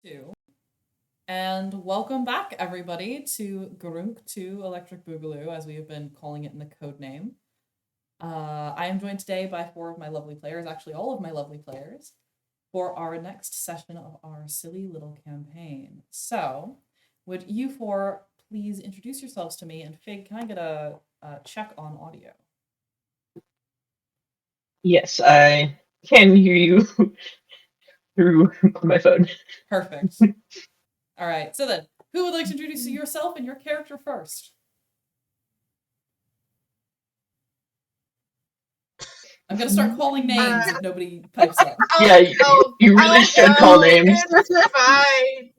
Two. And welcome back, everybody, to Grunk 2 Electric Boogaloo, as we have been calling it in the code name. I am joined today by four of my lovely players, actually all of my lovely players, for our next session of our silly little campaign. So, would you four please introduce yourselves to me? And Fig, can I get a check on audio? Yes, I can hear you through my phone. Perfect. All right, so then, who would like to introduce yourself and your character first? I'm gonna start calling names if nobody pipes up. Yeah, you really should call names. It's fine.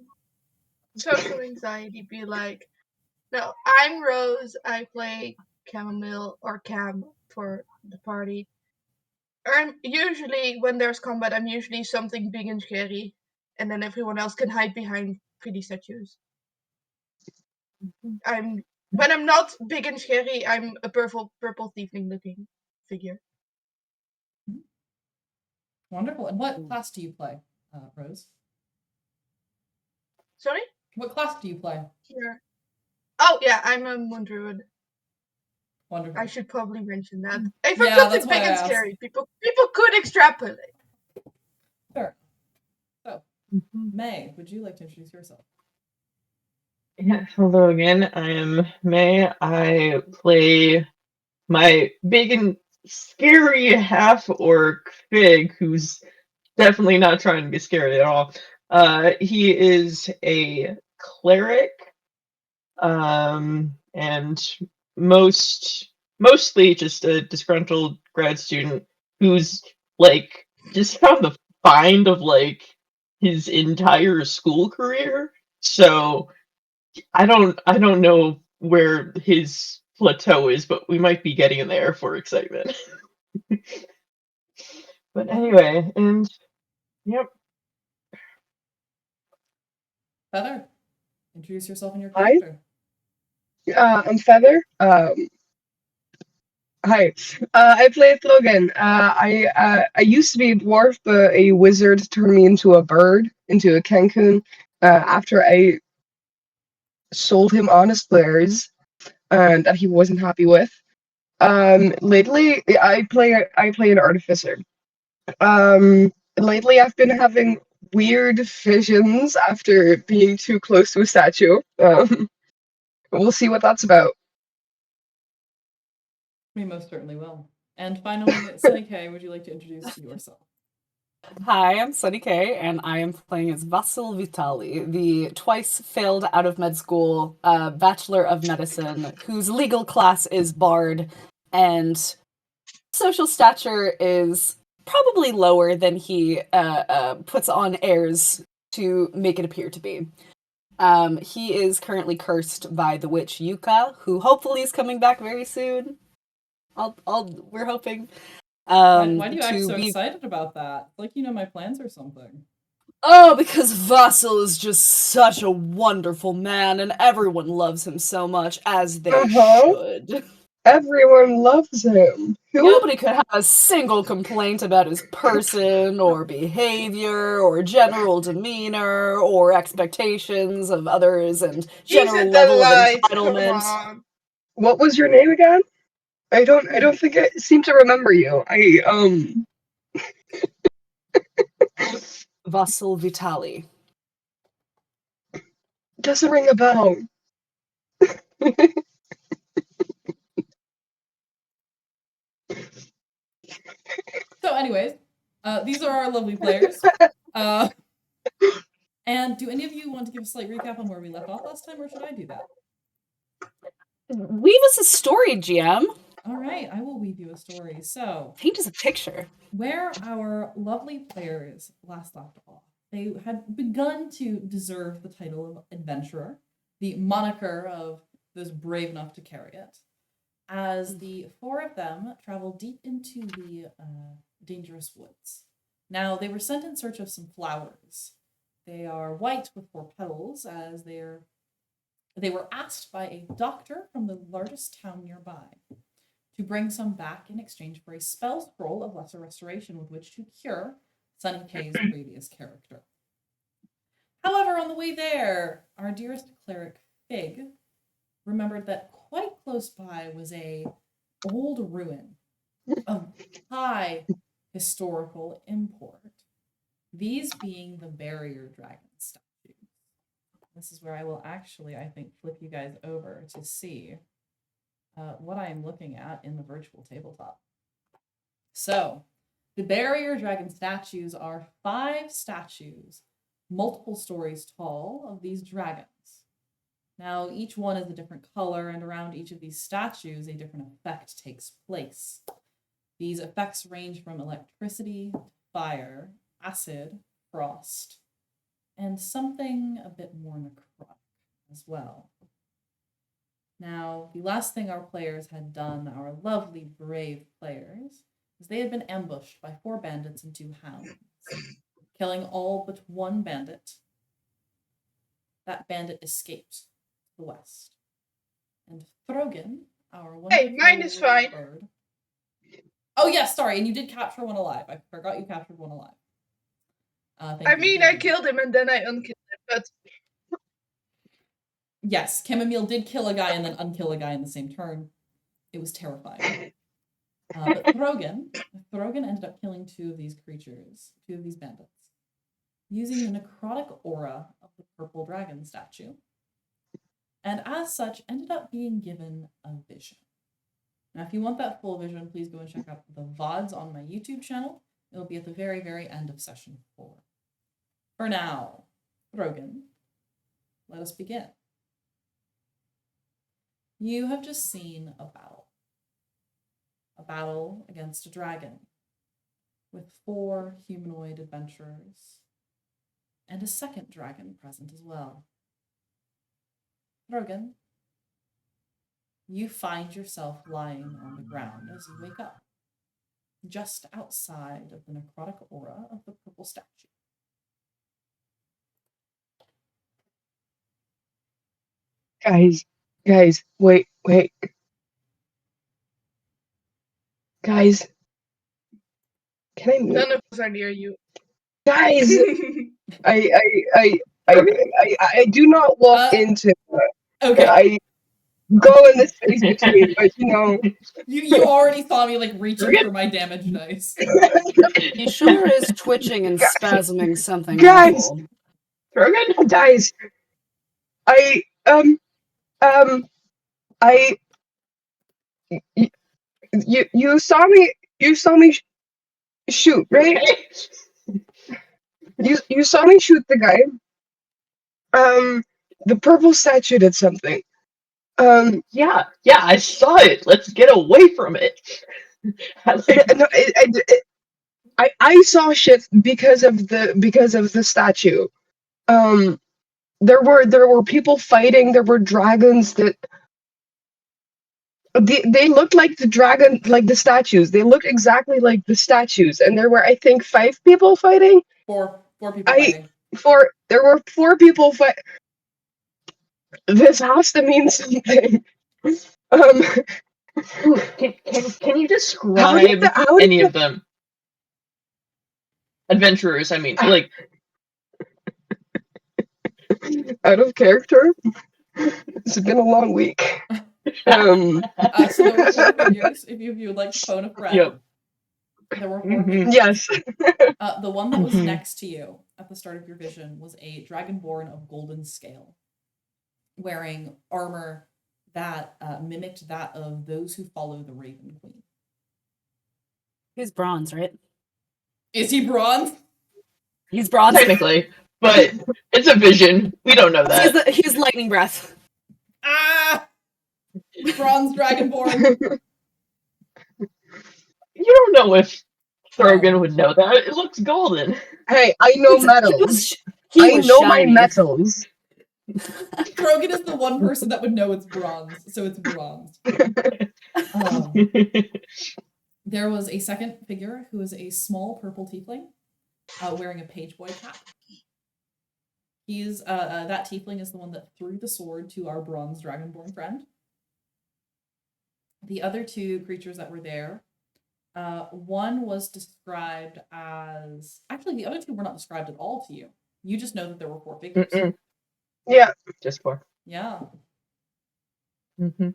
Social anxiety be like, no, I'm Rose. I play Chamomile or Cam for the party. Usually when there's combat, I'm usually something big and scary, and then everyone else can hide behind pretty statues. When I'm not big and scary, I'm a purple tiefling looking figure. Wonderful. And what class do you play, Rose? Sorry? What class do you play? Here. Oh yeah, I'm a moon druid. Wonderful. I should probably mention that. If Yeah, I'm something that's why big I and asked. scary, people could extrapolate. Sure. So, May, would you like to introduce yourself? Yeah, hello again. I am May. I play my big and scary half orc Fig, who's definitely not trying to be scary at all. He is a cleric, and mostly just a disgruntled grad student who's like just found the find of like his entire school career. So I don't know where his plateau is, but we might be getting there for excitement. But anyway, and yep. Feather, introduce yourself and your Hi, character. I'm Feather. Hi, I play Throgyn. I used to be a dwarf, but a wizard turned me into a bird, into a cancun, after I sold him honest wares, and that he wasn't happy with. Lately, I play an artificer. Lately I've been having weird visions after being too close to a statue. We'll see what that's about. We most certainly will. And finally, Sunny K, would you like to introduce yourself? Hi, I'm Sunny Kay, and I am playing as Vasil Vitali, the twice failed out of med school Bachelor of Medicine, whose legal class is Bard, and social stature is probably lower than he puts on airs to make it appear to be. He is currently cursed by the witch Yuka, who hopefully is coming back very soon. We're hoping. Why do you act to so be excited about that? Like you know my plans or something. Oh, because Vasil is just such a wonderful man, and everyone loves him so much, as they Uh-huh. should. Everyone loves him. Nobody could have a single complaint about his person, or behavior, or general demeanor, or expectations of others, and He's general a level of delight. Come entitlement. on. What was your name again? I don't think I seem to remember you. Vasil Vitali. Doesn't ring a bell. So, anyways, these are our lovely players. And do any of you want to give a slight recap on where we left off last time, or should I do that? Weave us a story, GM. All right, I will weave you a story. So, Paint us a picture. where our lovely players last left off, they had begun to deserve the title of adventurer, the moniker of those brave enough to carry it, as the four of them traveled deep into the dangerous woods. Now, they were sent in search of some flowers. They are white with four petals, as they were asked by a doctor from the largest town nearby to bring some back in exchange for a spell scroll of lesser restoration with which to cure Sunny K's previous character. However, on the way there, our dearest cleric, Fig, remembered that quite close by was a old ruin of high historical import. These being the barrier dragon statues. This is where I will actually, I think, flip you guys over to see what I am looking at in the virtual tabletop. So, the barrier dragon statues are 5 statues, multiple stories tall, of these dragons. Now, each one is a different color, and around each of these statues, a different effect takes place. These effects range from electricity, fire, acid, frost, and something a bit more necrotic as well. Now, the last thing our players had done, our lovely, brave players, is they had been ambushed by 4 bandits and 2 hounds, killing all but 1 bandit. That bandit escaped to the west. And Throgyn, our wonderful Hey, mine is little fine. bird. Oh, yes, sorry, and you did capture 1 alive. I forgot you captured 1 alive. I mean, I killed him and then I unkilled him, but Yes, Chamomile did kill a guy and then unkill a guy in the same turn. It was terrifying. But Throgyn ended up killing 2 of these creatures, 2 of these bandits, using the necrotic aura of the purple dragon statue, and as such ended up being given a vision. Now, if you want that full vision, please go and check out the VODs on my YouTube channel. It'll be at the very, very end of session 4. For now, Throgyn, let us begin. You have just seen a battle against a dragon with 4 humanoid adventurers and a second dragon present as well. Throgyn, you find yourself lying on the ground as you wake up, just outside of the necrotic aura of the purple statue. Guys, wait. Guys, can I move? none of us are near you. Guys, I do not walk into. Okay. I go in the space between, but you know. You already saw me like reaching for my damage dice. He sure is twitching and spasming something Guys! awful. Throgyn? Guys, you saw me shoot, right? You saw me shoot the guy. The purple statue did something. Yeah, I saw it. Let's get away from it. No, I saw shit because of the statue. There were people fighting. There were dragons that they looked like the dragon, like the statues. They looked exactly like the statues, and there were, I think, 5 people fighting. 4 people fighting. There were 4 people fight. This has to mean something. Can you describe any of them? Adventurers, I mean, like. Out of character. It's been a long week. So there were 4 figures. If you would like to phone a friend, Yep. There were 4 figures. Yes. The one that was next to you at the start of your vision was a dragonborn of golden scale, wearing armor that mimicked that of those who follow the Raven Queen. He's bronze, right? Is he bronze? He's bronze. Technically, but it's a vision. We don't know that. He's lightning breath. Ah! Bronze dragonborn. You don't know if Throgyn would know that. It looks golden. Hey, I know metals. He I was know my shiny. metals. Throgyn is the one person that would know it's bronze, so it's bronze. There was a second figure who was a small purple tiefling wearing a page boy cap. He's that tiefling is the one that threw the sword to our bronze dragonborn friend. The other 2 creatures that were there, one was described as... Actually, the other 2 were not described at all to you. You just know that there were 4 figures. Mm-mm. Yeah. Just 4. Yeah. Mm-hmm.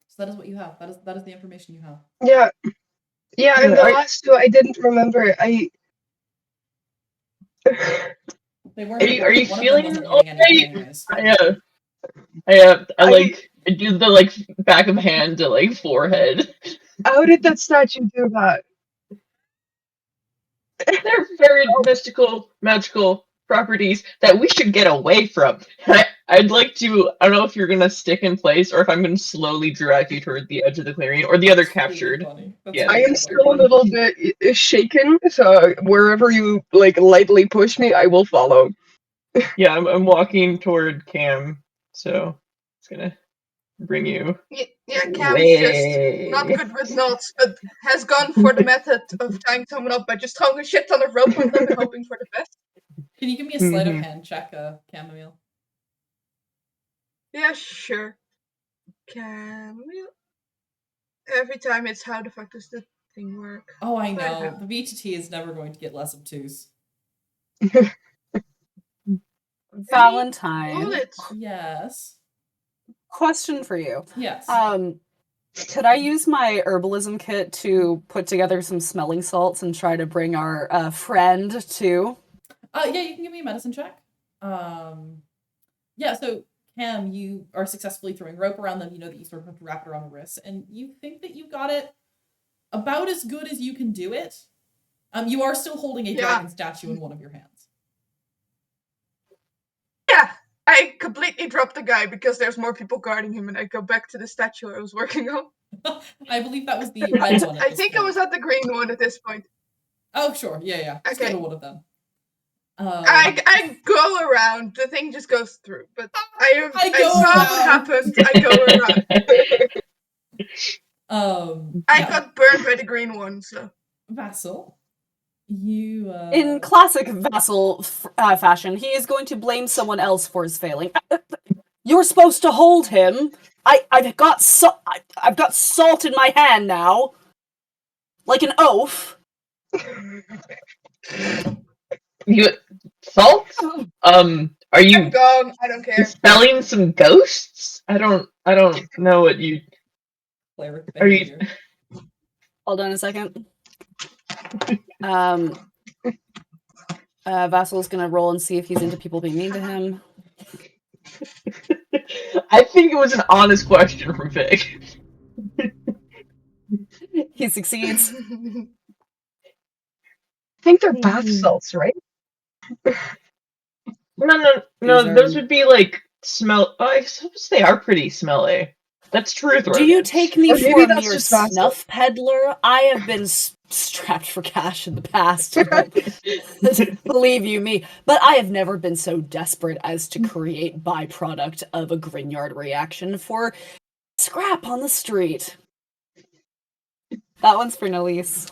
So that is what you have. That is the information you have. Yeah. Yeah, and the Are, last 2 I didn't remember. They weren't are you important. One of them feeling wasn't meaning anything alright? anyways. I I do the like back of hand to like forehead. how did that statue do that? They're very mystical, magical properties that we should get away from. I'd like to. I don't know if you're gonna stick in place or if I'm gonna slowly drag you toward the edge of the clearing or the other That's really captured. funny. That's Yeah, I really am funny. still a little bit shaken, so wherever you like lightly push me, I will follow. Yeah. I'm walking toward Cam, so it's gonna bring you Yeah, Cam's just not way. good with knots, but has gone for the method of tying someone up by just throwing a shit ton of rope on them and hoping for the best. Can you give me a sleight of Mhm. hand check, Chamomile? Yeah, sure. Camille. Every time it's how the fuck does the thing work? Oh, I But know. how? The VTT is never going to get less obtuse. Valentine, Bullets. Yes. question for you. Yes. Could I use my herbalism kit to put together some smelling salts and try to bring our friend to? Yeah, you can give me a medicine check. Yeah, so Cam, you are successfully throwing rope around them. You know that you sort of have to wrap it around the wrists, and you think that you got it about as good as you can do it. You are still holding a Yeah. dragon statue in one of your hands. Yeah, I completely dropped the guy because there's more people guarding him, and I go back to the statue I was working on. I believe that was the red one. I think I was at the green one at this point. Oh, sure. Yeah. Just go Okay. to one of them. I go around. The thing just goes through, but I go saw around. what happened. I go around. I Yeah. got burned by the green one, so. Vasil, you In classic Vassal fashion, he is going to blame someone else for his failing. You're supposed to hold him. I've got salt in my hand now, like an oaf. You salt? Are you I'm gone. I don't care. spelling some ghosts? I don't know what you cleric are. You behavior. Hold on a second. Vassal's gonna roll and see if he's into people being mean to him. I think it was an honest question from Vic. He succeeds. I think they're bath salts, right? No. These are- Those would be like smell. Oh, I suppose they are pretty smelly. That's true, Throgyn. Do you take me Or for maybe a that's mere just Vassal. snuff peddler? I have been strapped for cash in the past. Believe you me. But I have never been so desperate as to create byproduct of a Grignard reaction for scrap on the street. That one's for Nalise.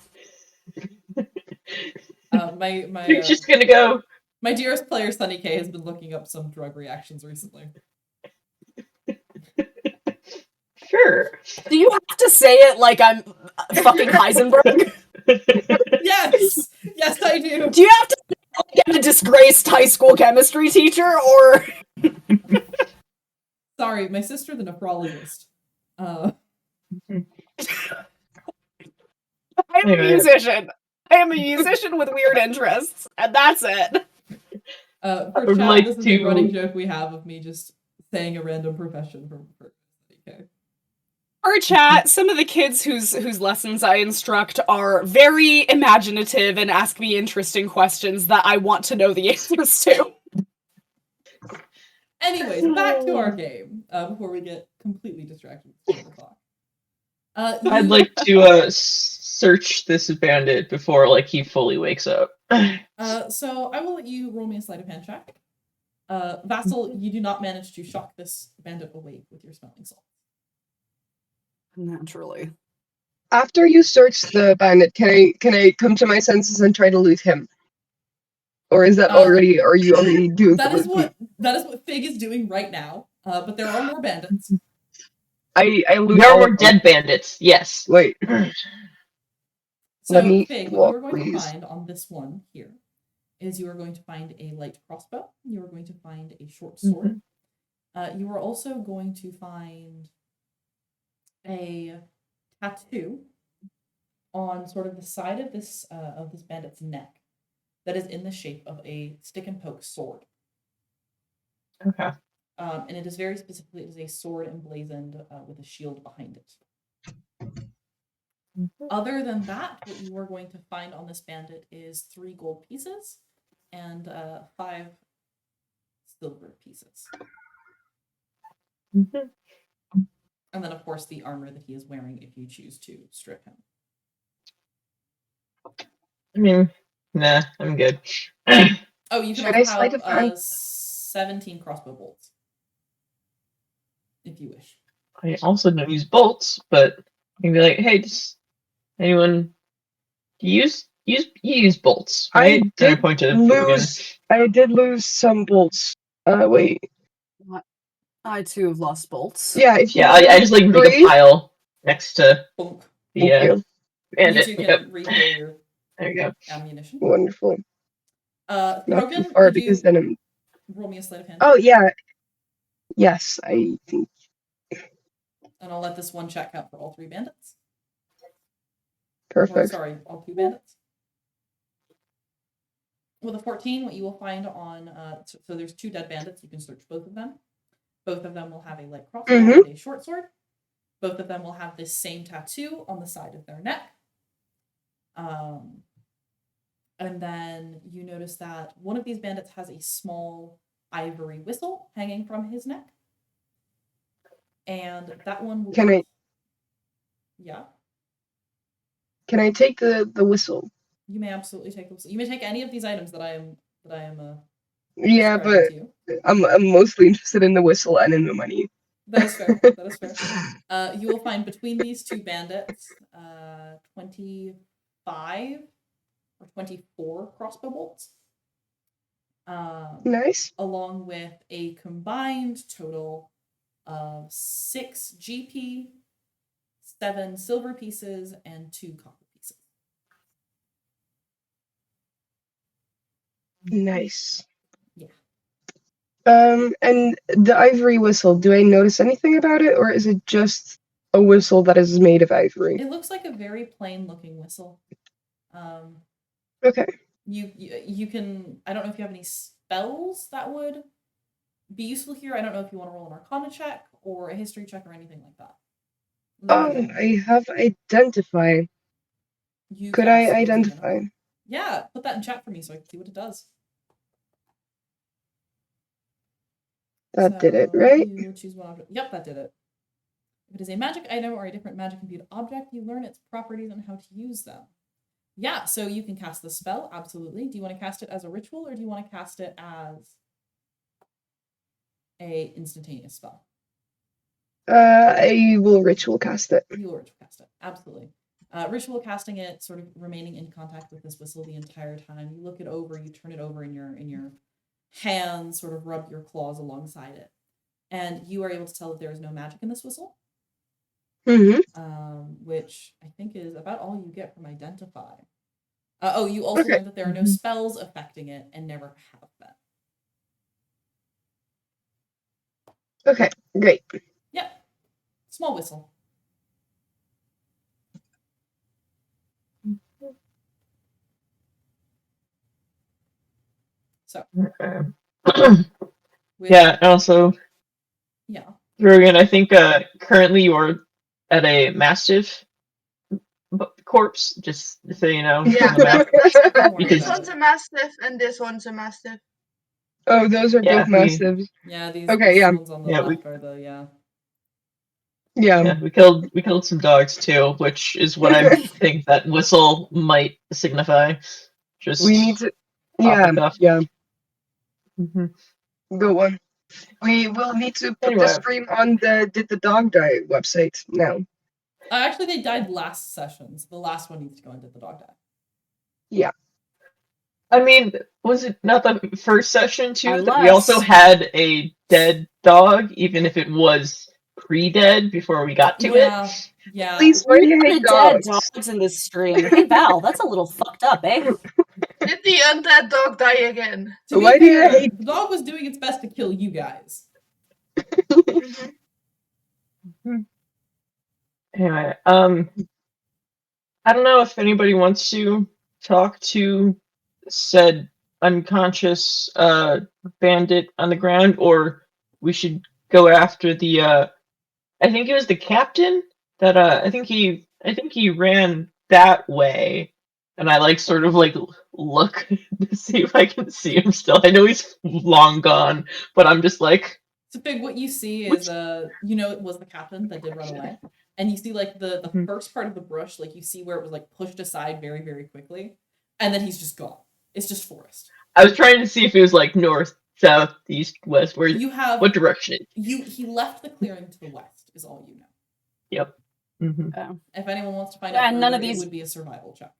Vic's just gonna go. My dearest player, Sunny K, has been looking up some drug reactions recently. Sure. Do you have to say it like I'm fucking Heisenberg? Yes, I do. Do you have to say it like I'm a disgraced high school chemistry teacher, or? Sorry, my sister, the nephrologist. I'm a musician. I am a musician with weird interests, and that's it. For I would chat, like this is to- a running joke we have of me just saying a random profession for okay. For chat, some of the kids whose lessons I instruct are very imaginative and ask me interesting questions that I want to know the answers to. Anyways, back to our game before we get completely distracted with the clock. I'd like to search this bandit before like he fully wakes up. So I will let you roll me a sleight of hand check. Vassal, you do not manage to shock this bandit awake with your smelling salt. Naturally. After you search the bandit, can I come to my senses and try to loot him? Or is that already? Are you already doing that is what Fig is doing right now. But there are more bandits. I loot There all were of them. dead bandits. Yes. Wait. So Let me Fig, what walk, you are going please. to find on this one here is you are going to find a light crossbow. You are going to find a short sword. You are also going to find a tattoo on sort of the side of this bandit's neck that is in the shape of a stick and poke sword. Okay. And it is very specifically, it is a sword emblazoned with a shield behind it. Other than that, what you are going to find on this bandit is 3 gold pieces and 5 silver pieces. And then, of course, the armor that he is wearing if you choose to strip him. I mean, nah, I'm good. Oh, you can Should I also sleight of hand? have 17 crossbow bolts. If you wish. I also don't use bolts, but you can be like, hey, does anyone you use bolts, right? And I point to Throgyn. I did lose some bolts. Wait. I too have lost bolts. Yeah, if you Yeah, I just like make a 3, pile next to Bonk. the thank you. bandit. You two Yep. can refill your There you go. ammunition. Wonderful. Not too Throgyn, far could because you then I'm. roll me a sleight of hand? Oh yeah. Yes, I think. And I'll let this one check count for all 3 bandits. Or, Perfect. sorry, all 2 bandits. With a 14, what you will find on, so there's 2 dead bandits. You can search both of them. Both of them will have a light crossbow and a short sword. Both of them will have this same tattoo on the side of their neck. And then you notice that one of these bandits has a small ivory whistle hanging from his neck. And that one will... Can I? Yeah. Can I take the whistle? You may absolutely take the whistle. You may take any of these items that I am Yeah, describing but to you. I'm mostly interested in the whistle and in the money. That is fair. That is fair. You will find between these 2 bandits 25 or 24 crossbow bolts. Nice. Along with a combined total of 6 GP, 7 silver pieces, and 2 copper pieces. Nice. Yeah. And the ivory whistle, do I notice anything about it, or is it just a whistle that is made of ivory? It looks like a very plain looking whistle. Okay. You can, I don't know if you have any spells that would be useful here. I don't know if you want to roll an Arcana check or a history check or anything like that. I have identify. Could I identify? Yeah, put that in chat for me so I can see what it does. That did it, right? You choose one object. Yep, that did it. If it is a magic item or a different magic imbued object, you learn its properties and how to use them. Yeah, so you can cast the spell, absolutely. Do you want to cast it as a ritual or do you want to cast it as a instantaneous spell? I will ritual cast it. You will ritual cast it, absolutely. Ritual casting it, sort of remaining in contact with this whistle the entire time. You look it over, you turn it over in your hands, sort of rub your claws alongside it. And you are able to tell that there is no magic in this whistle. Which I think is about all you get from identify. You also learn that there are no spells affecting it and never have been. Okay, great. Yep. Small whistle. So. Yeah, also. Yeah. Throgyn, I think currently you are at a mastiff corpse, just so you know. Yeah. On the map. This one's a mastiff and this one's a mastiff. Oh, those are both mastiffs. Yeah, these ones on the left are the Yeah, we killed some dogs too, which is what I think that whistle might signify. Just we need to Go on. We will need to put the stream on the Did the Dog Die website now. Actually, they died last session, so the last one needs to go on Did the Dog Die. Yeah. I mean, was it not the first session too that we also had a dead dog, even if it was pre-dead before we got to it? Yeah. Please, why do you hate dead dogs in this stream? Hey Val, that's a little fucked up, eh? Did the undead dog die again? To be Why do you fair, hate- the dog was doing its best to kill you guys. Anyway, I don't know if anybody wants to talk to said unconscious bandit on the ground, or we should go after the I think it was the captain that I think he ran that way, and I like sort of like look to see if I can see him still. I know he's long gone, but I'm just like, So Fig, what you see Which- is it was the captain that did run away. And you see like the Mhm. first part of the brush, like you see where it was like pushed aside very, very quickly, and then he's just gone. It's just forest. I was trying to see if it was like north, south, east, west, where You have what direction it. he left the clearing to the west, is all you know. Yep. Mm-hmm. If anyone wants to find Yeah, out and further, none of it these- would be a survival check.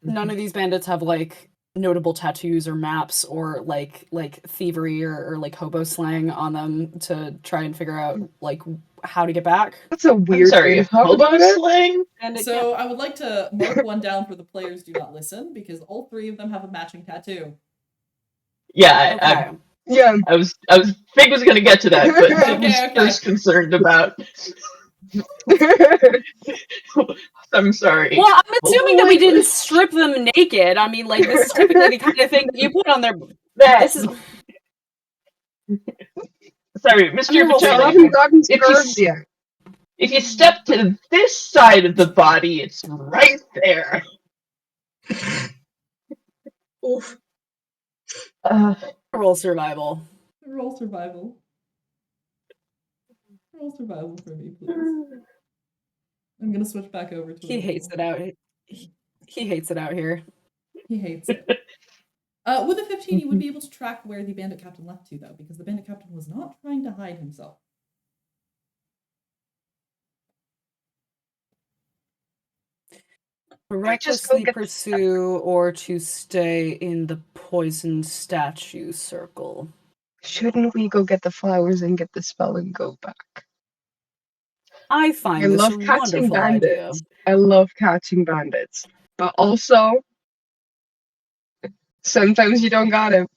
None of these bandits have like notable tattoos or maps or like thievery or like hobo slang on them to try and figure out like how to get back. That's a I'm weird sorry, way to talk hobo about it. slang? And So I would like to mark one down for the players do not listen, because all three of them have a matching tattoo. Yeah, okay. Yeah. I was Fig was gonna get to that, but Fig was Okay. first concerned about. I'm sorry. Well, I'm assuming that we Like- didn't strip them naked. I mean, like this is typically the kind of thing that you put on their. That- This is Sorry, I Mr. mean, we'll I Vitelli. haven't gotten If you served yet. If you step to this side of the body, it's right there. Oof. roll survival. Roll survival. Roll survival for me, please. I'm gonna switch back over to He hates it out. He hates it out here. He hates it. With a 15, you would be able to track where the bandit captain left to, though, because the bandit captain was not trying to hide himself. Recklessly get the pursue or to stay in the poisoned statue circle. Shouldn't we go get the flowers and get the spell and go back? I find I this love a catching wonderful idea. bandits. I love catching bandits. But also, sometimes you don't got it.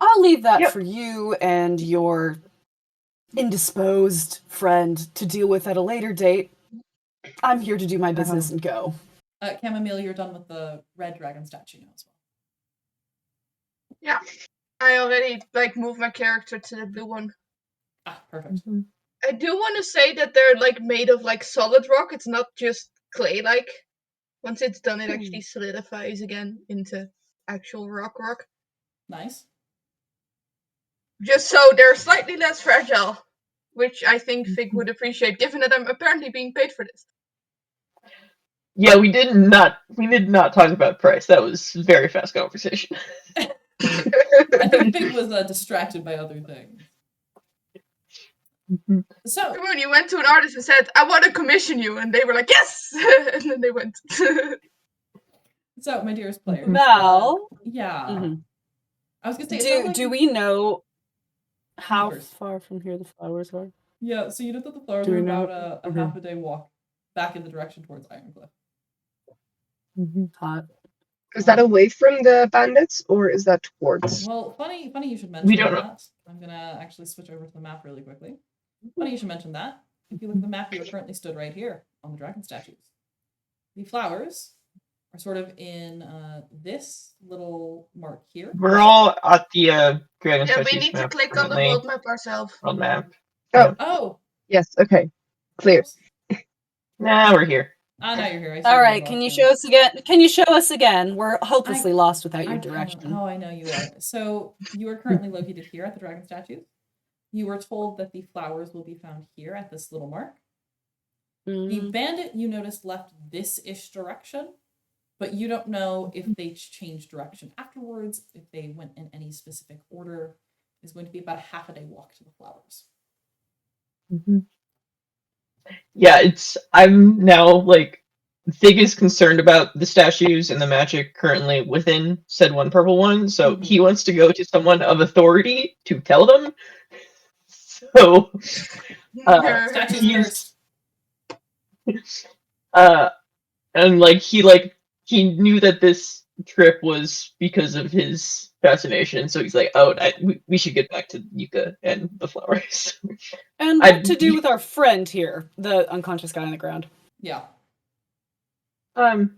I'll leave that Yep. for you and your indisposed friend to deal with at a later date. I'm here to do my business and go. Chamomile, you're done with the red dragon statue now as well. Yeah. I already moved my character to the blue one. Ah, perfect. I do want to say that they're made of solid rock. It's not just clay. Once it's done, it actually solidifies again into actual rock. Nice. Just so they're slightly less fragile, which I think Fig would appreciate, given that I'm apparently being paid for this. Yeah, we did not talk about price. That was very fast conversation. I think Fig was distracted by other things. So, Come on, you went to an artist and said, "I want to commission you," and they were like, "Yes!" And then they went. so my dearest players. Val, Yeah. Mhm. I was gonna say, it sounds like do we know how Flowers. far from here the flowers are? Yeah, so you know that the flowers Do are we know? about a Okay. half a day walk back in the direction towards Ironcliff. Hot. Is that away from the bandits or is that towards? Well, funny you should mention don't know. that. I'm gonna actually switch over to the map really quickly. Funny you should mention that. If you look at the map, you are currently stood right here on the dragon statues. The flowers are sort of in this little mark here. We're all at the Dragon Yeah, we Statues need to map click on the currently. world map ourselves. World map. Oh, Yes, okay. Clear. oops. Nah, we're here. Ah, now you're here. I see All where right, you can are, you so- show us again? Can you show us again? We're hopelessly lost without your I can. direction. Oh, I know you are. So you are currently located here at the dragon statues. You were told that the flowers will be found here at this little mark. The Mm, bandit you noticed left this-ish direction, but you don't know if they changed direction afterwards, if they went in any specific order. It's going to be about a half a day walk to the flowers. Yeah, I'm now Fig is concerned about the statues and the magic currently within said one purple one, so he wants to go to someone of authority to tell them. So Statues he's- first. and he knew that this trip was because of his fascination. So he's like, "Oh, we should get back to Yuka and the flowers." And I- what to do with our friend here, the unconscious guy on the ground? Yeah. Maybe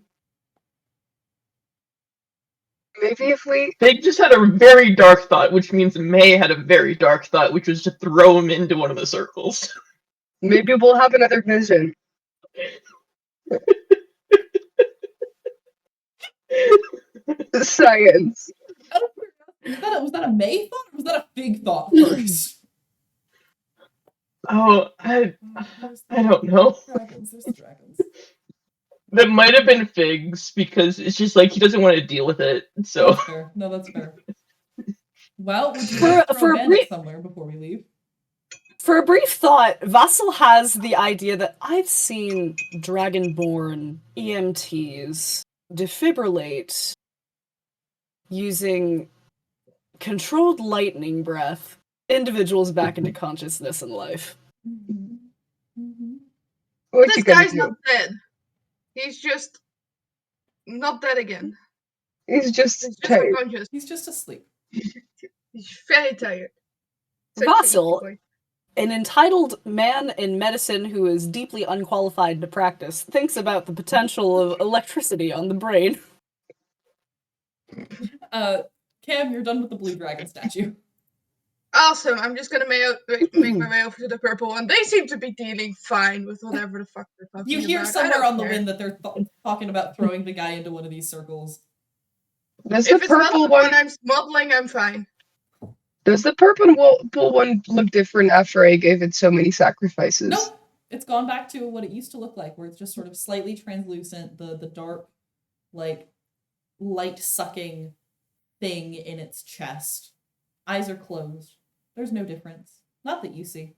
if we They just had a very dark thought, which means May had a very dark thought, which was to throw him into one of the circles. maybe we'll have another vision. Science. Was that a May thought or was that a Fig thought first? Oh, I don't know. Dragons, there's the dragons. That might have been Figs because it's just like he doesn't want to deal with it. So That's fair. No, that's fair. Well, would you For- like to for throw a a bandit brief- somewhere before we leave? For a brief thought, Vasil has the idea that I've seen Dragonborn EMTs defibrillate using controlled lightning breath individuals back into consciousness and life. What This you gonna guy's do? not dead. He's just not dead again. He's just He's just tired. unconscious. He's just asleep. He's very tired. Vasil, Boy. an entitled man in medicine who is deeply unqualified to practice, thinks about the potential of electricity on the brain. Cam, you're done with the blue dragon statue. Awesome. I'm just gonna make my way over to the purple one. They seem to be dealing fine with whatever the fuck they're talking You about. hear I somewhere don't on the care. wind that they're talking about throwing the guy into one of these circles. Does If the it's not purple the one one? I'm smuggling, I'm fine. Does the purple one look different after I gave it so many sacrifices? Nope. It's gone back to what it used to look like, where it's just sort of slightly translucent, the dark, like, light sucking thing in its chest. Eyes are closed. There's no difference. Not that you see.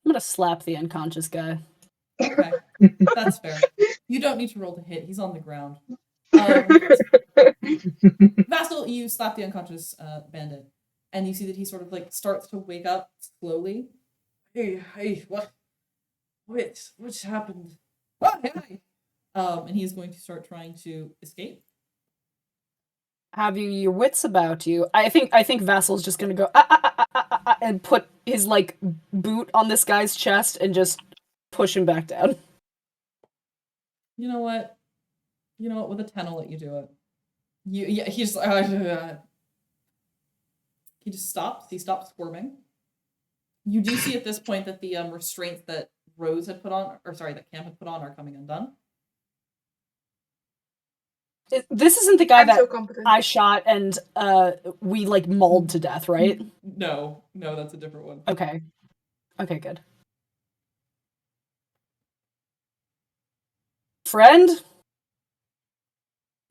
I'm gonna slap the unconscious guy. Okay. That's fair. You don't need to roll to hit. He's on the ground. Vasil, you slap the unconscious bandit, and you see that he sort of like starts to wake up slowly. Hey, what's happened? Oh, hey. And he's going to start trying to escape. Have you your wits about you? I think Vasil's just gonna go and put his like boot on this guy's chest and just push him back down. You know what? With a 10, I'll let you do it. He just stops. He stops squirming. You do see at this point that the restraints that Rose had put on, or sorry, that Cam had put on, are coming undone. This isn't the guy I'm that so competent. I shot and we like mauled to death, right? No, that's a different one. Okay, good. Friend,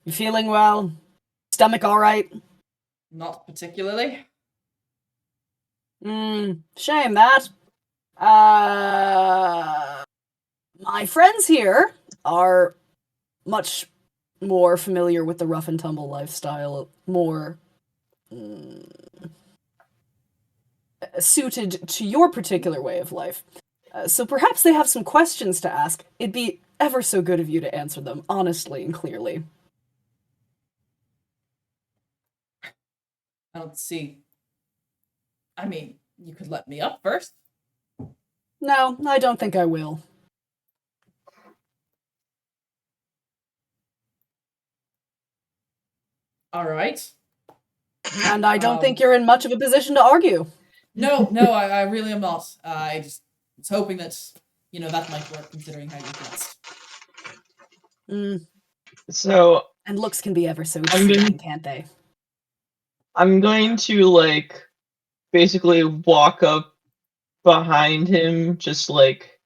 you feeling well? Stomach all right? Not particularly. Shame that. My friends here are much more familiar with the rough and tumble lifestyle, more suited to your particular way of life. So perhaps they have some questions to ask. It'd be ever so good of you to answer them honestly and clearly. I don't see. I mean, you could let me up first. No, I don't think I will. All right. And I don't think you're in much of a position to argue. No, I really am not. I just was hoping that, that might work considering how you're dressed. So And looks can be ever so I'm gonna- deceiving, can't they? I'm going to like basically walk up behind him, just like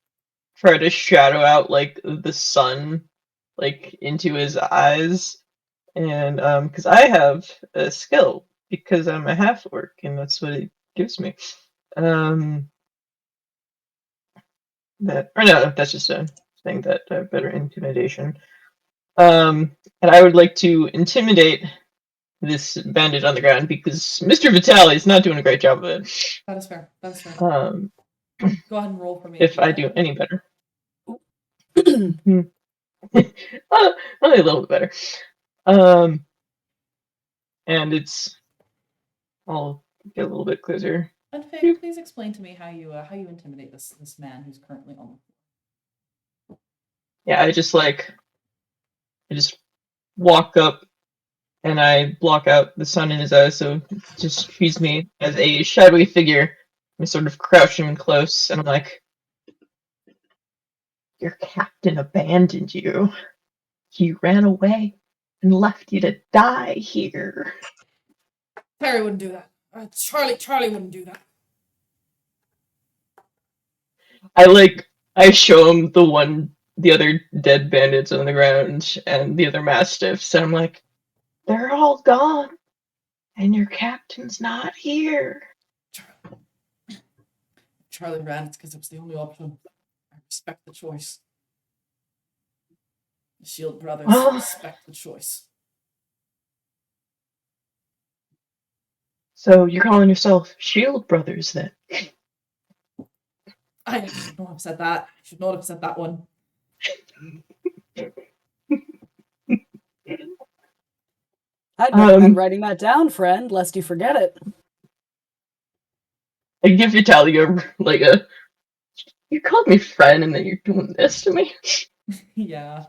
try to shadow out like the sun like into his eyes, and because I have a skill because I'm a half orc and that's what it gives me. That's just a thing that better intimidation. And I would like to intimidate this bandit on the ground because Mr. Vitale is not doing a great job of it. That is fair. Um, Go ahead and roll for me. if I do any better. Only a little bit better. And I'll get a little bit closer. And Fig, please explain to me how you intimidate this man who's currently on the floor. Yeah, I just walk up and I block out the sun in his eyes, so it just feeds me as a shadowy figure. I'm sort of crouching close, and I'm like, your captain abandoned you. He ran away and left you to die here. Terry wouldn't do that. Charlie wouldn't do that. I show him the other dead bandits on the ground and the other mastiffs, and I'm like, they're all gone, and your captain's not here. Charlie ran. It's because it was the only option. I respect the choice. The Shield brothers respect the choice. So you're calling yourself Shield Brothers, then? I should not have said that. I should not have said that one. I'd recommend writing that down, friend, lest you forget it. I give Vitalia you called me friend and then you're doing this to me? Yeah.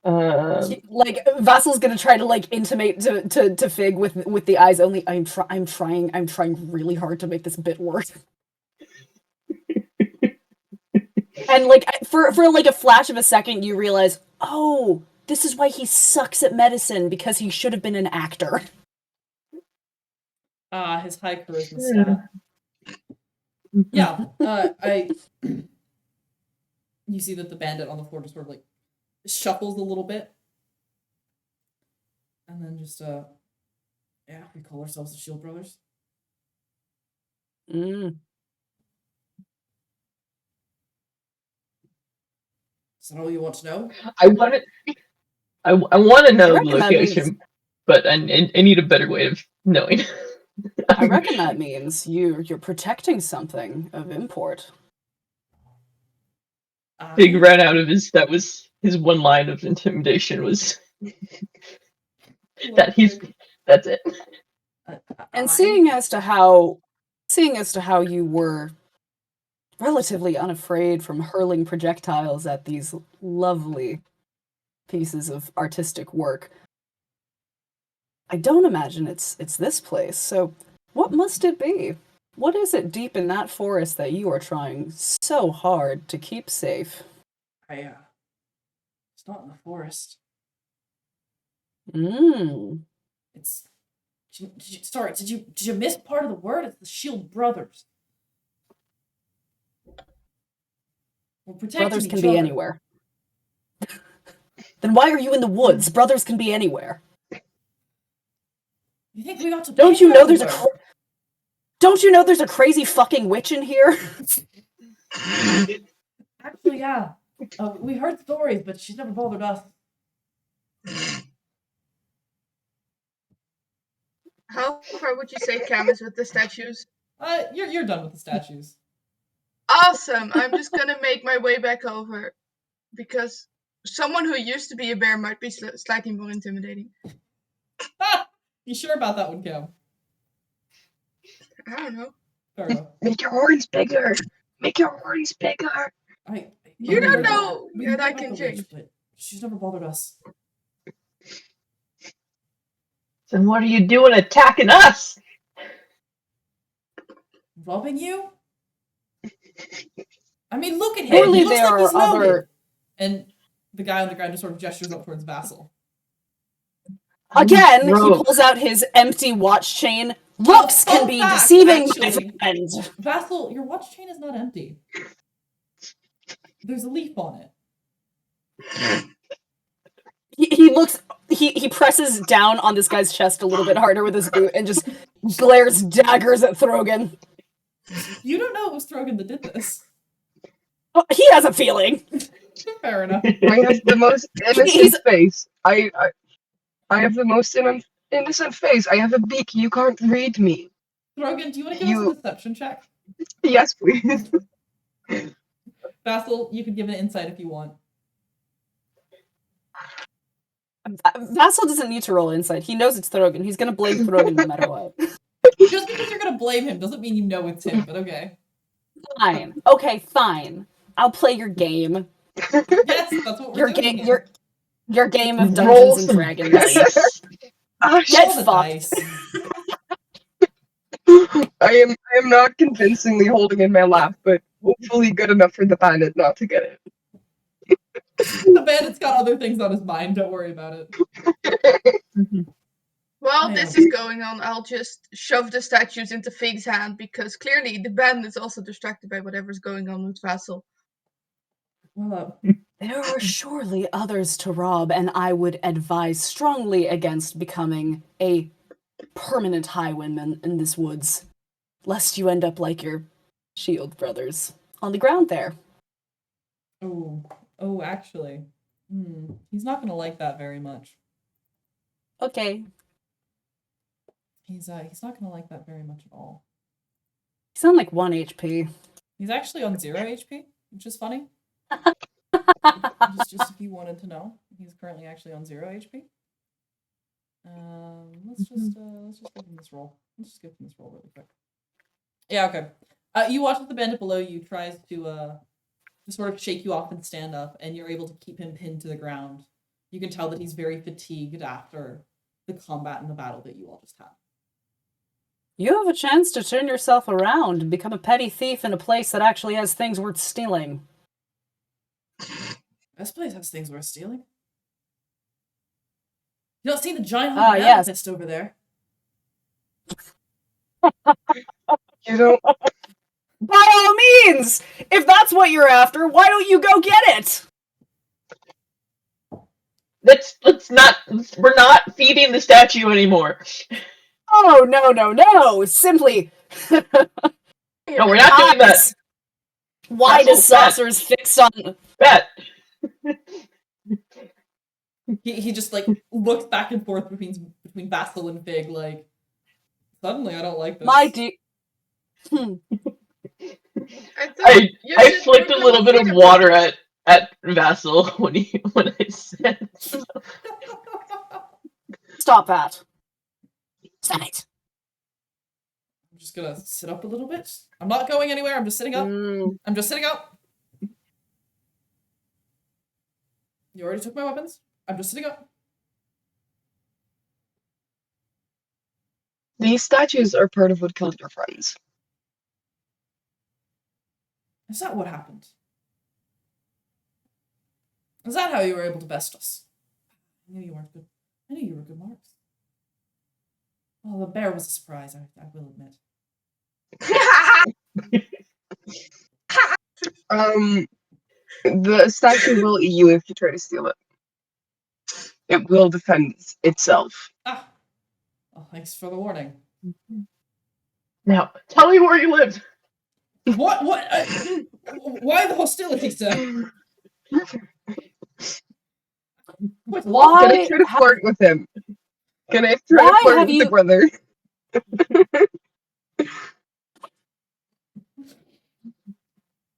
Vasil's gonna try to intimate to Fig with the eyes only. I'm trying really hard to make this bit work. And for a flash of a second, you realize, oh, this is why he sucks at medicine, because he should have been an actor. His high charisma stat. Yeah. You see that the bandit on the floor just sort of shuffles a little bit. And then just we call ourselves the Shield Brothers. Mm. Is that all you want to know? I want to know the location, but I need a better way of knowing. I reckon that means you're protecting something of import. Big ran out of his one line of intimidation was that's it. And seeing as to how you were relatively unafraid from hurling projectiles at these lovely pieces of artistic work, I don't imagine it's this place. So what must it be? What is it deep in that forest that you are trying so hard to keep safe? It's not in the forest. It's did you miss part of the word? It's the Shield Brothers. We're protecting Brothers can each be other. anywhere. Then why are you in the woods? Brothers can be anywhere. You think we ought to? Don't you know there's a crazy fucking witch in here? Actually, yeah. We heard stories, but she's never bothered us. How far would you say Cam is with the statues? You're done with the statues. Awesome! I'm just gonna make my way back over, because someone who used to be a bear might be slightly more intimidating. You sure about that one, Cam? I don't know. Fair enough. Make your horns bigger. Make your horns bigger. You don't know that I can change. But she's never bothered us. Then what are you doing attacking us? Robbing you? I mean, look at him. Surely He looks there like he's are other. loaded. And the guy on the ground just sort of gestures up towards Vasil. Again, he pulls out his empty watch chain. Looks can be deceiving, my friend. Vasil, your watch chain is not empty. There's a leaf on it. He looks. He presses down on this guy's chest a little bit harder with his boot and just glares daggers at Throgyn. You don't know it was Throgyn that did this. Oh, he has a feeling. Fair enough. I have the most innocent face. I have the most innocent face. I have a beak. You can't read me. Throgyn, do you want to give us a deception check? Yes, please. Vasil, you could give an insight if you want. Vasil doesn't need to roll insight. He knows it's Throgyn. He's gonna blame Throgyn no matter what. Just because you're gonna blame him doesn't mean you know it's him, but okay. Fine. Okay, fine. I'll play your game. Yes, that's what we're Your doing game. here. Your game of Roll Dungeons and some Dragons. dice. Get Roll the fucked. dice. I am not convincingly holding in my laugh, but hopefully good enough for the bandit not to get it. The bandit's got other things on his mind. Don't worry about it. While I this know. is going on, I'll just shove the statues into Fig's hand because clearly the band is also distracted by whatever's going on with Vasil. Well, There are surely others to rob, and I would advise strongly against becoming a permanent highwayman in this woods, lest you end up like your shield brothers on the ground there. oh, actually, he's not gonna like that very much. Okay. He's not gonna like that very much at all. You sound like 1 HP. He's actually on 0 HP, which is funny. just if you wanted to know, he's currently actually on 0 HP. Let's just give him this roll. Let's just give him this roll really quick. Yeah, okay. You watch as the bandit below you tries to sort of shake you off and stand up, and you're able to keep him pinned to the ground. You can tell that he's very fatigued after the combat and the battle that you all just had. You have a chance to turn yourself around and become a petty thief in a place that actually has things worth stealing. This place has things worth stealing. You don't see the giant yes. amethyst over there? You don't. By all means! If that's what you're after, why don't you go get it? Let's not. We're not feeding the statue anymore. Oh, no. Simply. No, we're not doing that. Why That's does saucers fix on... Bet. He just like looks back and forth between Vasil and Fig, like, suddenly I don't like this. My dear... I flicked a little bit of water at Vasil when I said so. Stop that. Stop it. I'm just gonna sit up a little bit. I'm not going anywhere, I'm just sitting up. I'm just sitting up. You already took my weapons. I'm just sitting up. These statues are part of what killed your friends. Is that what happened? Is that how you were able to best us? I knew you weren't good. I knew you were good marks. Well, the bear was a surprise, I will admit. The statue will eat you if you try to steal it. It will defend itself. Ah. Well, thanks for the warning. Now, tell me where you live. What? Why the hostility, sir? Why? Can I try to flirt with him? Can I try to Why flirt have with you- the brother?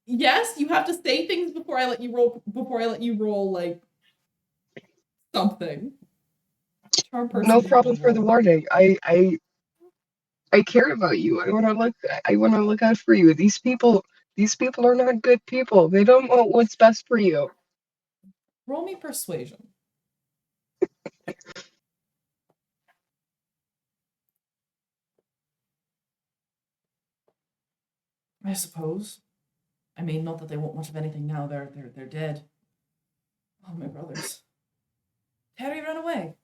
Yes, you have to say things before I let you roll. Before I let you roll, like something. Charm person. No problem for the warning. I care about you. I want to look out for you. These people are not good people. They don't know what's best for you. Roll me persuasion. I suppose. I mean, not that they want much of anything now. They're dead. Oh, my brothers. Terry ran away.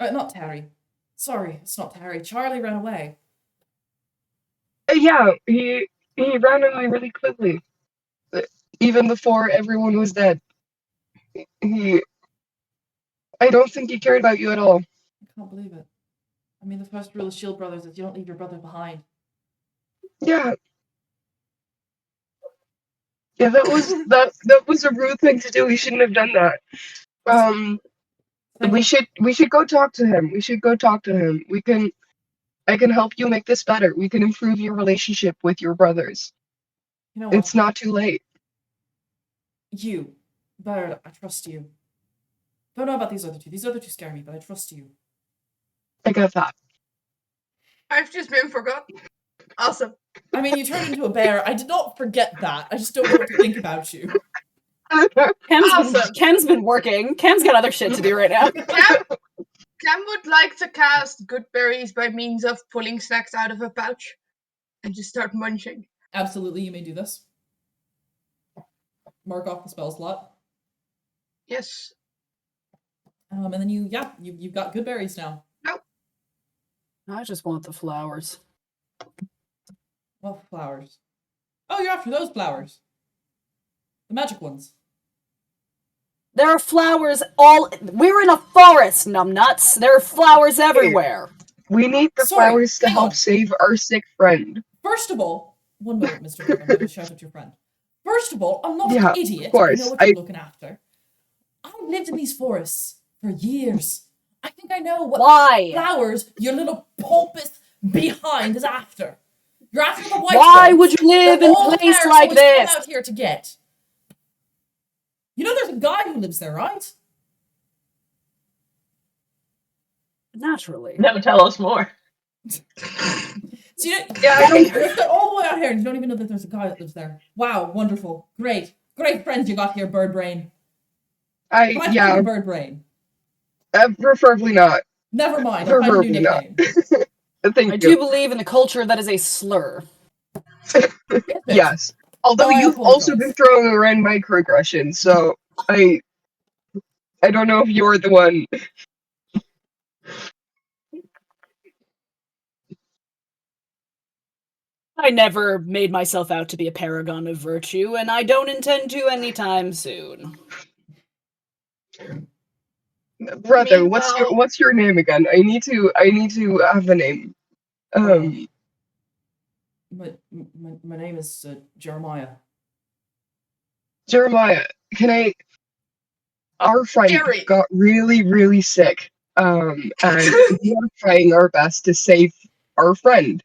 Not Terry. Sorry, it's not Terry. Charlie ran away. Yeah, he ran away really quickly. Even before everyone was dead. I don't think he cared about you at all. I can't believe it. I mean, the first rule of Shield Brothers is you don't leave your brother behind. Yeah. Yeah, that was a rude thing to do. We shouldn't have done that. We should go talk to him. We should go talk to him. I can help you make this better. We can improve your relationship with your brothers. You know what? It's not too late. You, Bird, I trust you. Don't know about these other two. These other two scare me, but I trust you. I got that. I've just been forgotten. Awesome. I mean, you turned into a bear. I did not forget that. I just don't know what to think about you. Awesome. Cam's been working. Cam's got other shit to do right now. Cam would like to cast good berries by means of pulling snacks out of a pouch and just start munching. Absolutely, you may do this. Mark off the spell slot. Yes. And then you've got good berries now. I just want the flowers. What flowers? Oh, you're after those flowers. The magic ones. There are flowers we're in a forest, numbnuts. There are flowers everywhere. We need the Sorry, flowers to hang help on. save our sick friend. First of all, one moment, Mr. Cook, I'm going to shout at your friend. First of all, I'm not Yeah, an idiot. of course. I know what you're looking after. I've lived in these forests for years. I think I know what Why? flowers your little pompous behind is after. You're after the white Why ones would you live that in all a the place bears like always this? come out here to get. You know there's a guy who lives there, right? Naturally. Now tell us more. So you don't, Yeah, I don't- you're all the way out here and you don't even know that there's a guy that lives there. Wow, wonderful. Great friends you got here, Bird Brain. Can I call you Bird Brain? Preferably not. Never mind, I'll find a new Preferably not. nickname. Thank I you. do believe in a culture that is a slur. Yes. Although I you've also apologize. been throwing around microaggressions, so I don't know if you're the one. I never made myself out to be a paragon of virtue, and I don't intend to anytime soon. Brother, Meanwhile- what's your name again? I need to have a name. My name is Jeremiah. Jeremiah, our friend Jerry. got really, really sick. And we are trying our best to save our friend.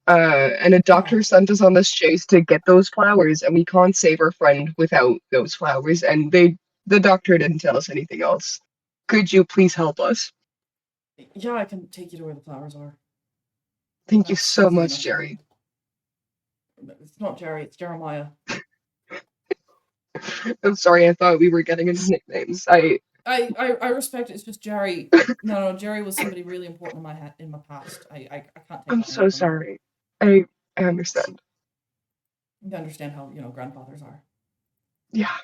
And a doctor sent us on this chase to get those flowers, and we can't save our friend without those flowers. And the doctor didn't tell us anything else. Could you please help us? Yeah, I can take you to where the flowers are. Thank you That's so easy much, enough. Jerry. It's not Jerry, it's Jeremiah. I'm sorry, I thought we were getting into nicknames. I respect it. It's just Jerry. No, Jerry was somebody really important in my past. I can't take I'm that so away from him. sorry. I understand. You understand how grandfathers are. Yeah.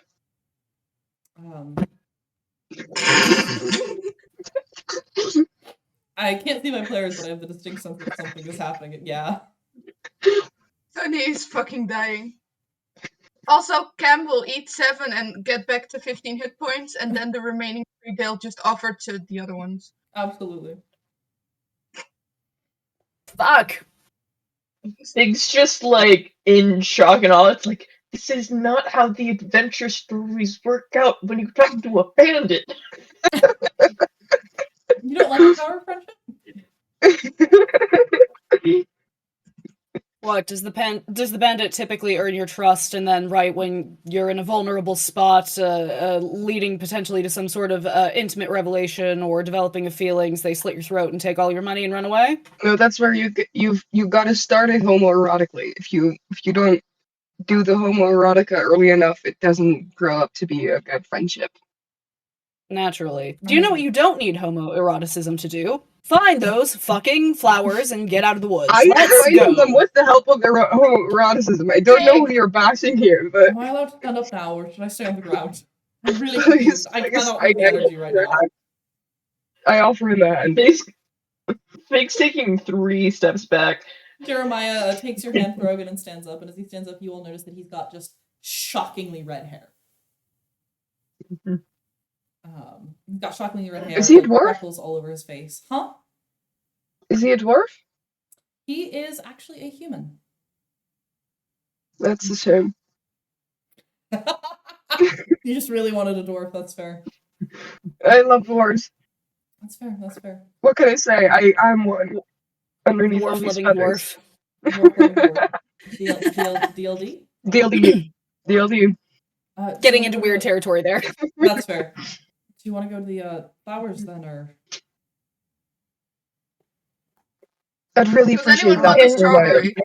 I can't see my players, but I have the distinct sense that something is happening. Yeah. Sunny is fucking dying. Also, Cam will eat 7 and get back to 15 hit points, and then the remaining 3 they'll just offer to the other ones. Absolutely. Fuck! Things just like in shock and awe. It's like, this is not how the adventure stories work out when you talk to a bandit. You don't like the power of friendship? What, does the bandit typically earn your trust, and then right when you're in a vulnerable spot, leading potentially to some sort of intimate revelation or developing of feelings, they slit your throat and take all your money and run away? No, that's where you've got to start it homoerotically. If you don't do the homoerotica early enough, it doesn't grow up to be a good friendship. Naturally. Do you know what you don't need homoeroticism to do? Find those fucking flowers and get out of the woods. I Let's find go. them with the help of homoeroticism. I don't know who you're bashing here, but Am I allowed to stand up now, or should I stay on the ground? I'm really Please, confused. I please, cannot hold the energy right now. I offer him a hand. Fig's taking 3 steps back. Jeremiah takes your hand, Throgyn, and stands up. And as he stands up, you will notice that he's got just shockingly red hair. He's got shockingly red hair. Is he a like, dwarf? freckles all over his face. Huh? Is he a dwarf? He is actually a human. That's a shame. You just really wanted a dwarf. That's fair. I love dwarves. That's fair. That's fair. What can I say? I'm one. Underneath all these Dwarf-loving feathers. dwarf. DLD? DLD. DLD. Do Getting you into wanna weird go to territory there. That's fair. Do you want to go to the flowers then, or I'd really Does anyone appreciate want that. a Jeremiah. strawberry?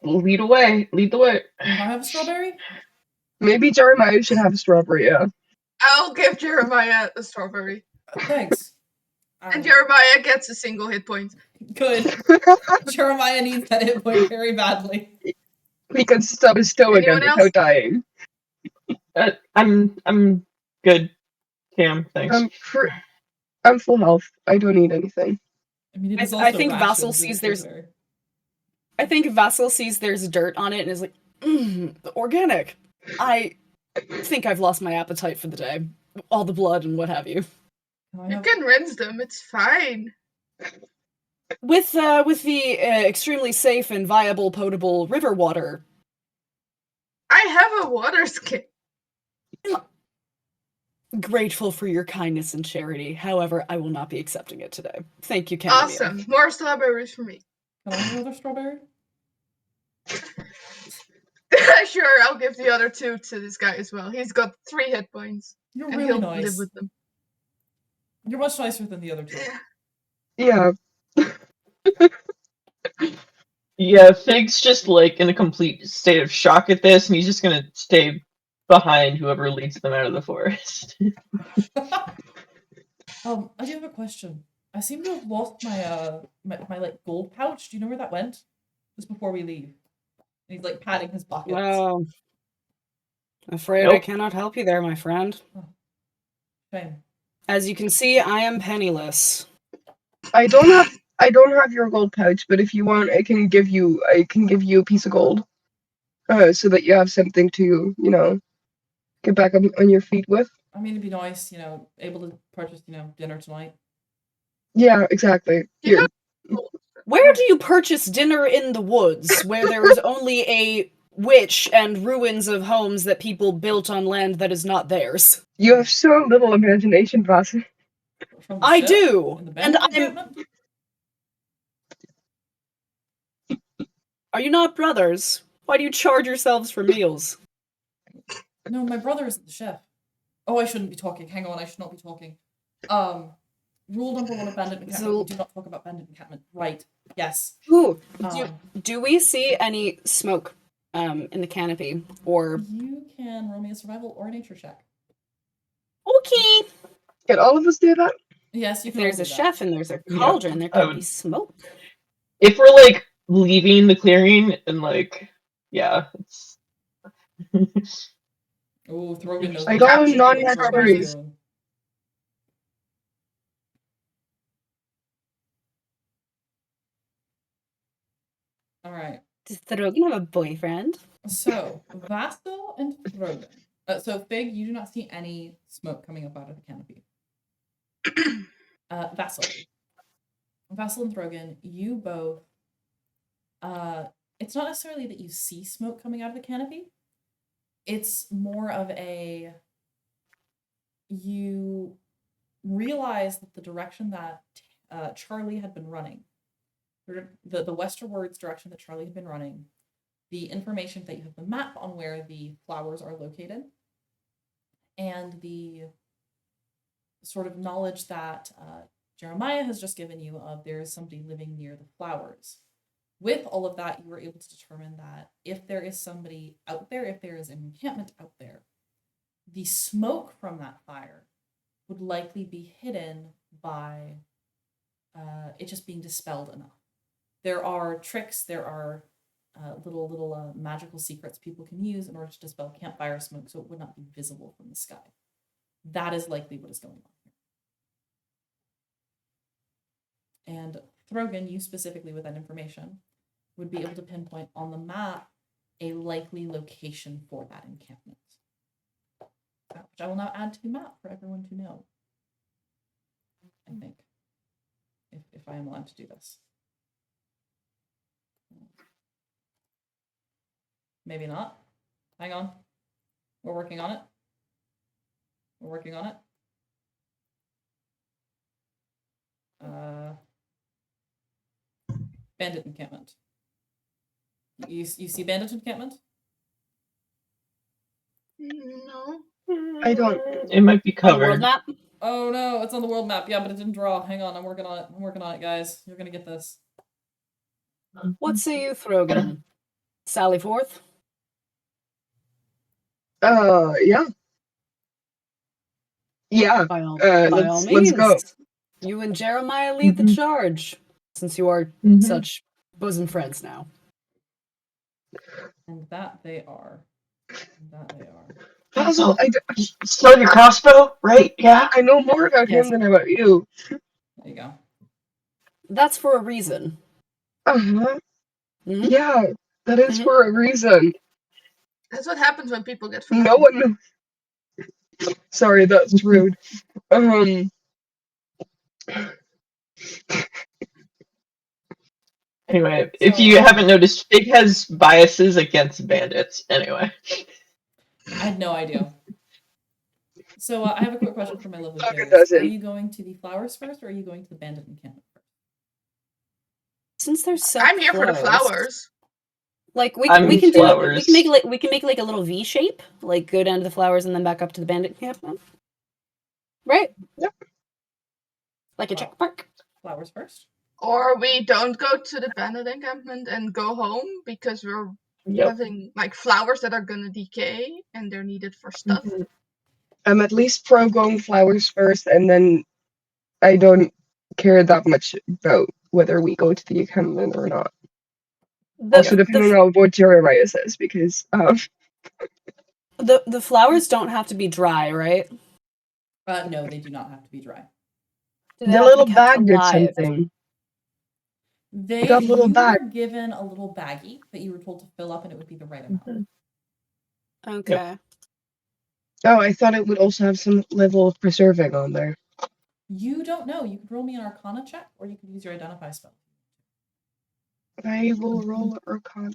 Lead away. Lead the way. can I have a strawberry? Maybe Jeremiah should have a strawberry, yeah. I'll give Jeremiah a strawberry. Thanks. And Jeremiah gets a single hit point. Good. Jeremiah needs that hit point very badly. He can stub his toe again Anyone else? without dying. I'm good, Cam. Thanks. I'm full health. I don't need anything. I mean, it is I also think Vasil rations, sees it's there's- fair. I think Vasil sees there's dirt on it and is like, organic. I think I've lost my appetite for the day. All the blood and what have you. Can I You have- can rinse them, it's fine. With the extremely safe and viable potable river water, I have a water skin. grateful for your kindness and charity. However, I will not be accepting it today. Thank you, Chamomile. Awesome. More strawberries for me. Can I have another strawberry? Sure, I'll give the other 2 to this guy as well. He's got 3 hit points. You're And really he'll nice. live with them. You're much nicer than the other two. Yeah. Yeah, Fig's just like in a complete state of shock at this, and he's just gonna stay behind whoever leads them out of the forest. I do have a question. I seem to have lost my my like gold pouch. Do you know where that went? Just before we leave. And he's like patting his pockets. Well, afraid I Nope. cannot help you there, my friend. Shame. As you can see, I am penniless. I don't have your gold pouch, but if you want, I can give you a piece of gold. So that you have something to, get back on your feet with. I mean, it'd be nice, able to purchase, dinner tonight. Yeah, exactly. You Here. Where do you purchase dinner in the woods, where there is only a witch and ruins of homes that people built on land that is not theirs? You have so little imagination, Vasil. From the I ship? do! In the And bandit I'm... encampment? Are you not brothers? Why do you charge yourselves for meals? No, my brother isn't the chef. Oh, I shouldn't be talking. Hang on, I should not be talking. Rule number 1 of bandit encampment: So- we do not talk about bandit encampment. Right? Yes. Ooh, Um, do we see any smoke in the canopy? Or... you can roll me a survival or a nature check. Okay! Can all of us do that? Yes, you If can. there's all a do that. chef and there's a Yeah, cauldron, there I could would- be smoke. If we're like leaving the clearing and like, yeah, it's Oh, Throgyn knows. I what got he's a doing. non-natural Throgyn's raise. doing. All right. Does Throgyn have a boyfriend? So, Vasil and Throgyn. So, Fig, you do not see any smoke coming up out of the canopy. Vasil. Vasil and Throgyn, you both. It's not necessarily that you see smoke coming out of the canopy. It's more of a. You realize that the direction that Charlie had been running, the westwards direction that Charlie had been running, the information that you have the map on where the flowers are located, and the sort of knowledge that Jeremiah has just given you of there is somebody living near the flowers. With all of that, you were able to determine that if there is somebody out there, if there is an encampment out there, the smoke from that fire would likely be hidden by it just being dispelled enough. There are tricks, there are little magical secrets people can use in order to dispel campfire smoke so it would not be visible from the sky. That is likely what is going on here. And Throgyn, you specifically with that information, would be able to pinpoint on the map a likely location for that encampment. Which I will now add to the map for everyone to know. I think. If I am allowed to do this. Maybe not. Hang on. We're working on it. We're working on it. Bandit encampment. You see bandit encampment? No. I don't- It might be On the world covered. map? Oh no, it's on the world map. Yeah, but it didn't draw. Hang on, I'm working on it. I'm working on it, guys. You're gonna get this. What say you, Throgyn? Sally forth? Yeah. Yeah. By all Let's means. go. You and Jeremiah lead the Mhm. charge, since you are Mhm. such bosom friends now. And that they are. And that they are. Vasil, I, still your crossbow, right? Yeah. I know more about Yes. him than about you. There you go. That's for a reason. Uh-huh. Mhm. Yeah, that is Mhm. for a reason. That's what happens when people get No forgotten. one. Sorry, that's rude. Anyway, if So, you haven't noticed, Fig has biases against bandits. Anyway. I had no idea. So I have a quick question for my lovely Throgyn players. doesn't. Are you going to the flowers first, or are you going to the bandit encampment first? Since they're so I'm here for the close, flowers. like we I'm can do flowers. we can make like a little V shape, like go down to the flowers and then back up to the bandit encampment. Right? Yep. Like a check mark. Flowers first. Or we don't go to the bandit encampment and go home because we're Yep. having like flowers that are gonna decay and they're needed for stuff. Mhm. I'm at least pro going flowers first, and then I don't care that much about whether we go to the encampment or not. Also, depending on what Jeremiah says, because the flowers don't have to be dry, right? No, they do not have to be dry. Do they the have to be little kept bag did alive? something. They got a little you bag. were given a little baggie that you were told to fill up, and it would be the right amount. Mhm. Okay. Oh, I thought it would also have some level of preserving on there. You don't know. You could roll me an Arcana check, or you could use your Identify spell. I will roll Arcana.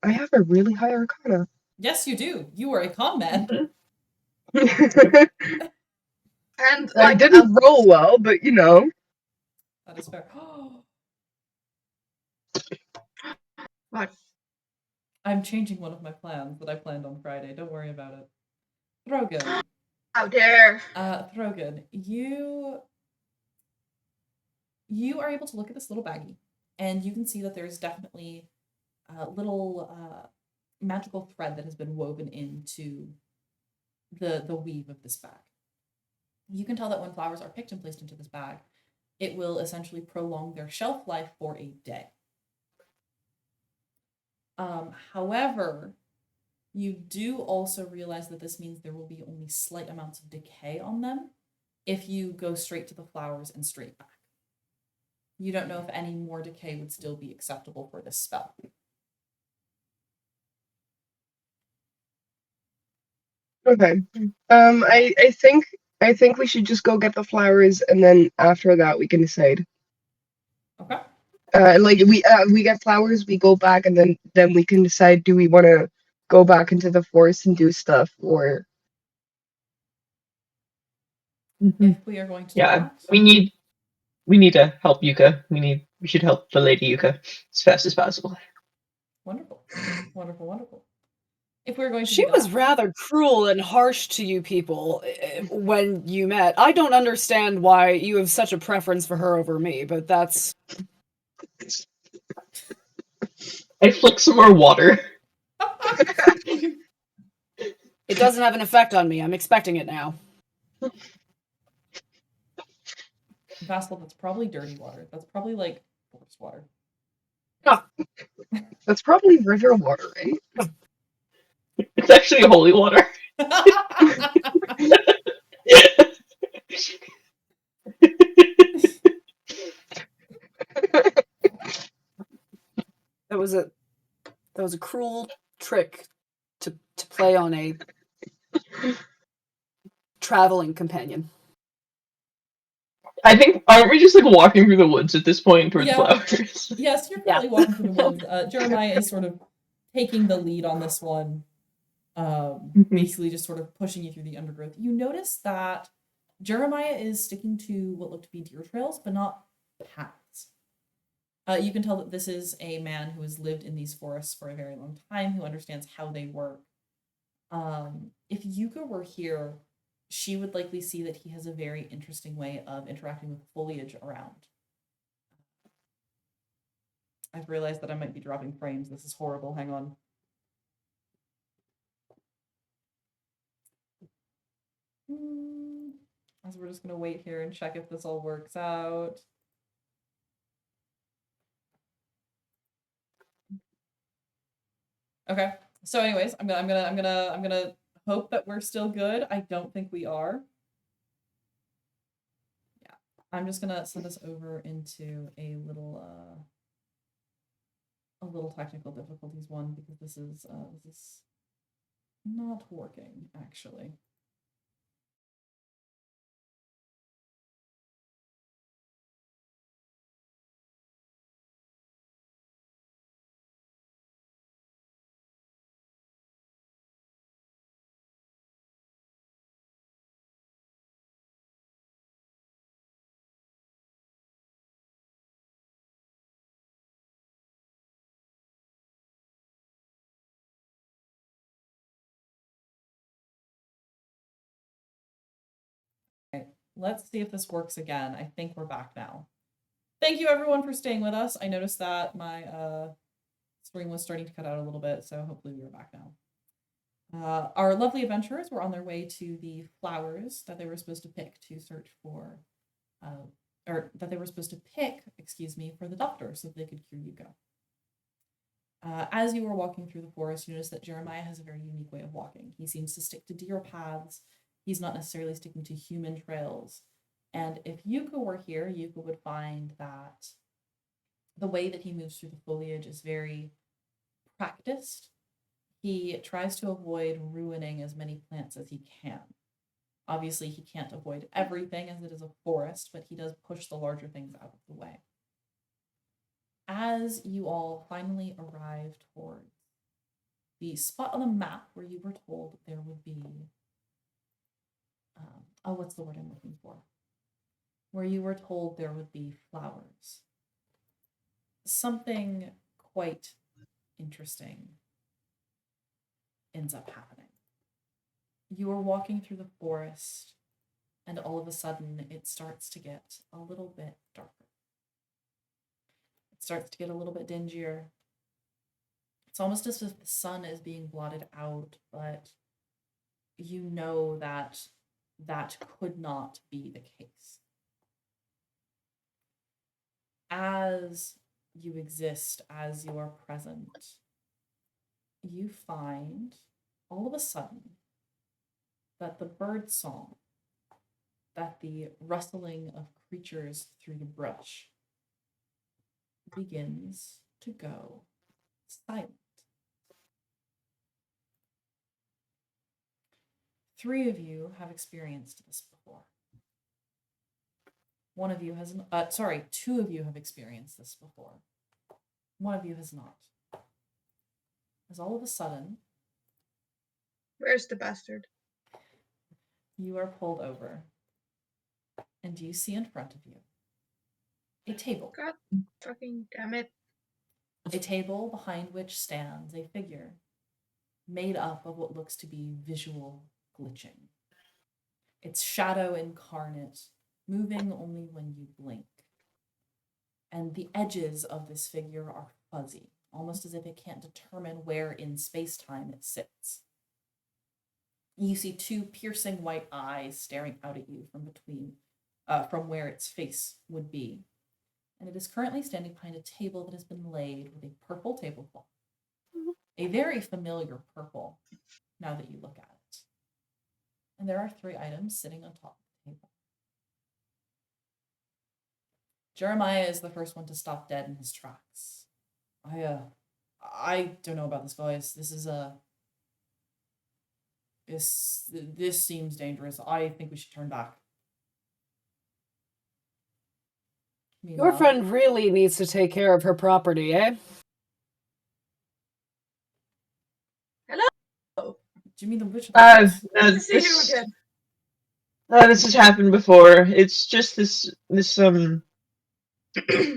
I have a really high Arcana. Yes, you do. You are a con man. I And like didn't roll well, but you know. That is fair. what? I'm changing one of my plans that I planned on Friday. Don't worry about it. Throgyn. How dare. Throgyn, you are able to look at this little baggie, and you can see that there's definitely a little magical thread that has been woven into the weave of this bag. You can tell that when flowers are picked and placed into this bag, it will essentially prolong their shelf life for a day. However, you do also realize that this means there will be only slight amounts of decay on them if you go straight to the flowers and straight back. You don't know if any more decay would still be acceptable for this spell. Okay. I think we should just go get the flowers, and then after that we can decide. Okay. Like we get flowers, we go back, and then we can decide, do we want to go back into the forest and do stuff, or If we are going to do Yeah, that, we need to help Yuka. We should help the lady Yuka as fast as possible. wonderful, wonderful, wonderful. If we're going to She do was that, rather cruel and harsh to you people when you met. I don't understand why you have such a preference for her over me, but that's I flick some more water. it doesn't have an effect on me. I'm expecting it now. Vasil, that's probably dirty water. That's probably like forest water. that's probably river water, right? It's actually holy water. That was a cruel trick to play on a traveling companion. I think, aren't we just like walking through the woods at this point towards Yeah. flowers? Yes, you're Yeah. probably walking through the woods. Jeremiah is sort of taking the lead on this one. Basically just sort of pushing you through the undergrowth. You notice that Jeremiah is sticking to what look to be deer trails, but not paths. You can tell that this is a man who has lived in these forests for a very long time, who understands how they work. If Yuka were here, she would likely see that he has a very interesting way of interacting with foliage around. I've realized that I might be dropping frames. This is horrible. Hang on. As we're just going to wait here and check if this all works out. Okay. So anyways, I'm gonna hope that we're still good. I don't think we are. Yeah. I'm just gonna send us over into a little technical difficulties one, because this is not working actually. Okay, let's see if this works again. I think we're back now. Thank you everyone for staying with us. I noticed that my stream was starting to cut out a little bit, so hopefully we are back now. Our lovely adventurers were on their way to the flowers that they were supposed to pick to search for, or that they were supposed to pick, excuse me, for the doctor so that they could cure Yuko. As you were walking through the forest, you notice that Jeremiah has a very unique way of walking. He seems to stick to deer paths. He's not necessarily sticking to human trails. And if Yuko were here, Yuko would find that the way that he moves through the foliage is very practiced. He tries to avoid ruining as many plants as he can. Obviously, he can't avoid everything as it is a forest, but he does push the larger things out of the way. As you all finally arrive towards the spot on the map where you were told there would be, what's the word I'm looking for? Where you were told there would be flowers. Something quite interesting ends up happening. You are walking through the forest, and all of a sudden it starts to get a little bit darker. It starts to get a little bit dingier. It's almost as if the sun is being blotted out, but you know that that could not be the case. As you exist, as you are present, you find all of a sudden that the bird song, that the rustling of creatures through the brush begins to go silent. 3 of you have experienced this before. 1 of you has, 2 of you have experienced this before. 1 of you has not. As all of a sudden, Where's the bastard? you are pulled over, and you see in front of you a table. God fucking damn it. A table behind which stands a figure made up of what looks to be visual glitching. Its shadow incarnate, moving only when you blink. And the edges of this figure are fuzzy, almost as if it can't determine where in space-time it sits. You see 2 piercing white eyes staring out at you from where its face would be. And it is currently standing behind a table that has been laid with a purple tablecloth. A very familiar purple, now that you look at it. And there are 3 items sitting on top of the table. Jeremiah is the first one to stop dead in his tracks. I don't know about this, guys. This seems dangerous. I think we should turn back. Your friend really needs to take care of her property, eh? Hello. Do you mean the witch? Good to see you again. This has happened before. It's just this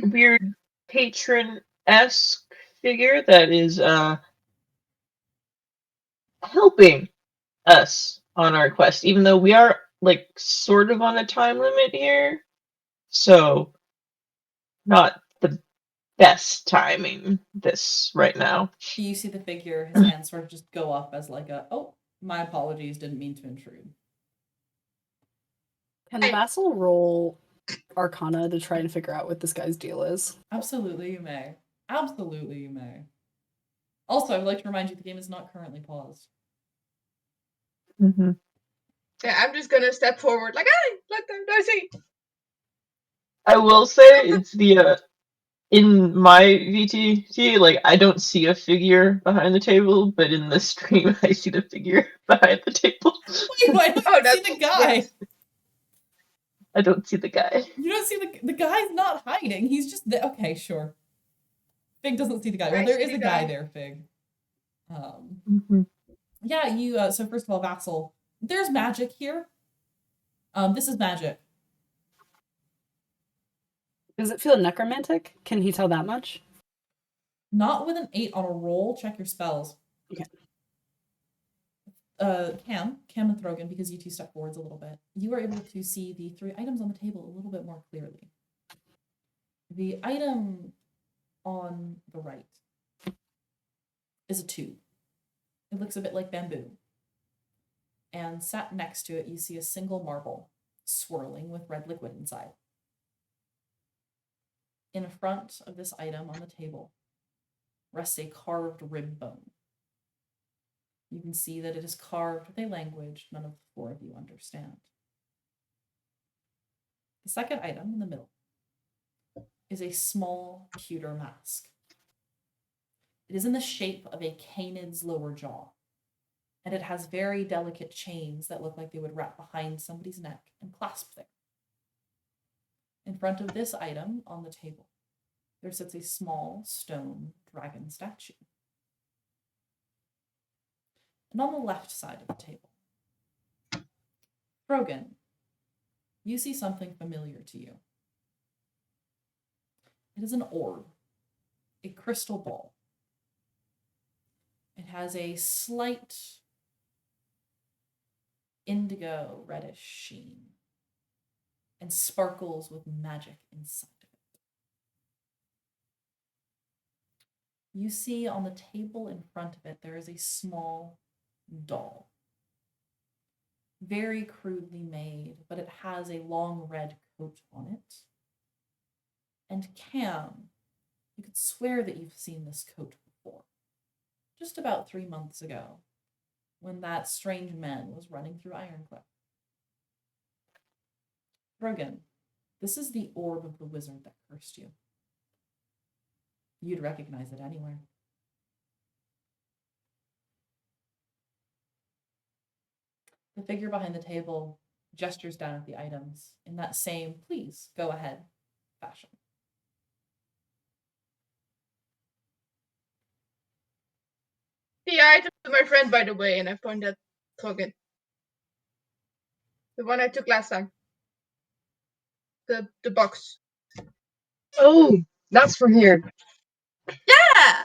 weird patron-esque figure that is helping us on our quest, even though we are like sort of on a time limit here. So not the best timing this right now. You see the figure, his hands sort of just go up as like a, oh, my apologies, didn't mean to intrude. Can Vasil roll Arcana to try and figure out what this guy's deal is? Absolutely, you may. Absolutely, you may. Also, I would like to remind you the game is not currently paused. Mm-hmm. Yeah, I'm just gonna step forward like, hey, look, there's he. I will say it's the in my VTT, like I don't see a figure behind the table, but in the stream I see the figure behind the table. Wait, why don't you see the guy? I don't see the guy. You don't see the guy's not hiding. He's just there. Okay, sure. Fig doesn't see the guy. Well, I there see is the a guy guy. there, Fig. Mm-hmm. Yeah, you. So first of all, Vassal, there's magic here. This is magic. Does it feel necromantic? Can he tell that much? Not with an 8 on a roll. Check your spells. Okay. Cam and Throgyn, because you two step forwards a little bit, you are able to see the 3 items on the table a little bit more clearly. The item on the right is a tube. It looks a bit like bamboo. And sat next to it, you see a single marble swirling with red liquid inside. In front of this item on the table rests a carved rib bone. You can see that it is carved with a language none of the 4 of you understand. The second item in the middle is a small pewter mask. It is in the shape of a canid's lower jaw, and it has very delicate chains that look like they would wrap behind somebody's neck and clasp there. In front of this item on the table, there sits a small stone dragon statue. And on the left side of the table, Throgyn, you see something familiar to you. It is an orb, a crystal ball. It has a slight indigo reddish sheen and sparkles with magic inside of it. You see on the table in front of it, there is a small doll. Very crudely made, but it has a long red coat on it. And Cam, you could swear that you've seen this coat before. Just about 3 months ago, when that strange man was running through Ironcliffe. Throgyn, this is the orb of the wizard that cursed you. You'd recognize it anywhere. The figure behind the table gestures down at the items in that same, please, go ahead fashion. The item to my friend, by the way, and I point at Throgyn. The one I took last time. The box. Oh, that's from here. Yeah!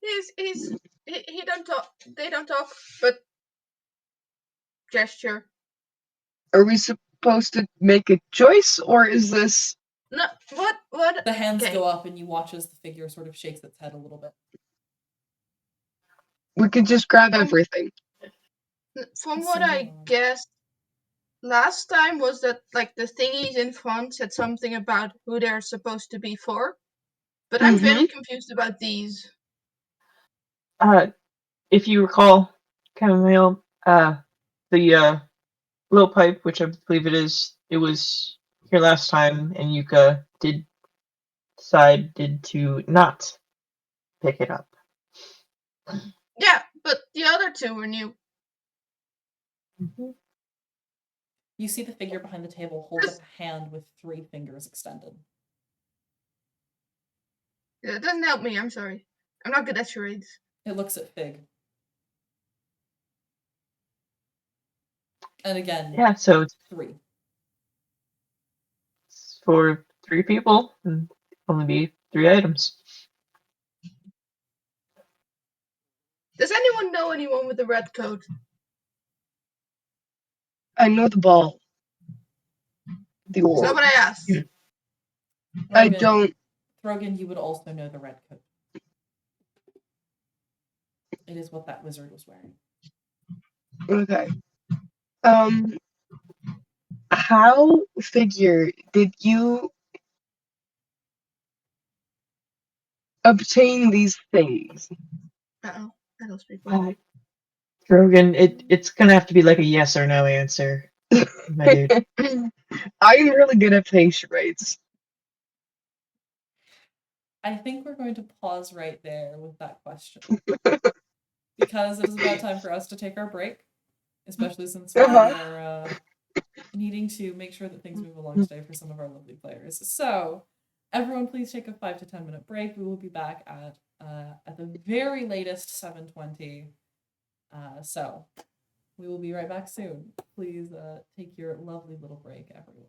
He don't talk. They don't talk, but gesture. Are we supposed to make a choice, or is this... No, what? The hands Okay. go up and you watch as the figure sort of shakes its head a little bit. We could just grab everything. From what I guessed last time was that like the thingies in front said something about who they're supposed to be for. But I'm very confused about these. If you recall, Chamomile, the blowpipe, which I believe it was here last time, and Yuka decided to not pick it up. Yeah, but the other 2 were new. Mm-hmm. You see the figure behind the table hold up a hand with 3 fingers extended. Yeah, it doesn't help me, I'm sorry. I'm not good at charades. It looks at Fig. And again, Yeah, so it's 3. for 3 people, and only be 3 items. Does anyone know anyone with a red coat? I know the ball. The That's not orb. what I asked. Yeah. I Throgyn- don't. Throgyn, you would also know the red coat. It is what that wizard was wearing. Okay. How figure did you obtain these things? Uh-oh. I don't speak. Throgyn, it's gonna have to be like a yes or no answer, my dude. I'm really good at playing charades. I think we're going to pause right there with that question. Because it is about time for us to take our break, especially since we are needing to make sure that things move along today for some of our lovely players. So, everyone, please take a 5 to 10 minute break. We will be back at the very latest 7:20. So, we will be right back soon. Please take your lovely little break, everyone.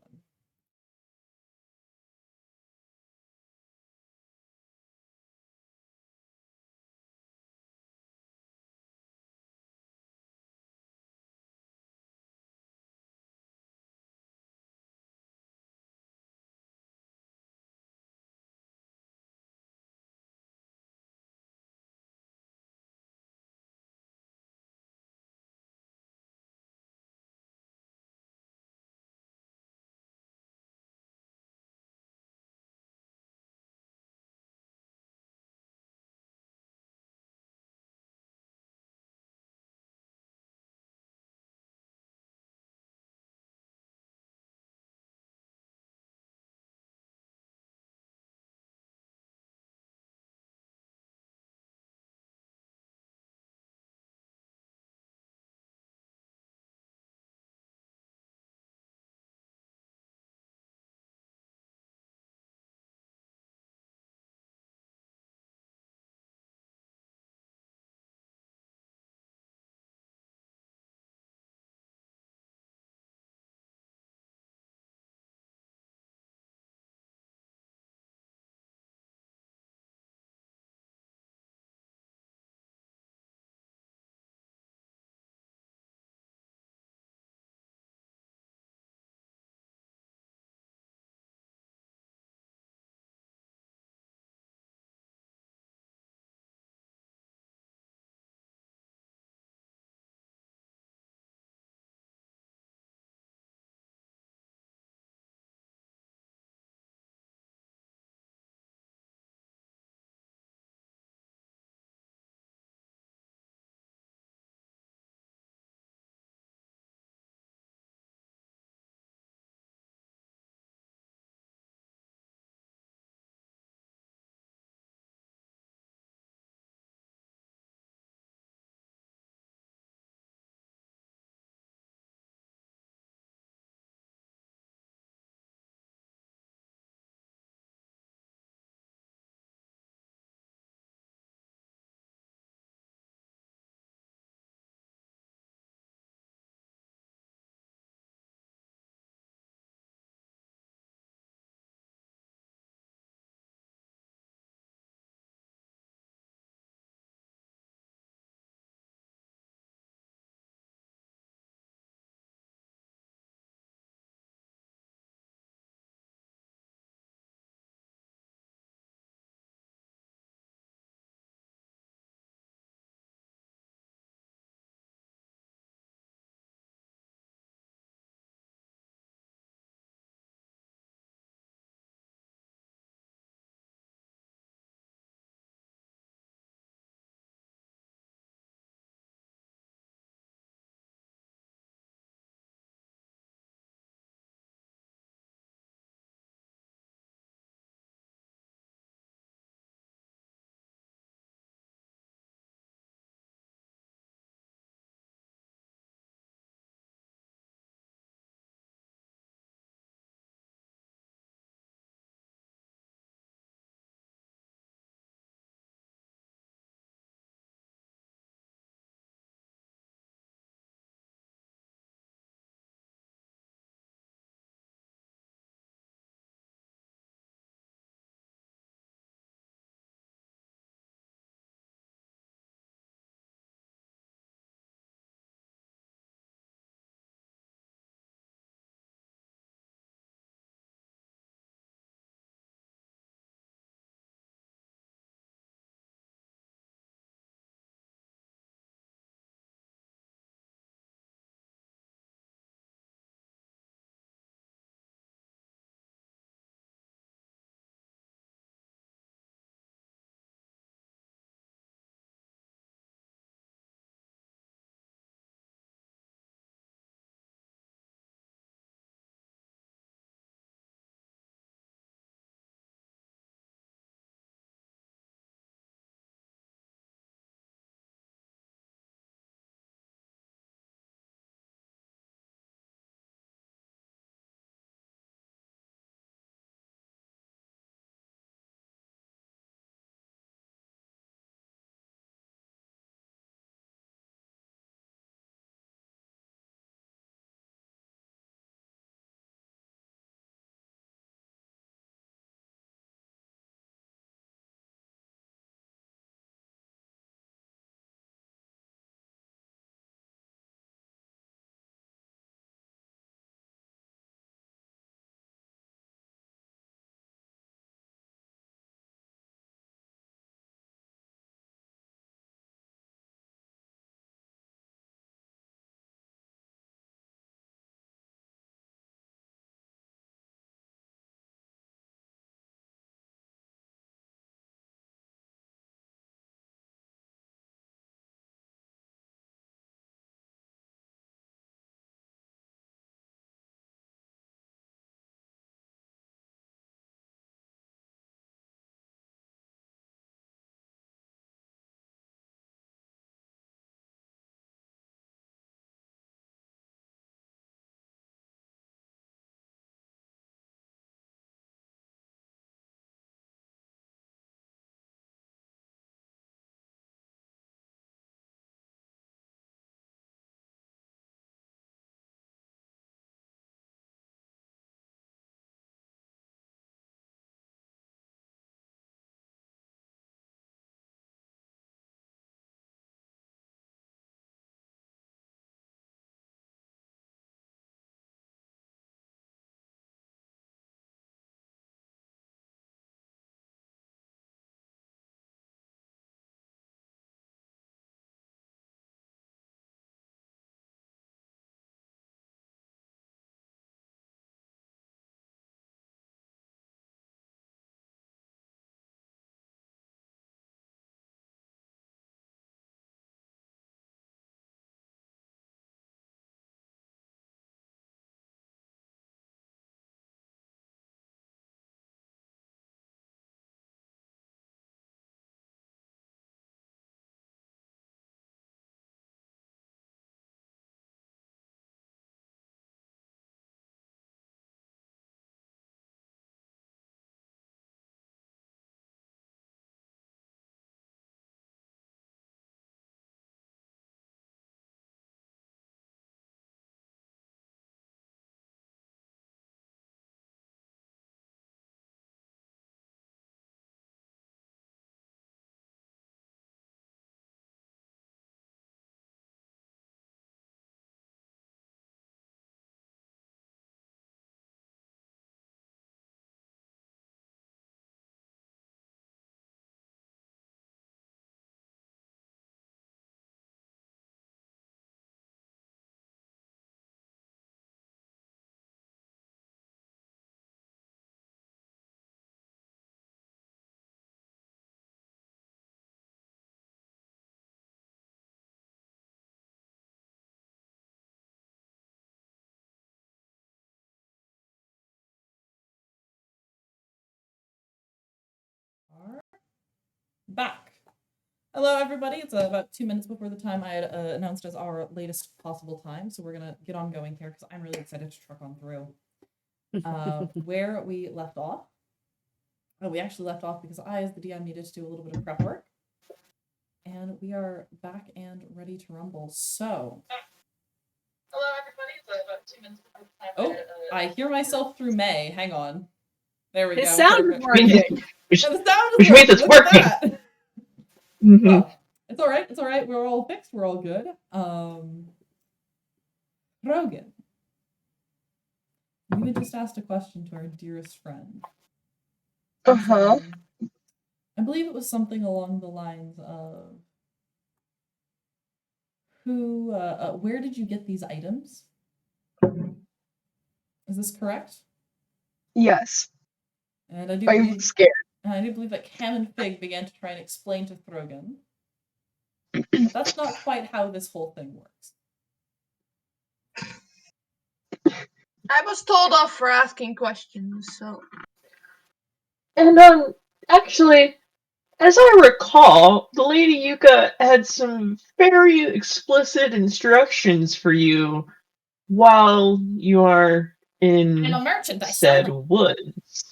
back. Hello, everybody. It's about 2 minutes before the time I had announced as our latest possible time, so we're gonna get on going here because I'm really excited to truck on through. Where we left off. We actually left off because I, as the DM, needed to do a little bit of prep work, and we are back and ready to rumble. So, hello, everybody. It's about 2 minutes before the time. Oh, I hear myself through May. Hang on. There we go. His sound is Perfect. working. Yeah, the sound is Which means it's Look at working. that. Mhm. Oh, it's all right. It's all right. We're all fixed. We're all good. Throgyn, you had just asked a question to our dearest friend. Uh-huh. I believe it was something along the lines of where did you get these items? Is this correct? Yes. And I do I'm believe, scared. that Cam and Fig began to try and explain to Throgyn. But that's not quite how this whole thing works. I was told off for asking questions, so. And actually, as I recall, the Lady Yuka had some very explicit instructions for you while you are in I'm a merchant. I said sell it. woods.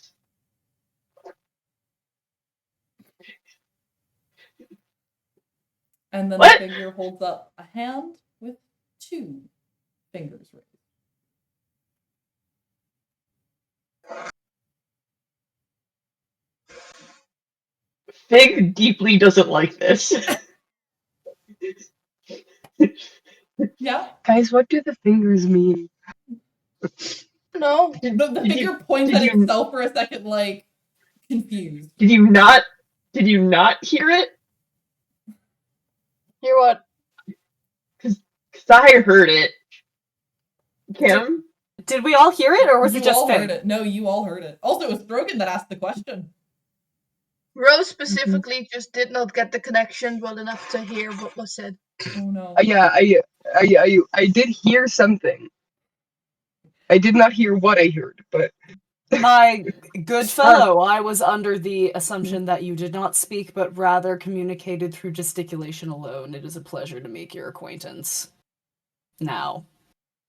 And then What? the figure holds up a hand with 2 fingers raised. Fig deeply doesn't like this. Yeah. Guys, what do the fingers mean? No. The figure points at itself for a second, like confused. Did you not hear it? Hear what? Because I heard it. Kim? Did we all hear it, or was You it just all Fig? heard it. No, you all heard it. Also, it was Throgyn that asked the question. Rose specifically just did not get the connection well enough to hear what was said. Oh no. Yeah, I did hear something. I did not hear what I heard, but My good fellow, I was under the assumption that you did not speak, but rather communicated through gesticulation alone. It is a pleasure to make your acquaintance. Now,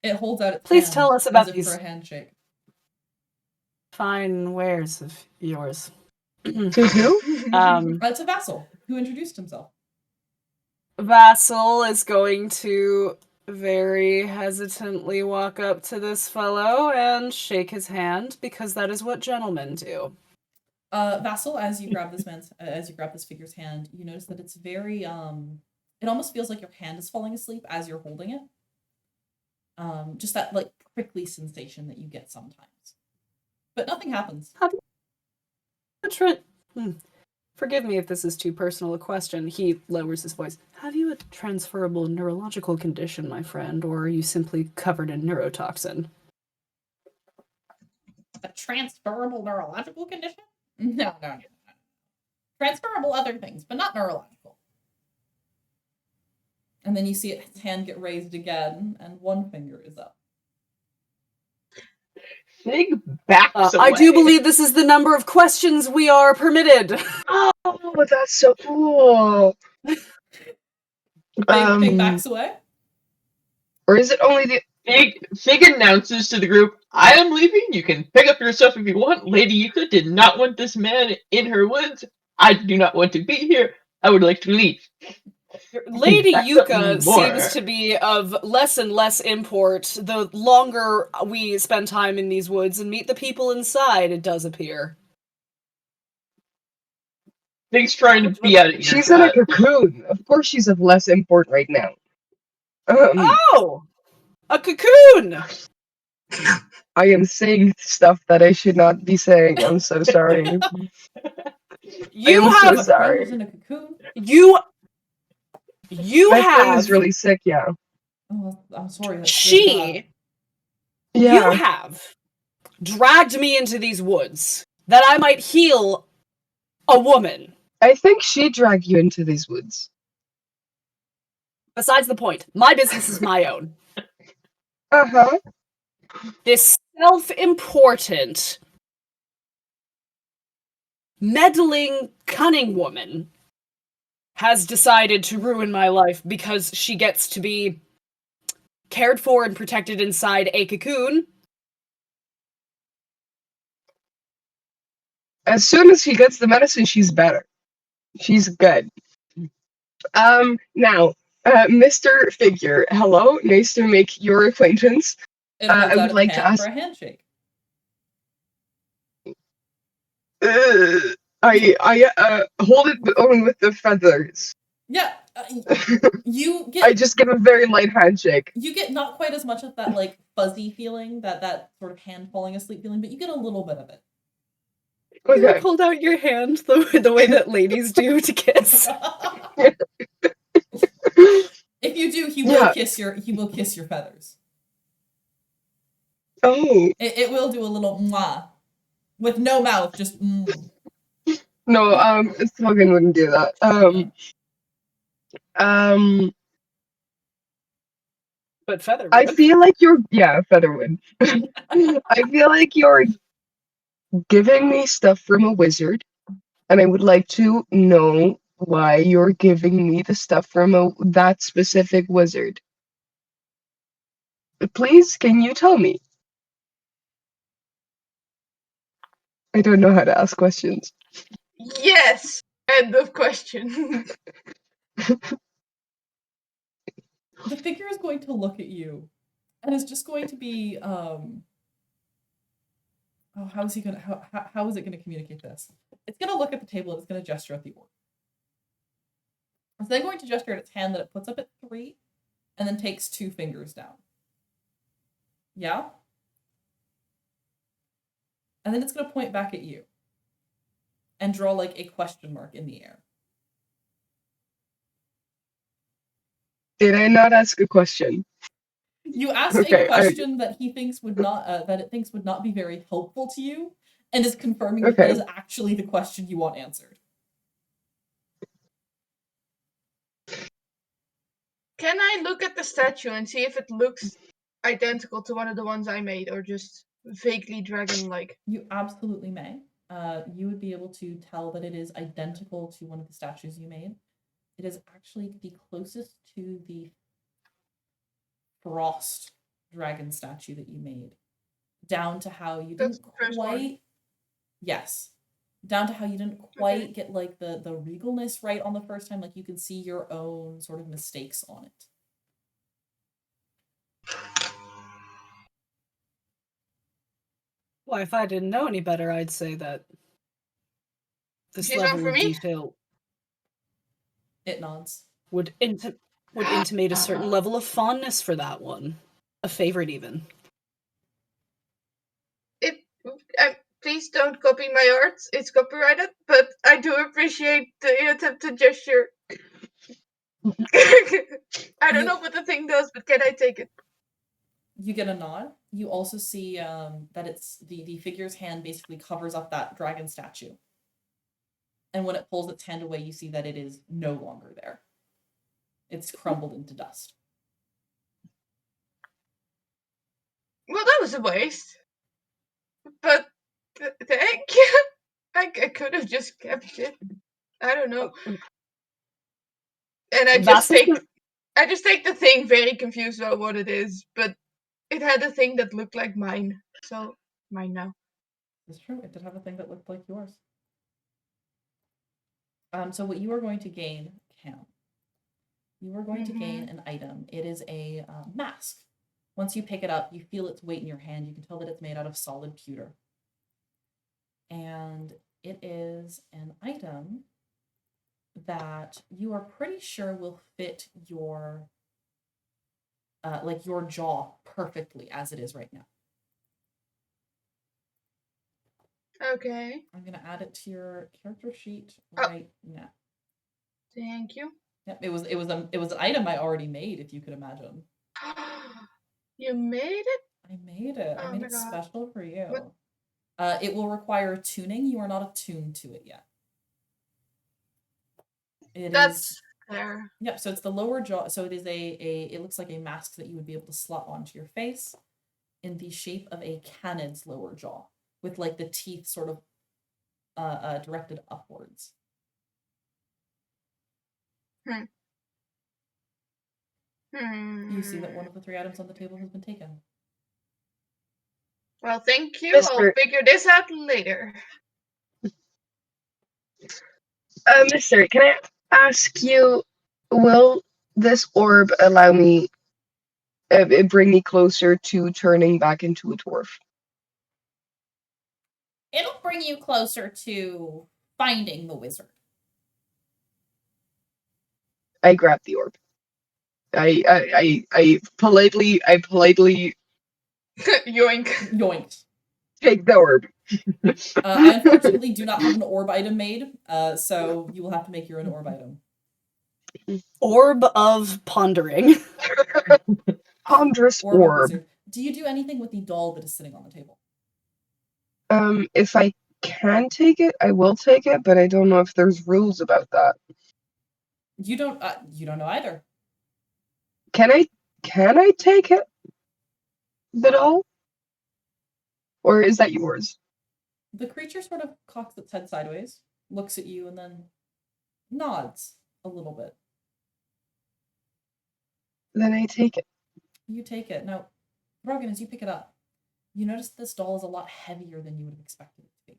It holds out its please hand tell us as about if these for a handshake. fine wares of yours. to who? It's a Vasil who introduced himself. Vasil is going to very hesitantly walk up to this fellow and shake his hand, because that is what gentlemen do. Vasil, as you grab this figure's hand, you notice that it's very it almost feels like your hand is falling asleep as you're holding it. Just that like prickly sensation that you get sometimes. But nothing happens. Forgive me if this is too personal a question. He lowers his voice. Have you a transferable neurological condition, my friend, or are you simply covered in neurotoxin? A transferable neurological condition? No. Transferable other things, but not neurological. And then you see its hand get raised again, and 1 finger is up. Fig backs away. I do believe this is the number of questions we are permitted. Oh, that's so cool. Fig backs away. Or is it only the Fig announces to the group, I am leaving. You can pick up your stuff if you want. Lady Yuka did not want this man in her woods. I do not want to be here. I would like to leave. Lady Backs up Yuka more. seems to be of less and less import the longer we spend time in these woods and meet the people inside, it does appear. Fig's trying to be out of she's in a cocoon. Of course she's of less import right now. Oh! A cocoon! I am saying stuff that I should not be saying. I'm so sorry. You I'm have so sorry. Was in a cocoon. You My friend have is really sick, yeah. Oh, I'm sorry. That's really bad. you Yeah. have dragged me into these woods that I might heal a woman. I think she dragged you into these woods. Besides the point, my business is my own. Uh-huh. This self-important, meddling, cunning woman has decided to ruin my life because she gets to be cared for and protected inside a cocoon. As soon as she gets the medicine, she's better. She's good. Now, Mr. Figure, hello, nice to make your acquaintance. It holds I out would its like to hand ask. for a handshake. I hold it only with the feathers. Yeah, you I get just give a very light handshake. you get not quite as much of that like fuzzy feeling, that sort of hand falling asleep feeling, but you get a little bit of it. You Okay. hold out your hand the way that ladies do to kiss. If you do, he Yeah. will kiss your feathers. Oh It will do a little mwah with no mouth, just no, Throgyn wouldn't do that. But feather I would. feel like Featherwood. I feel like you're giving me stuff from a wizard, and I would like to know why you're giving me the stuff from that specific wizard. Please, can you tell me? I don't know how to ask questions. Yes. End of question. the figure is going to look at you and is just going to be how is it gonna communicate this? It's gonna look at the table and it's gonna gesture at the orc. It's then going to gesture at its hand that it puts up at 3 and then takes 2 fingers down. Yeah? And then it's gonna point back at you and draw like a question mark in the air. Did I not ask a question? You asked Okay, a question that he thinks would not that it thinks would not be very helpful to you, and is confirming that Okay. is actually the question you want answered. Can I look at the statue and see if it looks identical to one of the ones I made, or just vaguely dragon-like? You absolutely may. You would be able to tell that it is identical to one of the statues you made. It is actually the closest to the frost dragon statue that you made, down to how you That's didn't the first one. quite. Yes, down to how you didn't quite get like the regalness right on the first time. Like you can see your own sort of mistakes on it. Well, if I didn't know any better, I'd say that this She's not level for of me? detail It nods. would intimate a certain level of fondness for that one. A favorite, even. Please don't copy my art. It's copyrighted, but I do appreciate the attempted gesture. I don't know what the thing does, but can I take it? You get a nod. You also see that it's the figure's hand basically covers up that dragon statue. And when it pulls its hand away, you see that it is no longer there. It's crumbled into dust. Well, that was a waste. But thank you. I could have just kept it. I don't know. And I just take the thing, very confused about what it is, but it had a thing that looked like mine, so mine now. It's true. It did have a thing that looked like yours. So what you are going to gain, Cam, you are going to gain an item. It is a mask. Once you pick it up, you feel its weight in your hand. You can tell that it's made out of solid pewter. And it is an item that you are pretty sure will fit your your jaw perfectly as it is right now. Okay. I'm gonna add it to your character sheet right now. Thank you. Yep, it was an item I already made, if you could imagine. You made it? I made it. I made it special for you. What? It will require tuning. You are not attuned to it yet. That's fair. Yep, so it's the lower jaw. So it is it looks like a mask that you would be able to slot onto your face in the shape of a canid's lower jaw, with like the teeth sort of directed upwards. You see that one of the 3 items on the table has been taken. Well, thank you. I'll Mister- figure this out later. Mister, can I ask you, will this orb allow me, bring me closer to turning back into a dwarf? It'll bring you closer to finding the wizard. I grab the orb. I politely Yoink. Yoink. take the orb. I unfortunately do not have an orb item made, so you will have to make your own orb item. Orb of pondering. Ponderous Orb of orb. wizard. Do you do anything with the doll that is sitting on the table? If I can take it, I will take it, but I don't know if there's rules about that. You don't know either. Can I take it? The doll? Or is that yours? The creature sort of cocks its head sideways, looks at you, and then nods a little bit. Then I take it. You take it. Now, Throgyn, as you pick it up, you notice this doll is a lot heavier than you would have expected it to be.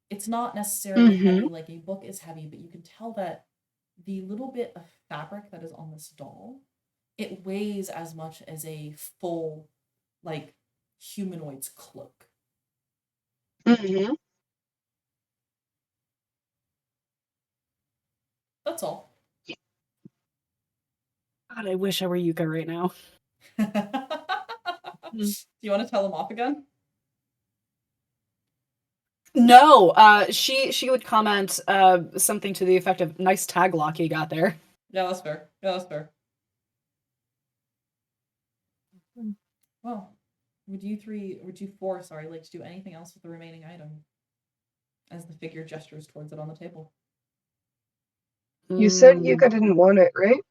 It's not necessarily heavy like a book is heavy, but you can tell that the little bit of fabric that is on this doll, it weighs as much as a full, like, humanoid's cloak. Mm-hmm. That's all. God, I wish I were Yuka right now. Do you want to tell him off again? No, she would comment something to the effect of "nice tag lock you got there." Yeah, that's fair. Well, would you four, like to do anything else with the remaining item? As the figure gestures towards it on the table. You said Yuka didn't want it, right?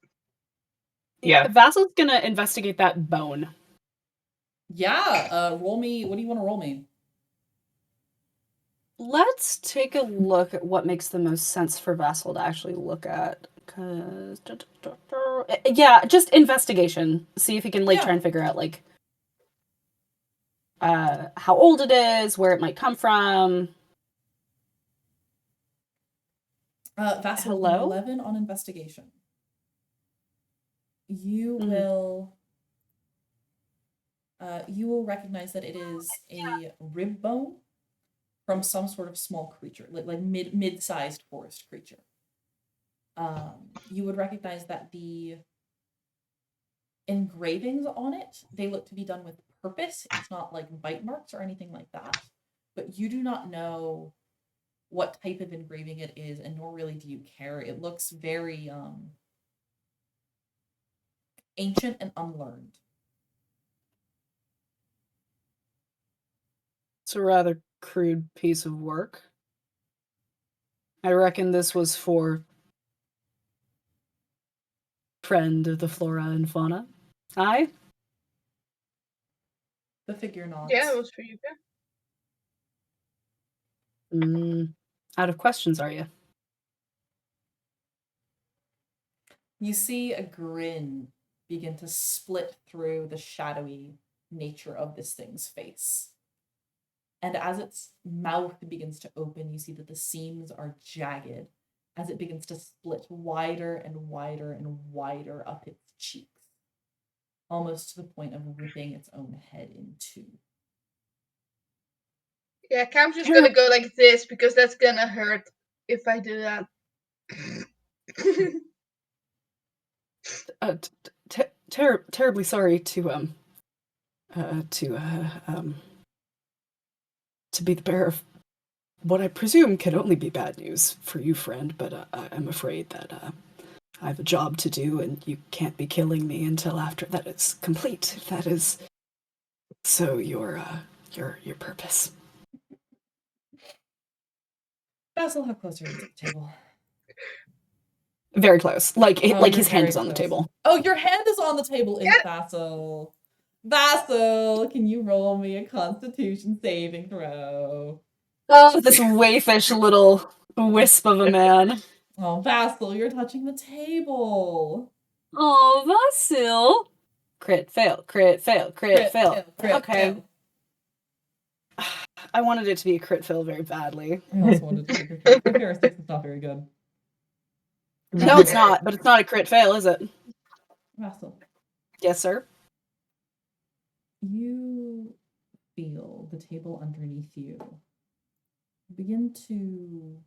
Yeah. Vasil's gonna investigate that bone. Yeah, roll me. What do you want to roll me? Let's take a look at what makes the most sense for Vasil to actually look at. Cause yeah, just investigation. See if he can try and figure out how old it is, where it might come from. Vasil, Hello? 11 on investigation. You will recognize that it is a rib bone from some sort of small creature, like mid-sized forest creature. You would recognize that the engravings on it, they look to be done with purpose. It's not like bite marks or anything like that. But you do not know what type of engraving it is, and nor really do you care. It looks very ancient and unlearned. It's a rather crude piece of work. I reckon this was for friend of the flora and fauna. Aye? The figure nods. Yeah, it was for Yuka. Out of questions, are you? You see a grin begin to split through the shadowy nature of this thing's face. And as its mouth begins to open, you see that the seams are jagged as it begins to split wider and wider and wider up its cheeks, almost to the point of ripping its own head in two. Yeah, Cam's just gonna go like this because that's gonna hurt if I do that. Terribly sorry to be the bearer of what I presume can only be bad news for you, friend, but I'm afraid that I have a job to do and you can't be killing me until after that is complete, if that is so your purpose. Vasil, how close are you to the table? Very close. Like you're his hand very is on the close. table. Oh, your hand is on the table in Vasil. Vasil, can you roll me a Constitution saving throw? Oh, this waifish little wisp of a man. Oh, Vasil, you're touching the table. Oh, Vasil. Crit fail, crit fail, crit fail. Crit Okay. fail. I wanted it to be a crit fail very badly. I also wanted to be crit. Crit fail 6 is not very good. No, it's not, but it's not a crit fail, is it? Vasil, Yes, sir. you feel the table underneath you begin to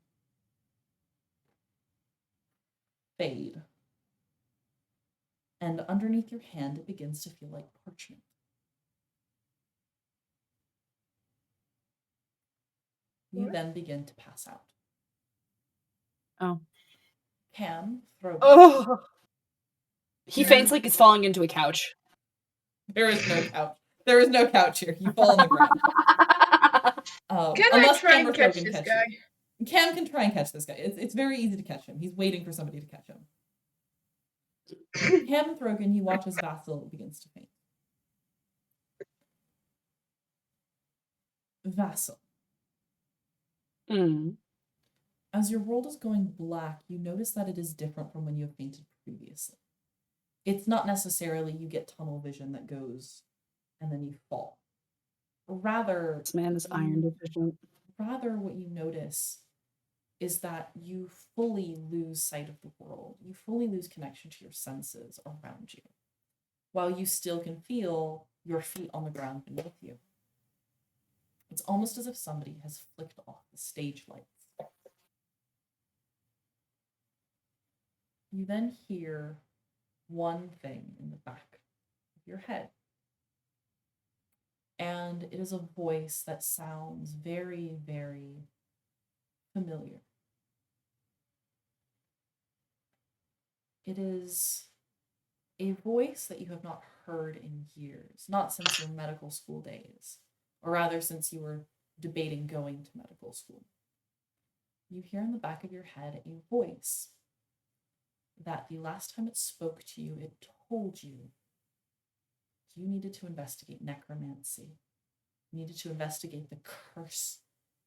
fade. And underneath your hand, it begins to feel like parchment. You then begin to pass out. Oh. Cam, Throgyn. Oh. He faints like he's falling into a couch. There is no couch. There is no couch here. You fall on the ground. Can I Unless try Cam or and catch Throgyn this catch guy? you. Cam can try and catch this guy. It's very easy to catch him. He's waiting for somebody to catch him. Cam and Throgyn, you watch as Vasil begins to faint. Vasil. As your world is going black, you notice that it is different from when you have fainted previously. It's not necessarily you get tunnel vision that goes and then you fall. Rather, This man is iron deficient. Rather, what you notice is that you fully lose sight of the world. You fully lose connection to your senses around you, while you still can feel your feet on the ground beneath you. It's almost as if somebody has flicked off the stage lights. You then hear one thing in the back of your head. And it is a voice that sounds very, very familiar. It is a voice that you have not heard in years, not since your medical school days, or rather since you were debating going to medical school. You hear in the back of your head a voice that the last time it spoke to you, it told you you needed to investigate necromancy. You needed to investigate the curse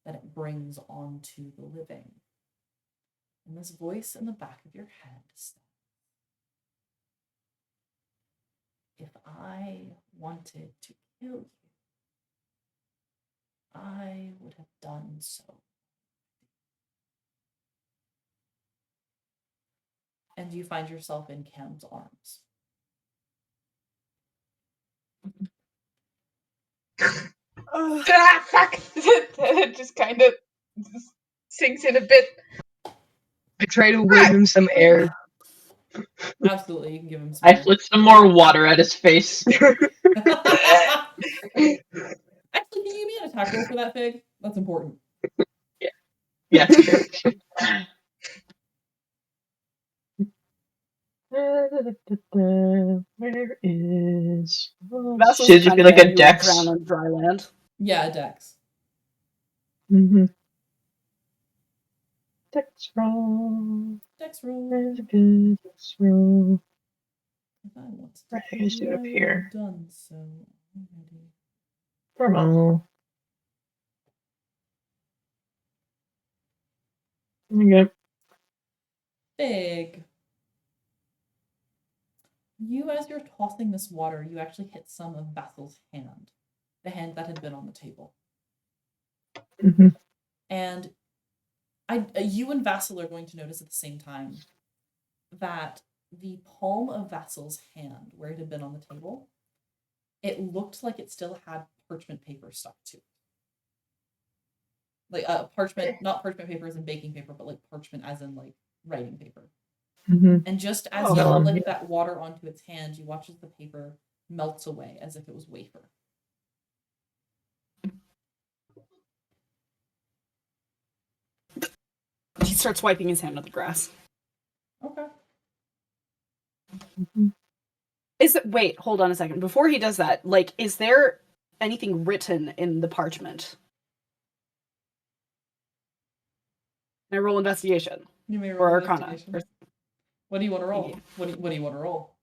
that it brings onto the living. And this voice in the back of your head says, if I wanted to kill you, I would have done so. And you find yourself in Cam's arms. Ah, fuck! It just kind of sinks in a bit. I try to wave him some air. Absolutely, you can give him some I air. flick some more water at his face. Actually, can you give me an attack roll for that, Fig? That's important. Yeah, sure. Where is... Vasil's Should it just be like a you would dex? drown on dry land. Yeah, Dex. Mm-hmm. Dex roll. Dex roll. There's a good dex roll. If I wanted to Right, I kill just do you, it up I would here. have done so already. Normal. There you go. Big. You, as you're tossing this water, you actually hit some of Vasil's hand. The hand that had been on the table. Mm-hmm. And you and Vasil are going to notice at the same time that the palm of Vasil's hand, where it had been on the table, it looked like it still had parchment paper stuck to it. Like parchment, not parchment paper as in baking paper, but like parchment as in like writing paper. Mm-hmm. And just as you flick that water onto its hand, you watch as the paper melts away as if it was wafer. He starts wiping his hand on the grass. Okay. Wait, hold on a second. Before he does that, like, is there anything written in the parchment? Can I roll investigation? You may roll Or Arcana. investigation. What do you want to roll? Yeah. What do you want to roll?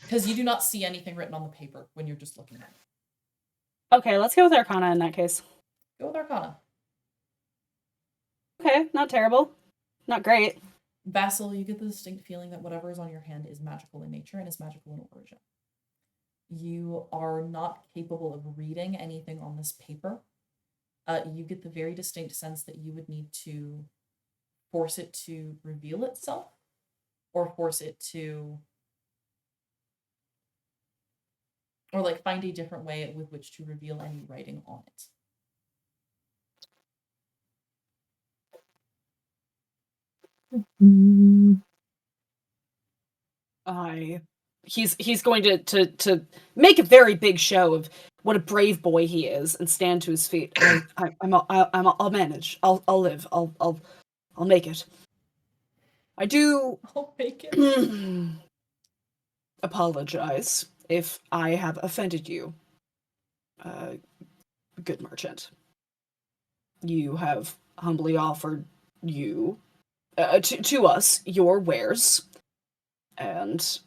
Because you do not see anything written on the paper when you're just looking at it. Okay, let's go with Arcana in that case. Go with Arcana. Okay, not terrible. Not great. Vasil, you get the distinct feeling that whatever is on your hand is magical in nature and is magical in origin. You are not capable of reading anything on this paper. You get the very distinct sense that you would need to force it to reveal itself or force it to, or like find a different way with which to reveal any writing on it. He's going to make a very big show of what a brave boy he is and stand to his feet. I'll manage. I'll live. I'll make it. I do I'll make it. apologize if I have offended you, good merchant. You have humbly offered to us your wares, and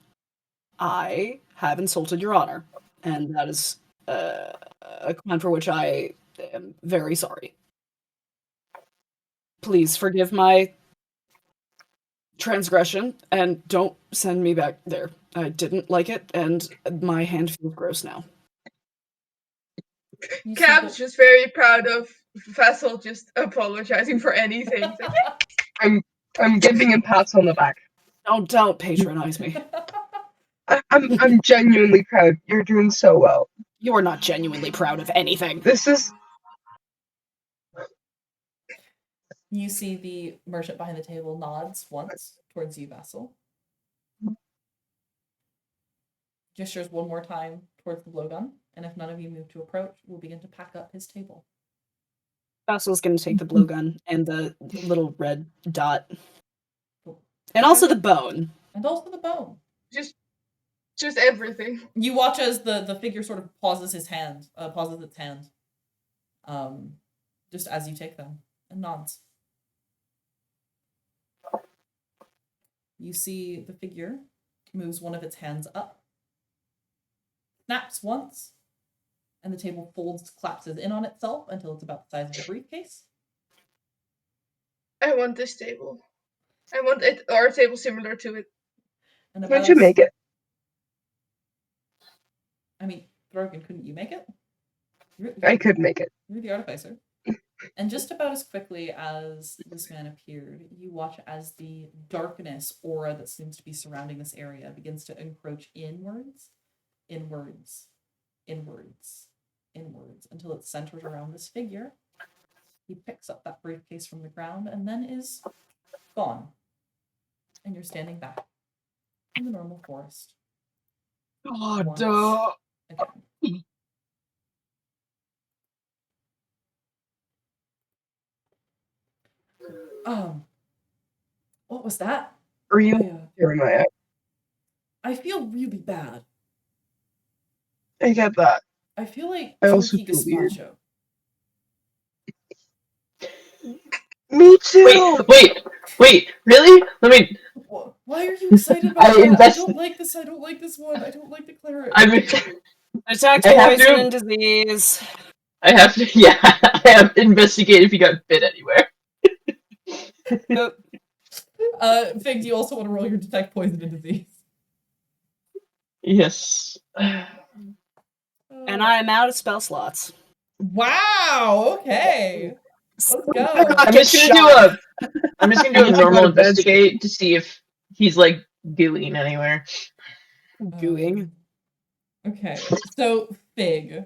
I have insulted your honor, and that is a crime for which I am very sorry. Please forgive my transgression, and don't send me back there. I didn't like it, and my hand feels gross now. Cap's just very proud of Vasil just apologizing for anything. I'm giving him pats on the back. Don't patronize me. I'm genuinely proud. You're doing so well. You are not genuinely proud of anything. This is You see the merchant behind the table nods once towards you, Vasil. Gestures one more time towards the blowgun, and if none of you move to approach, we'll begin to pack up his table. Vasil's going to take the blowgun and the little red dot. And also the bone. And also the bone. Just everything. You watch as the figure sort of pauses its hand, just as you take them, and nods. You see the figure moves one of its hands up, snaps once, and the table collapses in on itself until it's about the size of a briefcase. I want this table. I want it, or a table similar to it. And Could you make it? I mean, Throgyn, couldn't you make it? I could make it. You're the artificer. And just about as quickly as this man appeared, you watch as the darkness aura that seems to be surrounding this area begins to encroach inwards, until it centers around this figure. He picks up that briefcase from the ground and then is gone. And you're standing back in the normal forest. God. Again. What was that? Are you, Jeremiah? I feel really bad. I get that. I feel like I also Turkey feel weird. Gazpacho. Me too. Wait, really? Let me. Why are you excited about that? I don't like this. I don't like this one. I don't like the cleric. I mean, Attack, I have poison, to- and disease. I have to. Yeah, I have to investigate if you got bit anywhere. Fig, do you also want to roll your detect poison and disease? Yes. And I am out of spell slots. Wow. Okay. Let's go. I'm just gonna do a normal investigate to see if he's like gooing anywhere. Gooing. Okay. So Fig,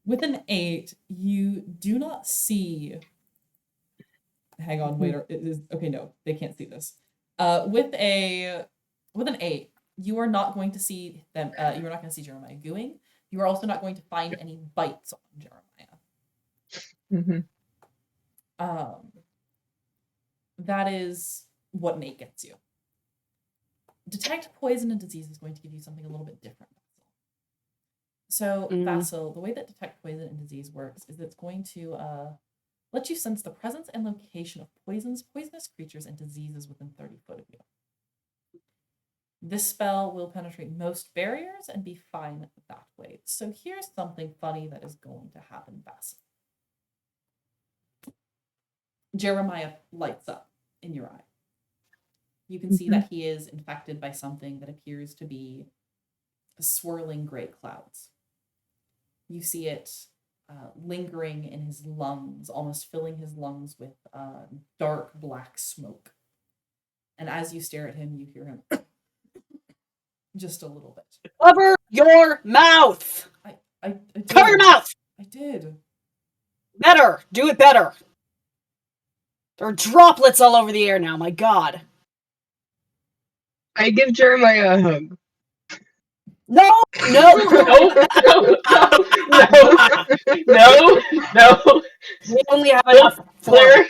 with an 8, you do not see. Hang on, wait. Okay, no, they can't see this. With an 8, you are not going to see them. You are not going to see Jeremiah gooing. You are also not going to find any bites on Jeremiah. That is what Nate gets you. Detect poison and disease is going to give you something a little bit different. So, Vasil, the way that detect poison and disease works is it's going to let you sense the presence and location of poisonous creatures and diseases within 30 foot of you. This spell will penetrate most barriers and be fine that way. So here's something funny that is going to happen, Vasil. Jeremiah lights up in your eye. You can see that he is infected by something that appears to be swirling gray clouds. You see it lingering in his lungs, almost filling his lungs with dark black smoke. And as you stare at him, you hear him just a little bit. Cover your mouth! I did. Cover your mouth! I did. Better! Do it better! There are droplets all over the air now, my god. I give Jeremiah a hug. No! No, no. We only have enough for Claire.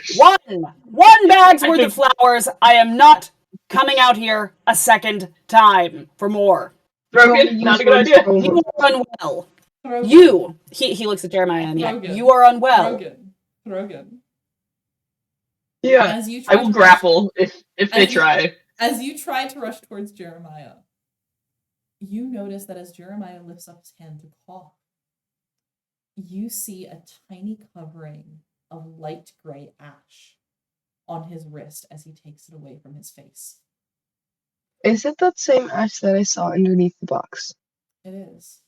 one bag's worth of flowers. I am not coming out here a second time for more. Throgyn, not a good idea. You are unwell. Throgyn. You! He looks at Jeremiah in the eye. Throgyn. You are unwell. Throgyn. Yeah. As you I try will to grapple if they try. rush, as you try to rush towards Jeremiah, you notice that as Jeremiah lifts up his hand to cough, you see a tiny covering of light gray ash on his wrist as he takes it away from his face. Is it that same ash that I saw underneath the box? It is.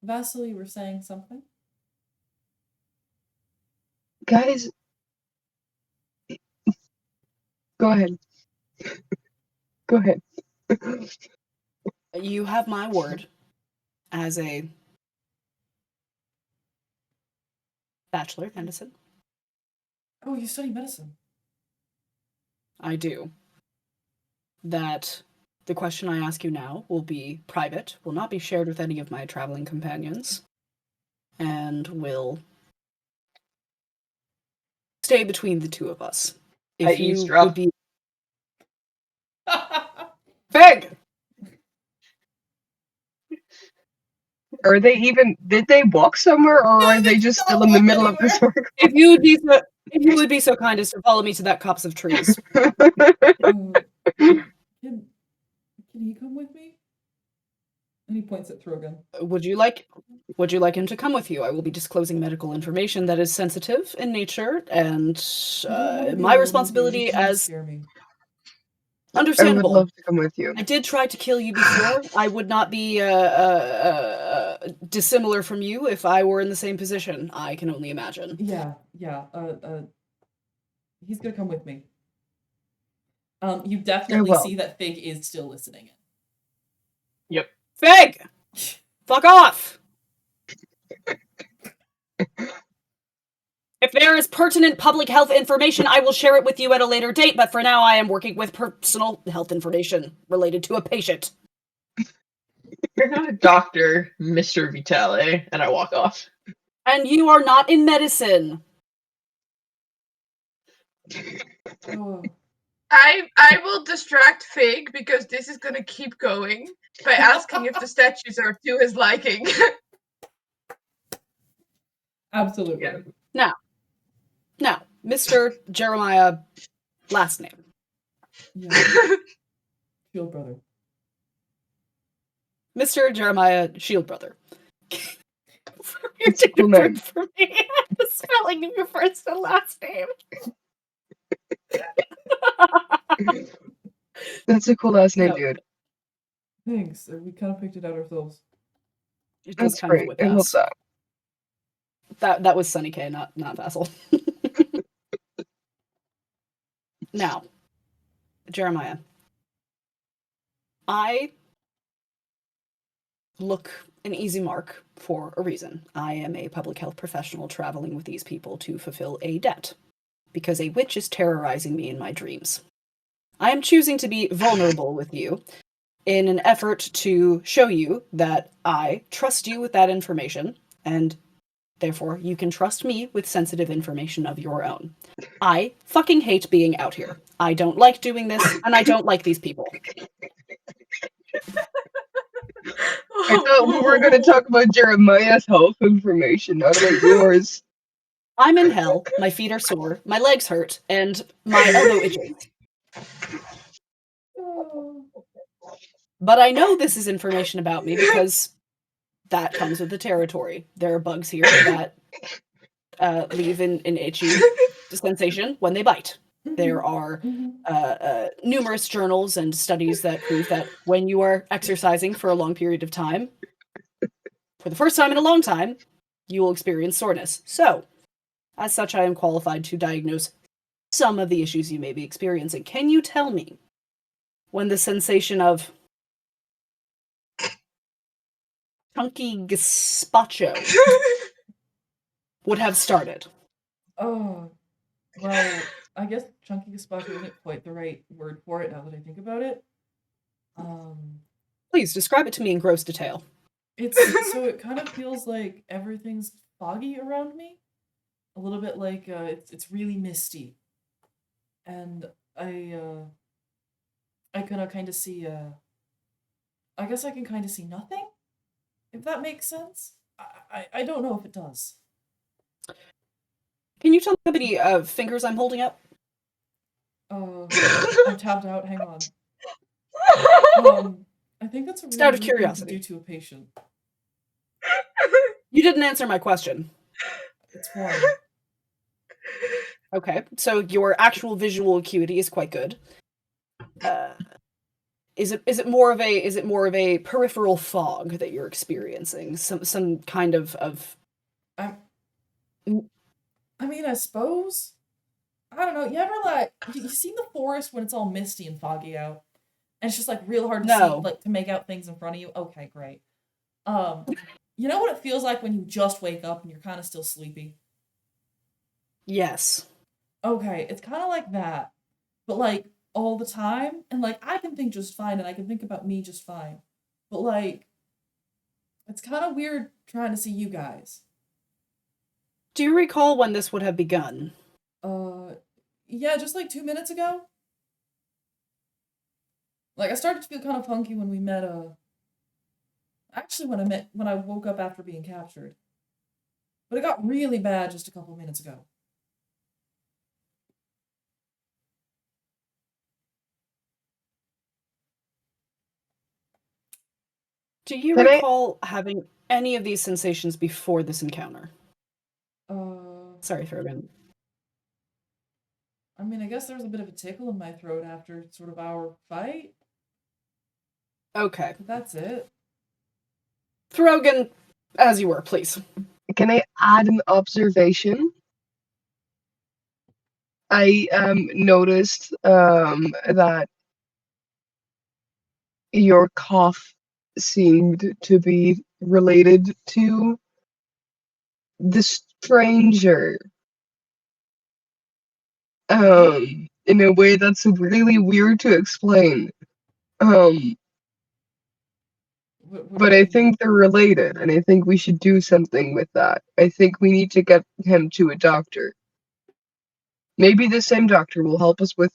Vasil, you were saying something? Guys, go ahead. Go ahead. You have my word as a bachelor of medicine. Oh, you study medicine. I do. That the question I ask you now will be private, will not be shared with any of my traveling companions, and will stay between the two of us. I If you eavesdrop. would be Fig! Are they even? Did they walk somewhere, or are they just still in the middle of this work? If you would be so kind as to follow me to that copse of trees. Can he come with me? And he points at Throgyn. Would you like him to come with you? I will be disclosing medical information that is sensitive in nature, and my responsibility as Scare me. I would understandable. love to come with you. I did try to kill you before. I would not be dissimilar from you if I were in the same position. I can only imagine. Yeah. He's gonna come with me. You definitely will. see that Fig is still listening in. Yep. Fig! Fuck off! If there is pertinent public health information, I will share it with you at a later date, but for now I am working with personal health information related to a patient. You're not a doctor, Mr. Vitale, and I walk off. And you are not in medicine. Oh. I will distract Fig because this is gonna keep going by asking if the statues are to his liking. Absolutely. Yeah. Now, Mr. Jeremiah, last name. Yeah. Shield brother. Mr. Jeremiah Shieldbrother. You're It's a cool name. for me. The spelling of your first and last name. That's a cool last name, No. dude. Thanks. We kind of picked it out ourselves. It does That's kind great. of with I love us. that. That was Sunny K, not Vasil. Now, Jeremiah, I look an easy mark for a reason. I am a public health professional traveling with these people to fulfill a debt, because a witch is terrorizing me in my dreams. I am choosing to be vulnerable with you in an effort to show you that I trust you with that information, and therefore you can trust me with sensitive information of your own. I fucking hate being out here. I don't like doing this, and I don't like these people. I thought we were going to talk about Jeremiah's health information, not about yours. I'm in hell, my feet are sore, my legs hurt, and my elbow itches. But I know this is information about me because that comes with the territory. There are bugs here that leave an itchy sensation when they bite. There are numerous journals and studies that prove that when you are exercising for a long period of time, for the first time in a long time, you will experience soreness. So, as such, I am qualified to diagnose some of the issues you may be experiencing. Can you tell me when the sensation of chunky gazpacho would have started? Oh, well, I guess chunky gazpacho isn't quite the right word for it now that I think about it. Please describe it to me in gross detail. It kind of feels like everything's foggy around me, a little bit like it's really misty, and I can kind of see I guess I can kind of see nothing, if that makes sense. I don't know if it does. Can you tell me how many fingers I'm holding up? I'm tapped out. Hang on. I think that's a really Just out of rude thing to curiosity. do to a patient. You didn't answer my question. It's one. Okay, so your actual visual acuity is quite good. Is it more of a peripheral fog that you're experiencing? Some kind of I mean, I suppose. I don't know. You ever you seen the forest when it's all misty and foggy out, and it's just like real hard to see, No. like to make out things in front of you. Okay, great. You know what it feels like when you just wake up and you're kind of still sleepy. Yes. Okay, it's kind of like that, but like all the time, and like I can think just fine, and I can think about me just fine, but like it's kind of weird trying to see you guys. Do you recall when this would have begun? Yeah, just like 2 minutes ago. Like I started to feel kind of funky when we met. Actually, when I woke up after being captured, but it got really bad just a couple minutes ago. Do you Can I- recall having any of these sensations before this encounter? Sorry, Throgyn. I mean, I guess there was a bit of a tickle in my throat after sort of our fight. Okay. But that's it. Throgyn, as you were, please. Can I add an observation? I noticed that your cough seemed to be related to the stranger. In a way that's really weird to explain. But I think they're related, and I think we should do something with that. I think we need to get him to a doctor. Maybe the same doctor will help us with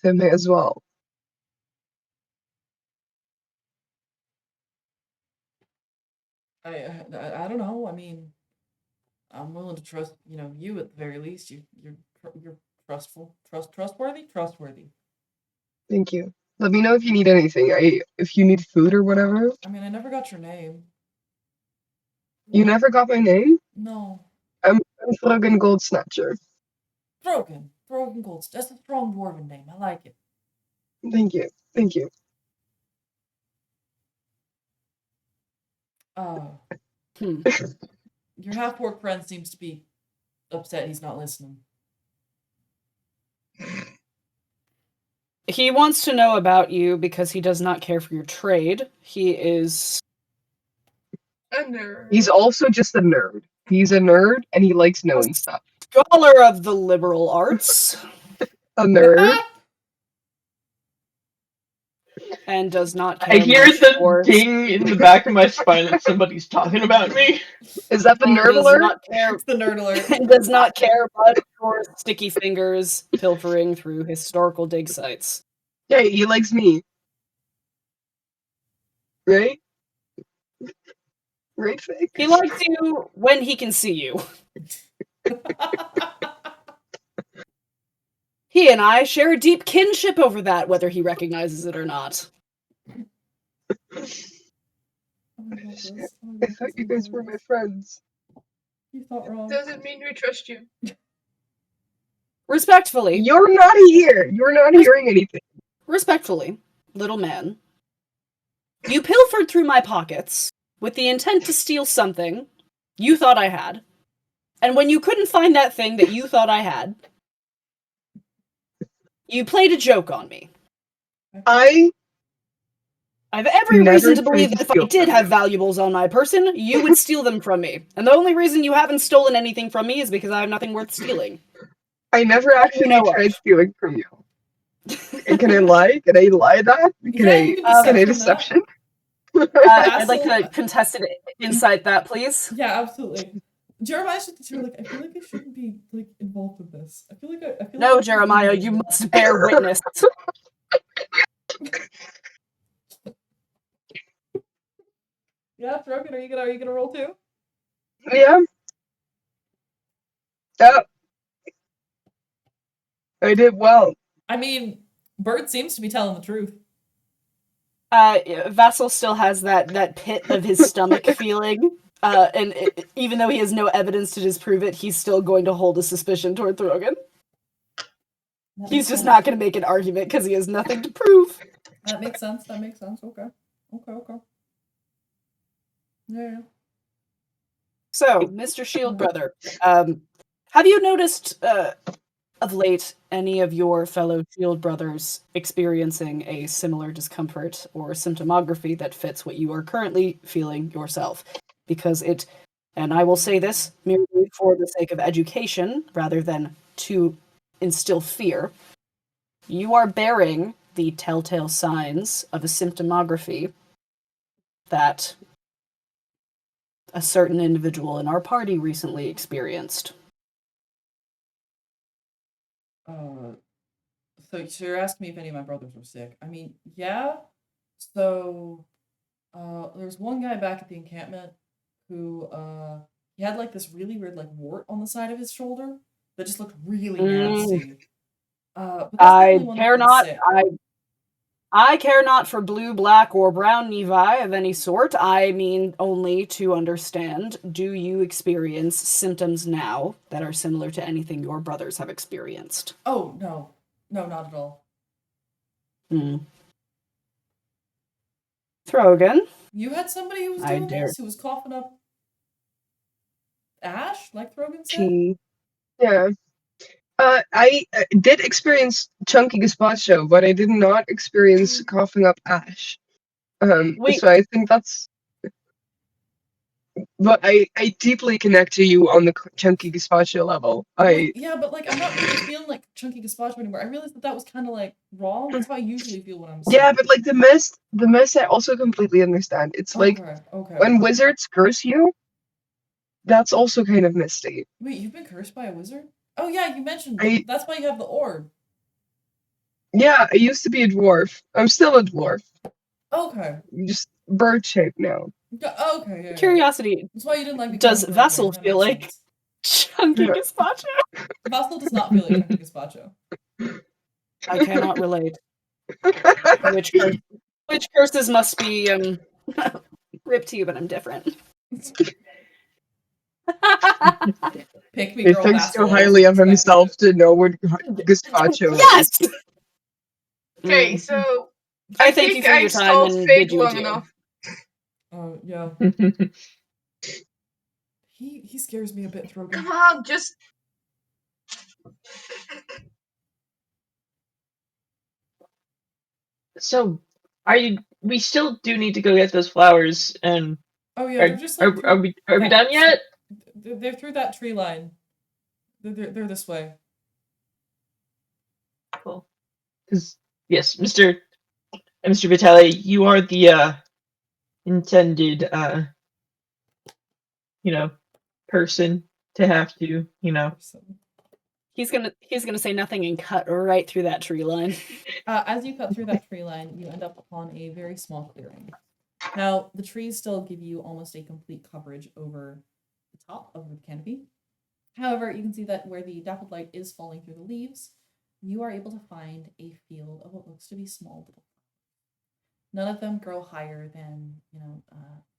him as well. I don't know. I mean, I'm willing to trust you at the very least. You're trustworthy. Thank you. Let me know if you need anything. If you need food or whatever. I mean, I never got your name. You never got my name? No. I'm Throgyn Gold Snatcher. Throgyn Gold. That's a strong dwarven name. I like it. Thank you. Thank you. Your half-orc friend seems to be upset he's not listening. He wants to know about you because he does not care for your trade. He is A nerd. He's also just a nerd. He's a nerd and he likes knowing stuff. scholar of the liberal arts. A nerd. And does not care I hear much the for ding in the back of my spine that somebody's talking about me. Is that the nerd does alert? not care It's the nerd alert. and does not care much for sticky fingers pilfering through historical dig sites. Yeah, he likes me. Right? Right, Fake? He likes you when he can see you. He and I share a deep kinship over that, whether he recognizes it or not. I thought you guys were my friends. You thought wrong. Doesn't mean we trust you. Respectfully, You're not here. You're not hearing anything. respectfully, little man, you pilfered through my pockets with the intent to steal something you thought I had. And when you couldn't find that thing that you thought I had, you played a joke on me. I I have every Never reason to tried believe to that if I steal did from have you. valuables on my person, you would steal them from me. And the only reason you haven't stolen anything from me is because I have nothing worth stealing. never actually know tried of. stealing from you. Can I lie? Can I lie that? Yeah, you can Can I deception that. deception? I'd like to Vasil- contested insight that, please. Yeah, absolutely. Jeremiah's just like, I feel like I shouldn't be like involved with this. I feel like I feel No, like Jeremiah, you must bear witness. Yeah, Throgyn, are you gonna roll too? Yeah. Oh. I did well. I mean, Bird seems to be telling the truth. Vasil still has that pit of his stomach feeling, and even though he has no evidence to disprove it, he's still going to hold a suspicion toward Throgyn. That He's makes just sense. not going to make an argument because he has nothing to prove. That makes sense. Okay. Yeah. So, Mr. Shield Brother, have you noticed of late any of your fellow Shield Brothers experiencing a similar discomfort or symptomography that fits what you are currently feeling yourself? Because it, and I will say this merely for the sake of education rather than to instill fear, you are bearing the telltale signs of a symptomography that a certain individual in our party recently experienced. So you're asking me if any of my brothers were sick. I mean, yeah. So, there's one guy back at the encampment who, he had like this really weird like wart on the side of his shoulder that just looked really nasty. But that's the I only one care that's not. sick. I care not for blue, black, or brown nevi of any sort. I mean only to understand, do you experience symptoms now that are similar to anything your brothers have experienced? Oh, no, not at all. Throgan? You had somebody who was I doing dare. this, who was coughing up ash, like Throgan said? Tea. Yeah. I did experience chunky gazpacho, but I did not experience coughing up ash. Wait. So I think that's. But I deeply connect to you on the chunky gazpacho level. Yeah, but like I'm not really feeling like chunky gazpacho anymore. I realized that was kind of like wrong. That's how I usually feel when I'm sick. Yeah, but like the mist I also completely understand. It's like Okay. when wizards curse you, that's also kind of misty. Wait, you've been cursed by a wizard? Oh yeah, you mentioned I that's why you have the orb. Yeah, I used to be a dwarf. I'm still a dwarf. Okay. Just bird shaped now. Okay. Yeah. Curiosity. That's why you didn't like me. Does Vasil feel like chunky Yeah. gazpacho? Vasil does not feel like chunky gazpacho. I cannot relate. Which curses must be ripped to you, but I'm different. Pick me, He girl. thinks so Vasil. highly of himself to know what gazpacho is. Yes! Okay, so I I thank think you for I your time stalled and fate bid you long adieu. enough. Yeah. He scares me a bit, Throgan. Come on, just. So, we still do need to go get those flowers, and Oh yeah, they're just like are we done yet? They're through that tree line. They're this way. Cool. Because yes, Mr. Vitale, you are the intended person to have to He's gonna say nothing and cut right through that tree line. As you cut through that tree line, you end up upon a very small clearing. Now, the trees still give you almost a complete coverage over the top of the canopy. However, you can see that where the dappled light is falling through the leaves, you are able to find a field of what looks to be small little flowers. None of them grow higher than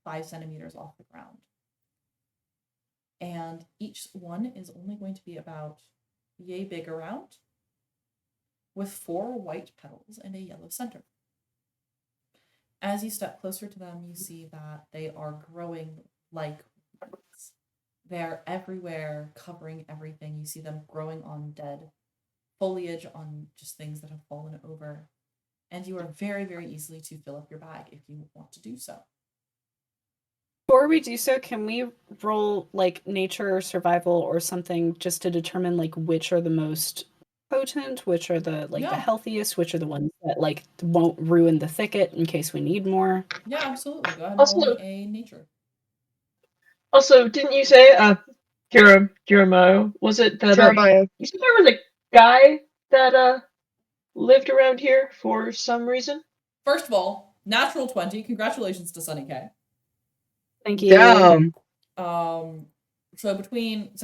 5 centimeters off the ground. and each one is only going to be about yay big around, with 4 white petals and a yellow center. As you step closer to them, you see that they are growing like weeds. They are everywhere, covering everything. You see them growing on dead foliage, on just things that have fallen over. And you are very, very easily to fill up your bag if you want to do so. Before we do so, can we roll like nature or survival or something just to determine like which are the most potent, which are the the Yeah. healthiest, which are the ones that like won't ruin the thicket in case we need more? Yeah, absolutely. Go ahead and roll Also, me a nature. didn't you say Jeremiah, was it that Jeremiah. you said there was a guy that lived around here for some reason? First of all, natural 20. Congratulations to Sunny K. Thank you. Damn. So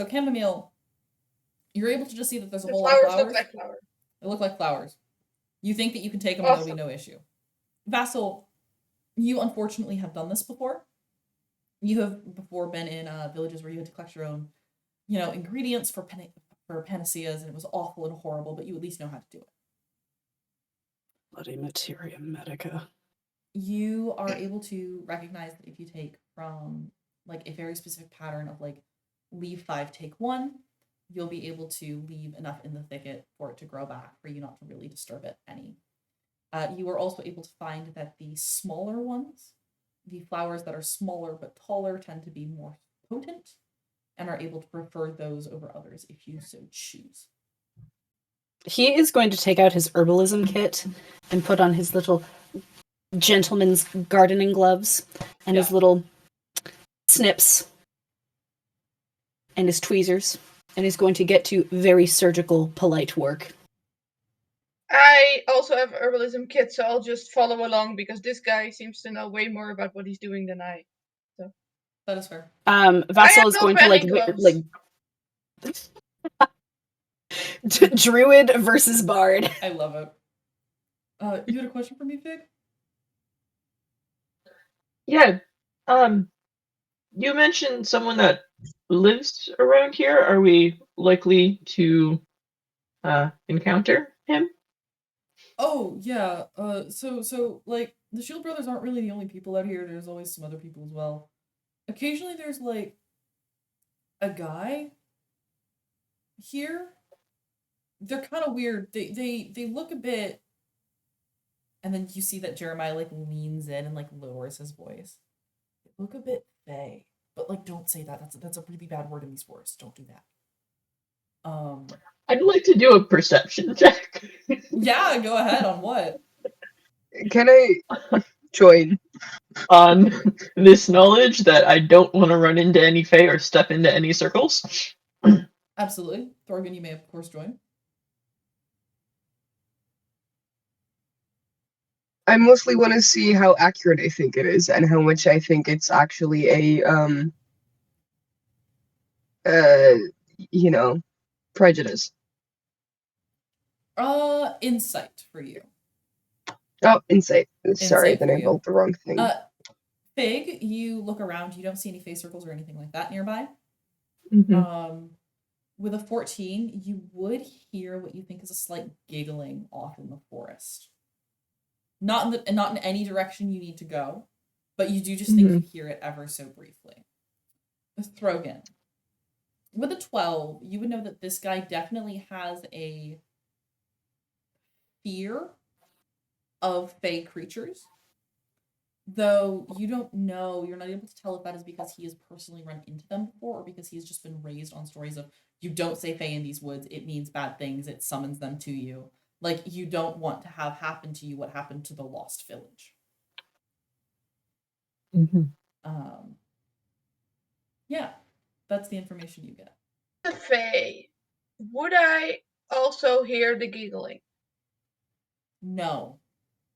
chamomile, you're able to just see that there's a The whole lot of flowers flowers. look like flowers. They look like flowers. You think that you can take them and there'll be no issue. Vasil, you unfortunately have done this before. You have before been in villages where you had to collect your own, ingredients for panaceas, and it was awful and horrible, but you at least know how to do it. Bloody materia medica. You are able to recognize that if you take from like a very specific pattern of like leave 5, take 1, you'll be able to leave enough in the thicket for it to grow back, for you not to really disturb it any. You are also able to find that the smaller ones, the flowers that are smaller but taller, tend to be more potent and are able to prefer those over others if you so choose. He is going to take out his herbalism kit and put on his little gentleman's gardening gloves and his little snips and his tweezers, and is going to get to very surgical, polite work. I also have an herbalism kit, so I'll just follow along because this guy seems to know way more about what he's doing than I. So that is fair. Vasil is going to Druid versus Bard. I love it. You had a question for me, Fig? Yeah. You mentioned someone that lives around here. Are we likely to encounter him? Oh, yeah. So like the Shield Brothers aren't really the only people out here. There's always some other people as well. Occasionally there's like a guy here. They're kind of weird. They look a bit, and then you see that Jeremiah like leans in and like lowers his voice. They look a bit fey, but like don't say that. That's a really bad word in these forests. Don't do that. I'd like to do a perception check. Yeah, go ahead. On what? Can I join? On this knowledge that I don't want to run into any Fae or step into any circles. Absolutely. Throgyn, you may of course join. I mostly want to see how accurate I think it is and how much I think it's actually a prejudice. Insight for you. Oh, insight. Sorry, Insight then for I you. rolled the wrong thing. Fig, you look around, you don't see any face circles or anything like that nearby. Mm-hmm. With a 14, you would hear what you think is a slight giggling off in the forest. Not in any direction you need to go, but you do just think you hear it ever so briefly. Throgyn. With a 12, you would know that this guy definitely has a fear of Fae creatures. Though you don't know, you're not able to tell if that is because he has personally run into them before or because he's just been raised on stories of you don't say Fae in these woods, it means bad things, it summons them to you. Like, you don't want to have happen to you what happened to the Lost Village. Yeah, that's the information you get. The Fae, would I also hear the giggling? No,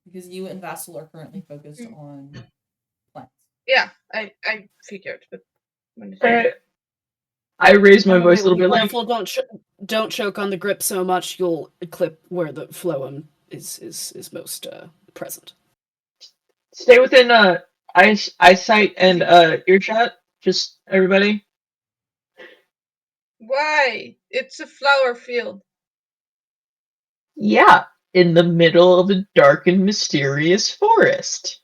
because you and Vasil are currently focused on plants. Yeah, I figured, but I raise my voice a little bit. Careful, don't choke on the grip so much you'll clip where the phloem is most present. Stay within eyesight and earshot. Just everybody. Why? It's a flower field. Yeah, in the middle of a dark and mysterious forest.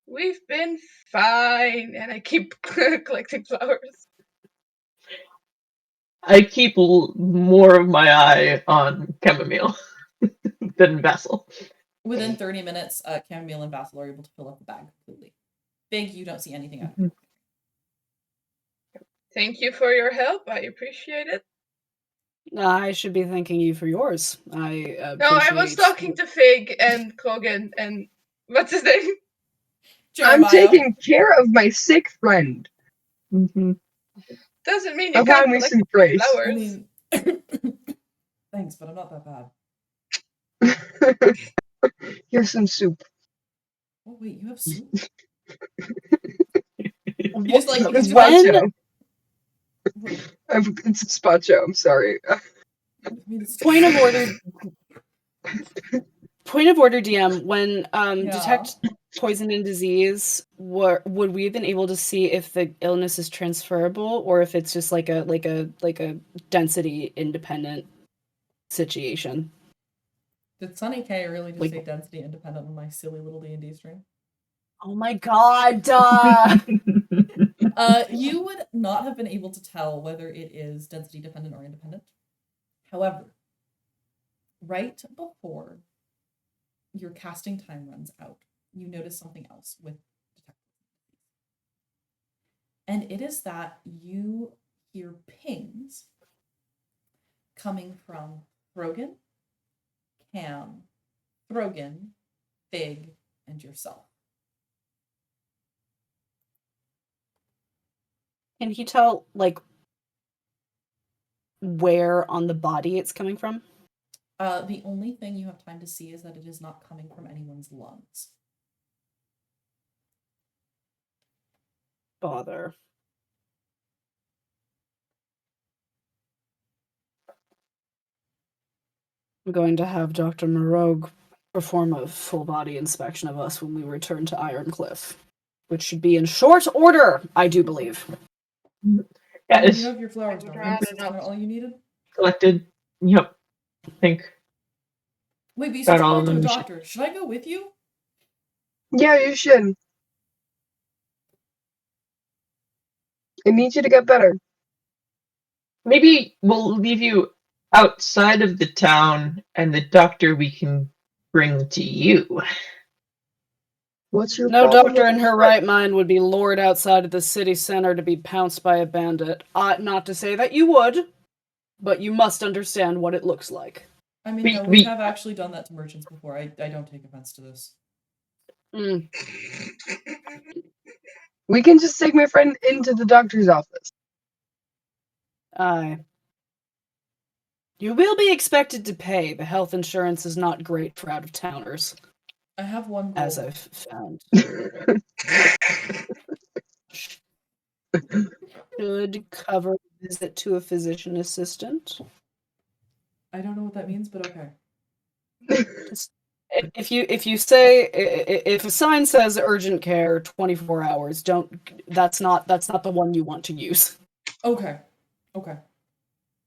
We've been fine, and I keep collecting flowers. I keep more of my eye on chamomile than Vasil. Within 30 minutes, Chamomile and Vasil are able to fill up the bag completely. Big, you don't see anything out of it. Thank you for your help. I appreciate it. I should be thanking you for yours. I appreciate... No, I was talking to Fig and Throgyn and what's his name? Jeremiah. I'm taking care of my sick friend. Mm-hmm. Doesn't mean you Allow can't me collect some grace. I flowers. mean, thanks, but I'm not that bad. Here's some soup. Oh wait, you have soup? What- just like- It's when- gazpacho. It's gazpacho. I'm sorry. I mean, it's Point of order. Point of order, DM. When Yeah. detect poison and disease, would we have been able to see if the illness is transferable or if it's just like a density independent situation? Did Sunny K really just Like- say density independent on my silly little D&D stream? Oh my god! You would not have been able to tell whether it is density dependent or independent. However, right before your casting time runs out, you notice something else with detective. And it is that you hear pings coming from Throgyn, Cam, Throgyn, Fig, and yourself. Can he tell like where on the body it's coming from? The only thing you have time to see is that it is not coming from anyone's lungs. Bother. I'm going to have Dr. Moreau perform a full body inspection of us when we return to Ironcliff, which should be in short order, I do believe. Yeah, You it's have your flowers, I would darling. rather Is that not. all you needed? collected. Yep. I think. Wait, but you Got said you're all going to a of them. doctor. Should I go with you? Yeah, you should. I need you to get better. Maybe we'll leave you outside of the town, and the doctor we can bring to you. What's your No problem doctor with in her right mind would be lured outside of the city center to be pounced by a bandit. Not to say that you would, but you must understand what it looks like. I mean, We- no, we- we have actually done that to merchants before. I don't take offense to this. Mm. We can just take my friend into the doctor's office. Aye. You will be expected to pay. The health insurance is not great for out-of-towners, I have one goal. as I've found. Should cover a visit to a physician assistant. I don't know what that means, but okay. Just, if you say if a sign says urgent care 24 hours, that's not the one you want to use. Okay. Okay.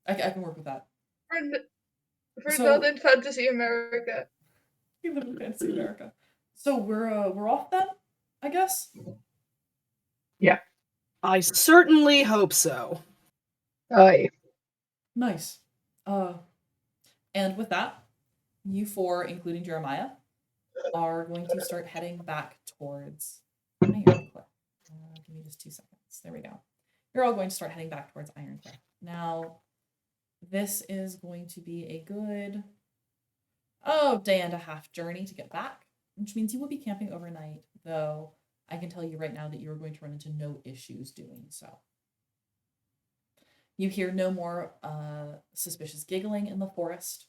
I can work with that. We're So- not in Fantasy America. You live in fantasy America. So we're off then, I guess? I certainly hope so. Aye. Nice. And with that, you four, including Jeremiah, are going to start heading back towards Ironcliff. Give me just 2 seconds. There we go. You're all going to start heading back towards Ironcliff. Now, this is going to be a good, day and a half journey to get back, which means you will be camping overnight, though I can tell you right now that you're going to run into no issues doing so. You hear no more suspicious giggling in the forest.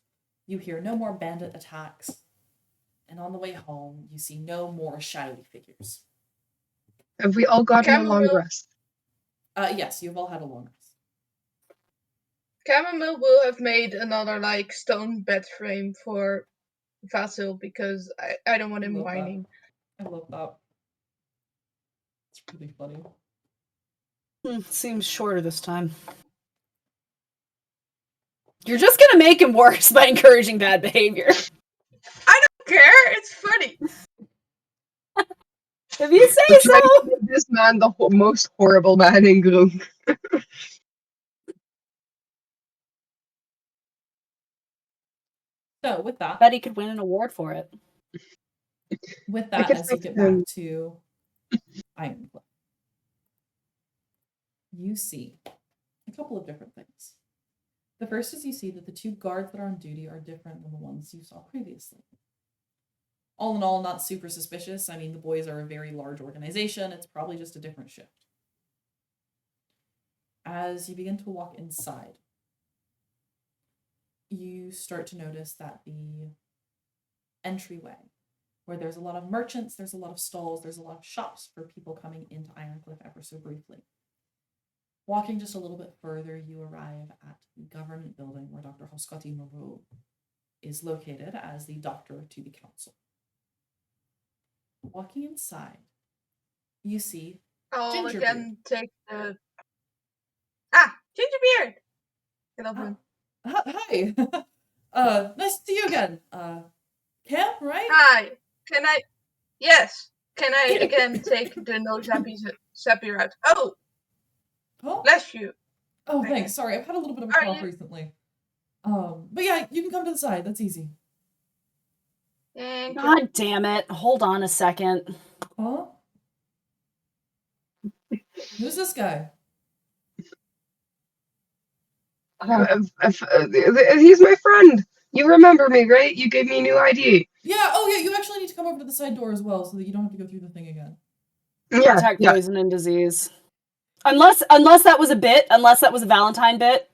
You hear no more bandit attacks. And on the way home, you see no more shadowy figures. Have we all gotten a long Chamomile. rest? Yes, you've all had a long rest. Chamomile will have made another stone bed frame for Vasil because I don't want him Love that. whining. I love that. It's really funny. Seems shorter this time. You're just gonna make him worse by encouraging bad behavior. I don't care. It's funny. If you say We're trying to so. make this man the most horrible man in group. So with that, Bet he could win an award for it. with I that, could as you fix get him. back to Ironcliffe, you see a couple of different things. The first is you see that the two guards that are on duty are different than the ones you saw previously. All in all, not super suspicious. I mean, the boys are a very large organization. It's probably just a different shift. As you begin to walk inside, you start to notice that the entryway, where there's a lot of merchants, there's a lot of stalls, there's a lot of shops for people coming into Ironcliffe ever so briefly. Walking just a little bit further, you arrive at the government building where Dr. Hoscoti Moreau is located as the doctor to the council. Walking inside, you see I'll Gingerbeard. again take the... Gingerbeard! I love him. Hi. Nice to see you again. Cam, right? Hi. Can I... Yes. Can I again take the no zappy route? Oh, Oh, bless you. oh, thanks. Sorry, I've had a little bit of a Are cough you- recently. But yeah, you can come to the side. That's easy. Thank you. God damn it. Hold on a second. Huh? Who's this guy? He's my friend. You remember me, right? You gave me a new ID. Yeah, oh yeah, you actually need to come over to the side door as well so that you don't have to go through the thing again. Yeah, Detect yeah. poison and disease. Unless that was a bit, unless that was a Valentine bit.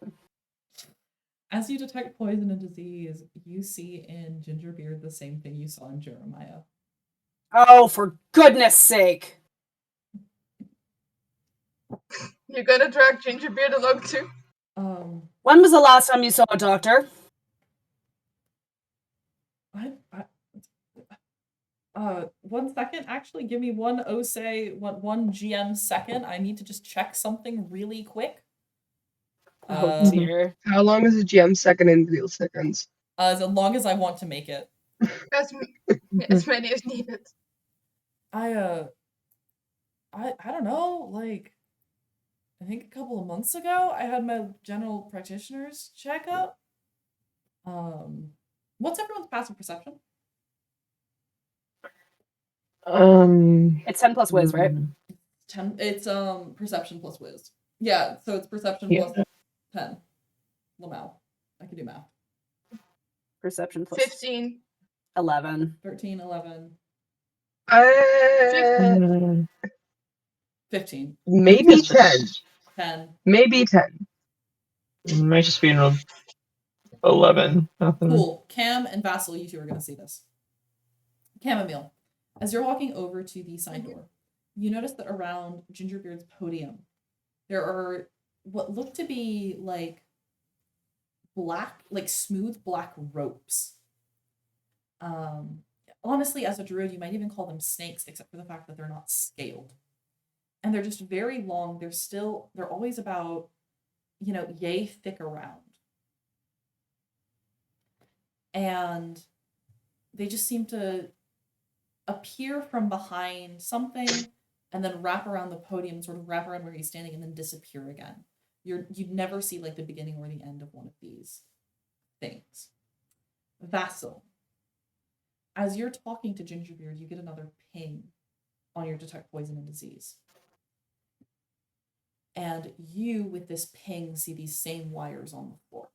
As you detect poison and disease, you see in Gingerbeard the same thing you saw in Jeremiah. Oh, for goodness sake. You're gonna drag Gingerbeard along too? When was the last time you saw a doctor? One second. Actually, give me one one GM second. I need to just check something really quick. Oh dear. How long is a GM second in real seconds? As long as I want to make it. As many as needed. I don't know, like I think a couple of months ago I had my general practitioner's checkup. What's everyone's passive perception? It's 10 plus whiz, right? 10. It's perception plus whiz. Yeah, so it's perception Yeah. plus 10. Lamau. I can do math. Perception plus 15. 11. 13, 11, 15, Maybe 10. 10. Maybe 10. Might just be an 11. Nothing. Cool. Cam and Vasil, you two are going to see this. Chamomile, as you're walking over to the side door, you notice that around Gingerbeard's podium, there are what look to be like black, like smooth black ropes. Honestly, as a druid, you might even call them snakes, except for the fact that they're not scaled. And they're just very long. They're always about, yay thick around. And they just seem to appear from behind something and then wrap around the podium, sort of wrap around where he's standing and then disappear again. You'd never see like the beginning or the end of one of these things. Vasil, as you're talking to Gingerbeard, you get another ping on your detect poison and disease. And you, with this ping, see these same wires on the floor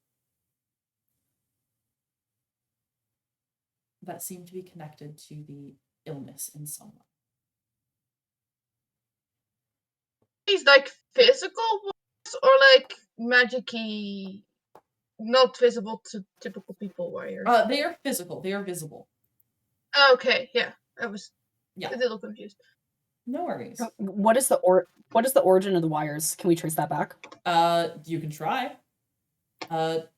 that seem to be connected to the illness in some way. These like physical ones or like magic-y, not visible to typical people wires? They are physical. They are visible. Okay, yeah. I was Yeah. a little confused. No worries. What is the origin of the wires? Can we trace that back? You can try.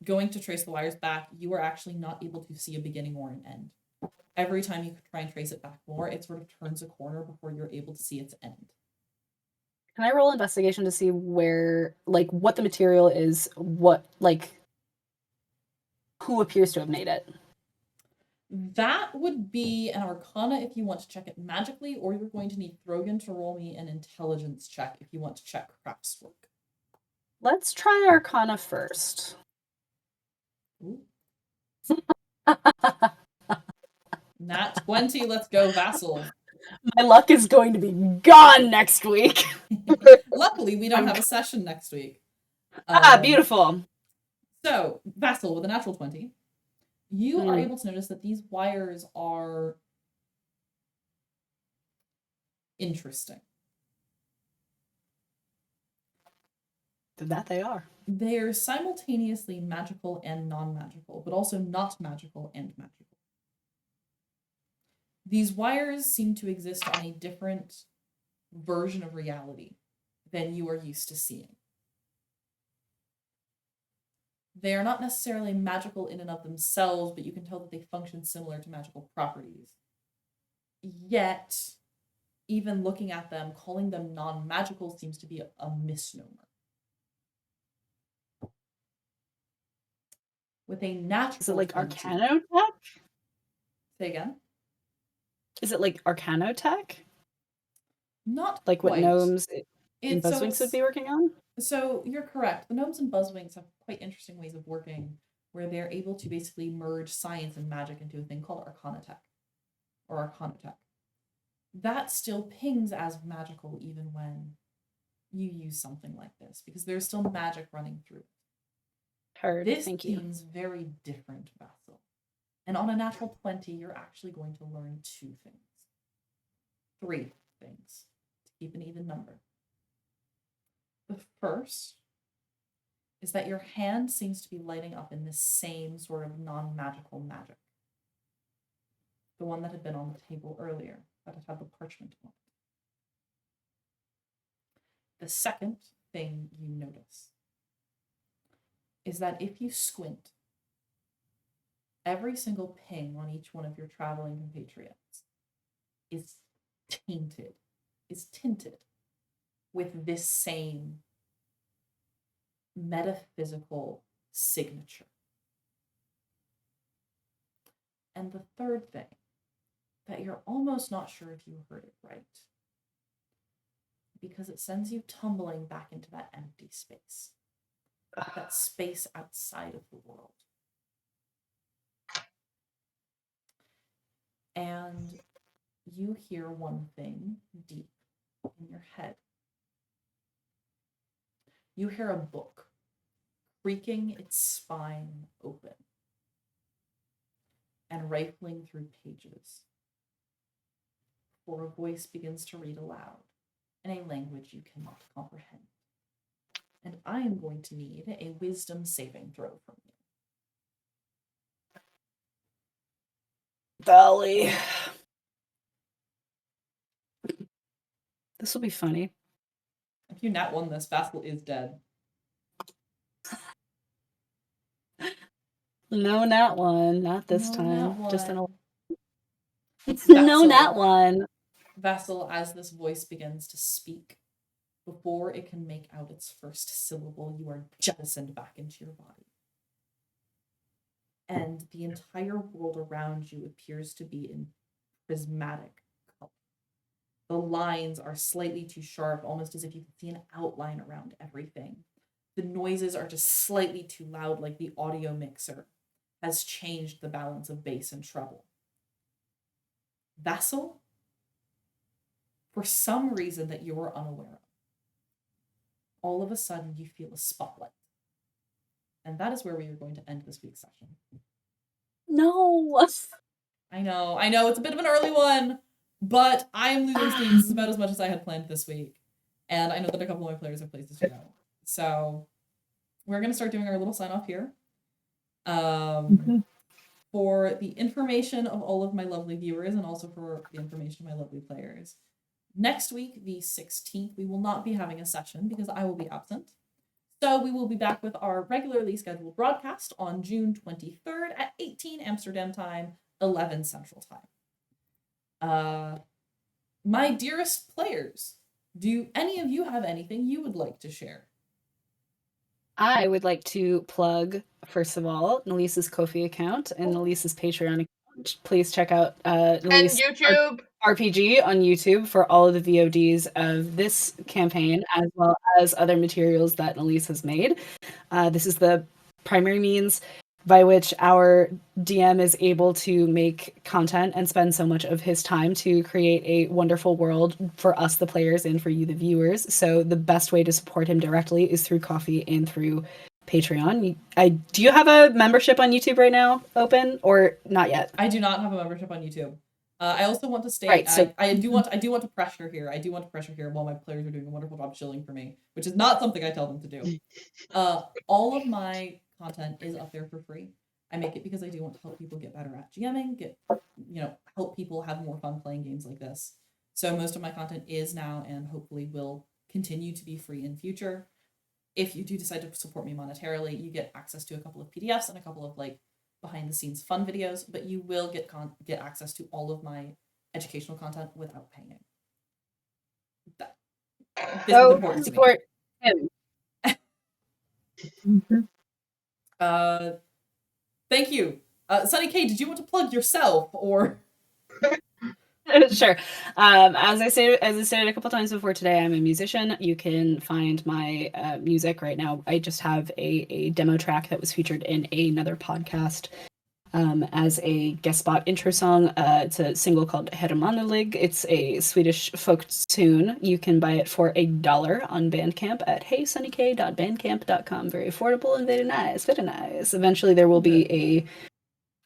Going to trace the wires back, you are actually not able to see a beginning or an end. Every time you try and trace it back more, it sort of turns a corner before you're able to see its end. Can I roll investigation to see where, like, what the material is, what, like, who appears to have made it. That would be an Arcana if you want to check it magically, or you're going to need Throgyn to roll me an intelligence check if you want to check craftswork. Let's try Arcana first. Ooh. Nat 20, let's go, Vasil. My luck is going to be gone next week. Luckily, we don't have a session next week. Beautiful. So, Vasil, with a natural 20, you are able to notice that these wires are interesting. That they are. They are simultaneously magical and non-magical, but also not magical and magical. These wires seem to exist on a different version of reality than you are used to seeing. They are not necessarily magical in and of themselves, but you can tell that they function similar to magical properties. Yet, even looking at them, calling them non-magical seems to be a misnomer. With a natural Is it like 20, Arcanotech? Say again? Is it like Arcanotech? Not like what quite. gnomes and So Buzzwinks would be working on? So you're correct. The gnomes and buzzwings have quite interesting ways of working where they're able to basically merge science and magic into a thing called Arcanotech or Arcanotech. That still pings as magical even when you use something like this because there's still magic running through it. Heard. This Thank you. seems very different, Vasil. And on a natural 20, you're actually going to learn 2 things. 3 things to keep an even number. The first is that your hand seems to be lighting up in the same sort of non-magical magic. The one that had been on the table earlier, that had the parchment on it. The second thing you notice is that if you squint, every single ping on each one of your traveling compatriots is tinted with this same metaphysical signature. And the third thing, that you're almost not sure if you heard it right, because it sends you tumbling back into that empty space, that space outside of the world. And you hear one thing deep in your head. You hear a book creaking its spine open and rifling through pages before a voice begins to read aloud in a language you cannot comprehend. And I am going to need a wisdom saving throw from you. Valley. This will be funny. If you nat 1 this, Vasil is dead. No, nat 1. Not this No, time. nat Just 1. no, Vasil. nat 1. Vasil, as this voice begins to speak, before it can make out its first syllable, you are jettisoned back into your body. And the entire world around you appears to be in prismatic color. The lines are slightly too sharp, almost as if you can see an outline around everything. The noises are just slightly too loud, like the audio mixer has changed the balance of bass and treble. Vasil, for some reason that you are unaware of, all of a sudden you feel a spotlight. And that is where we are going to end this week's session. No. I know, it's a bit of an early one, but I am losing steam. This is about as much as I had planned this week. And I know that a couple of my players have places to go. So we're going to start doing our little sign off here. For the information of all of my lovely viewers and also for the information of my lovely players. Next week, the 16th, we will not be having a session because I will be absent. So we will be back with our regularly scheduled broadcast on June 23rd at 18 Amsterdam time, 11 Central time. My dearest players, do any of you have anything you would like to share? I would like to plug, first of all, Nalisa's Ko-fi account and Nalisa's Patreon account. Please check out And Nalisa YouTube. RPG on YouTube for all of the VODs of this campaign, as well as other materials that Nalisa has made. This is the primary means by which our DM is able to make content and spend so much of his time to create a wonderful world for us, the players, and for you, the viewers. So the best way to support him directly is through Ko-fi and through Patreon. Do you have a membership on YouTube right now open, or not yet? I do not have a membership on YouTube. I also want to state, Right, so- I do want to pressure here. I do want to pressure here while my players are doing a wonderful job shilling for me, which is not something I tell them to do. All of my content is up there for free. I make it because I do want to help people get better at GMing, help people have more fun playing games like this. So most of my content is now and hopefully will continue to be free in future. If you do decide to support me monetarily, you get access to a couple of PDFs and a couple of behind the scenes fun videos, but you will get access to all of my educational content without paying. This is important to me. Support him. Thank you. Sunny K, did you want to plug yourself or? Sure. As I stated a couple times before today, I'm a musician. You can find my music right now. I just have a demo track that was featured in another podcast as a guest spot intro song. It's a single called Hermanelig. It's a Swedish folk tune. You can buy it for $1 on Bandcamp at heysunnyk.bandcamp.com. Very affordable and very nice. Very nice. Eventually there will be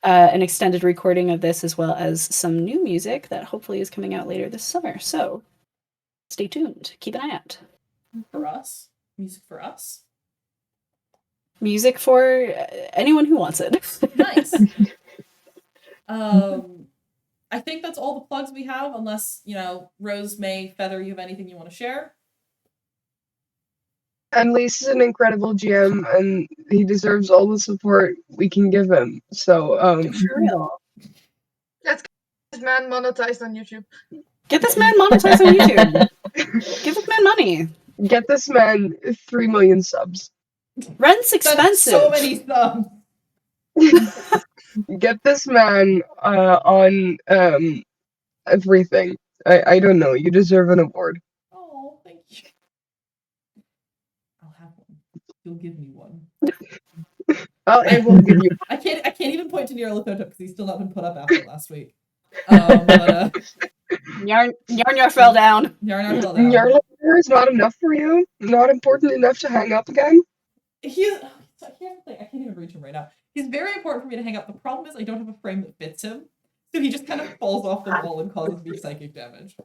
an extended recording of this, as well as some new music that hopefully is coming out later this summer. So stay tuned. Keep an eye out. For us? Music for us? Music for anyone who wants it. Nice. I think that's all the plugs we have, unless, Rose, May, Feather, you have anything you want to share? And Lise is an incredible GM, and he deserves all the support we can give him. So, For real. Let's get this man monetized on YouTube. Get this man monetized on YouTube. Give this man money. Get this man 3 million subs. Rent's That's expensive. so many thumbs. Get this man on everything. I don't know. You deserve an award. Oh, thank you. I'll have one. You'll give me one. I will give you. I can't even point to Nyarlathotep because he's still not been put up after last week. But Yarn fell down. Yarn fell down. Nyarlathotep is not enough for you. Not important enough to hang up again. I can't even reach him right now. He's very important for me to hang up. The problem is I don't have a frame that fits him, so he just kind of falls off the wall and causes me psychic damage.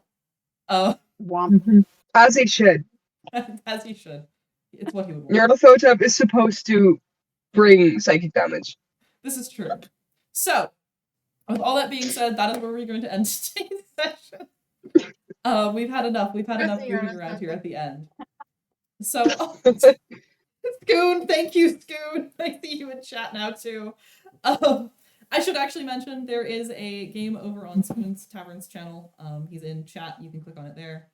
Womp. As he should. As he should. It's what he would want. Nyarlathotep is supposed to bring psychic damage. This is true. So, with all that being said, that is where we're going to end today's session. We've had enough. We've had enough moving around here at the end. So, Scoon, thank you, Scoon. I see you in chat now too. I should actually mention there is a game over on Scoon's Tavern's channel. He's in chat. You can click on it there.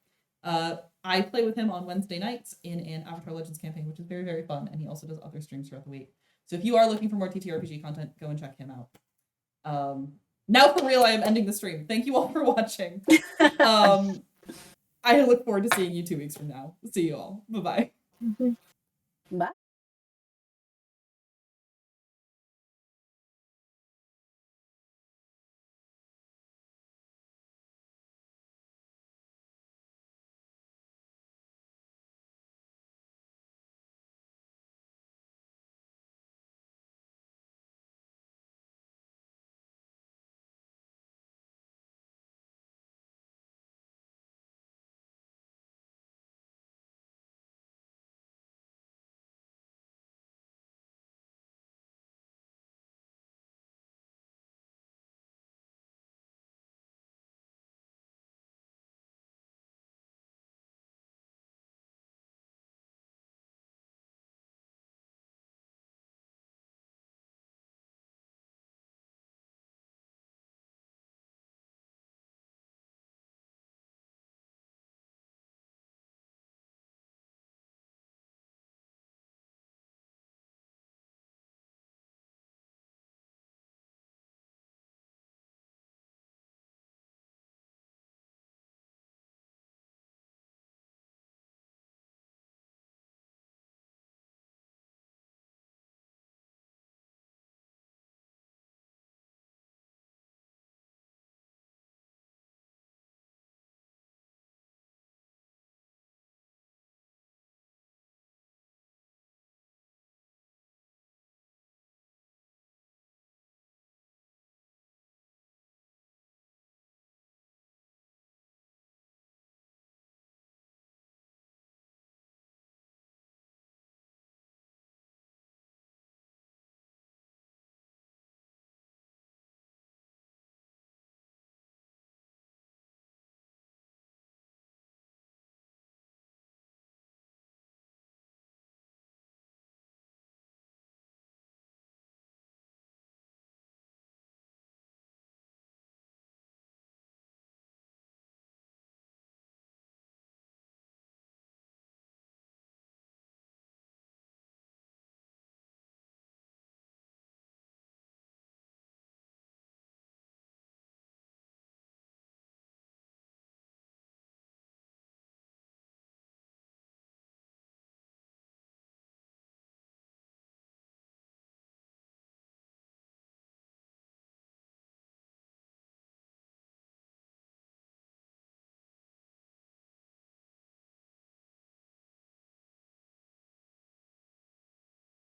I play with him on Wednesday nights in an Avatar Legends campaign, which is very, very fun, and he also does other streams throughout the week. So if you are looking for more TTRPG content, go and check him out. Now for real, I am ending the stream. Thank you all for watching. I look forward to seeing you 2 weeks from now. See you all. Bye-bye. Bye.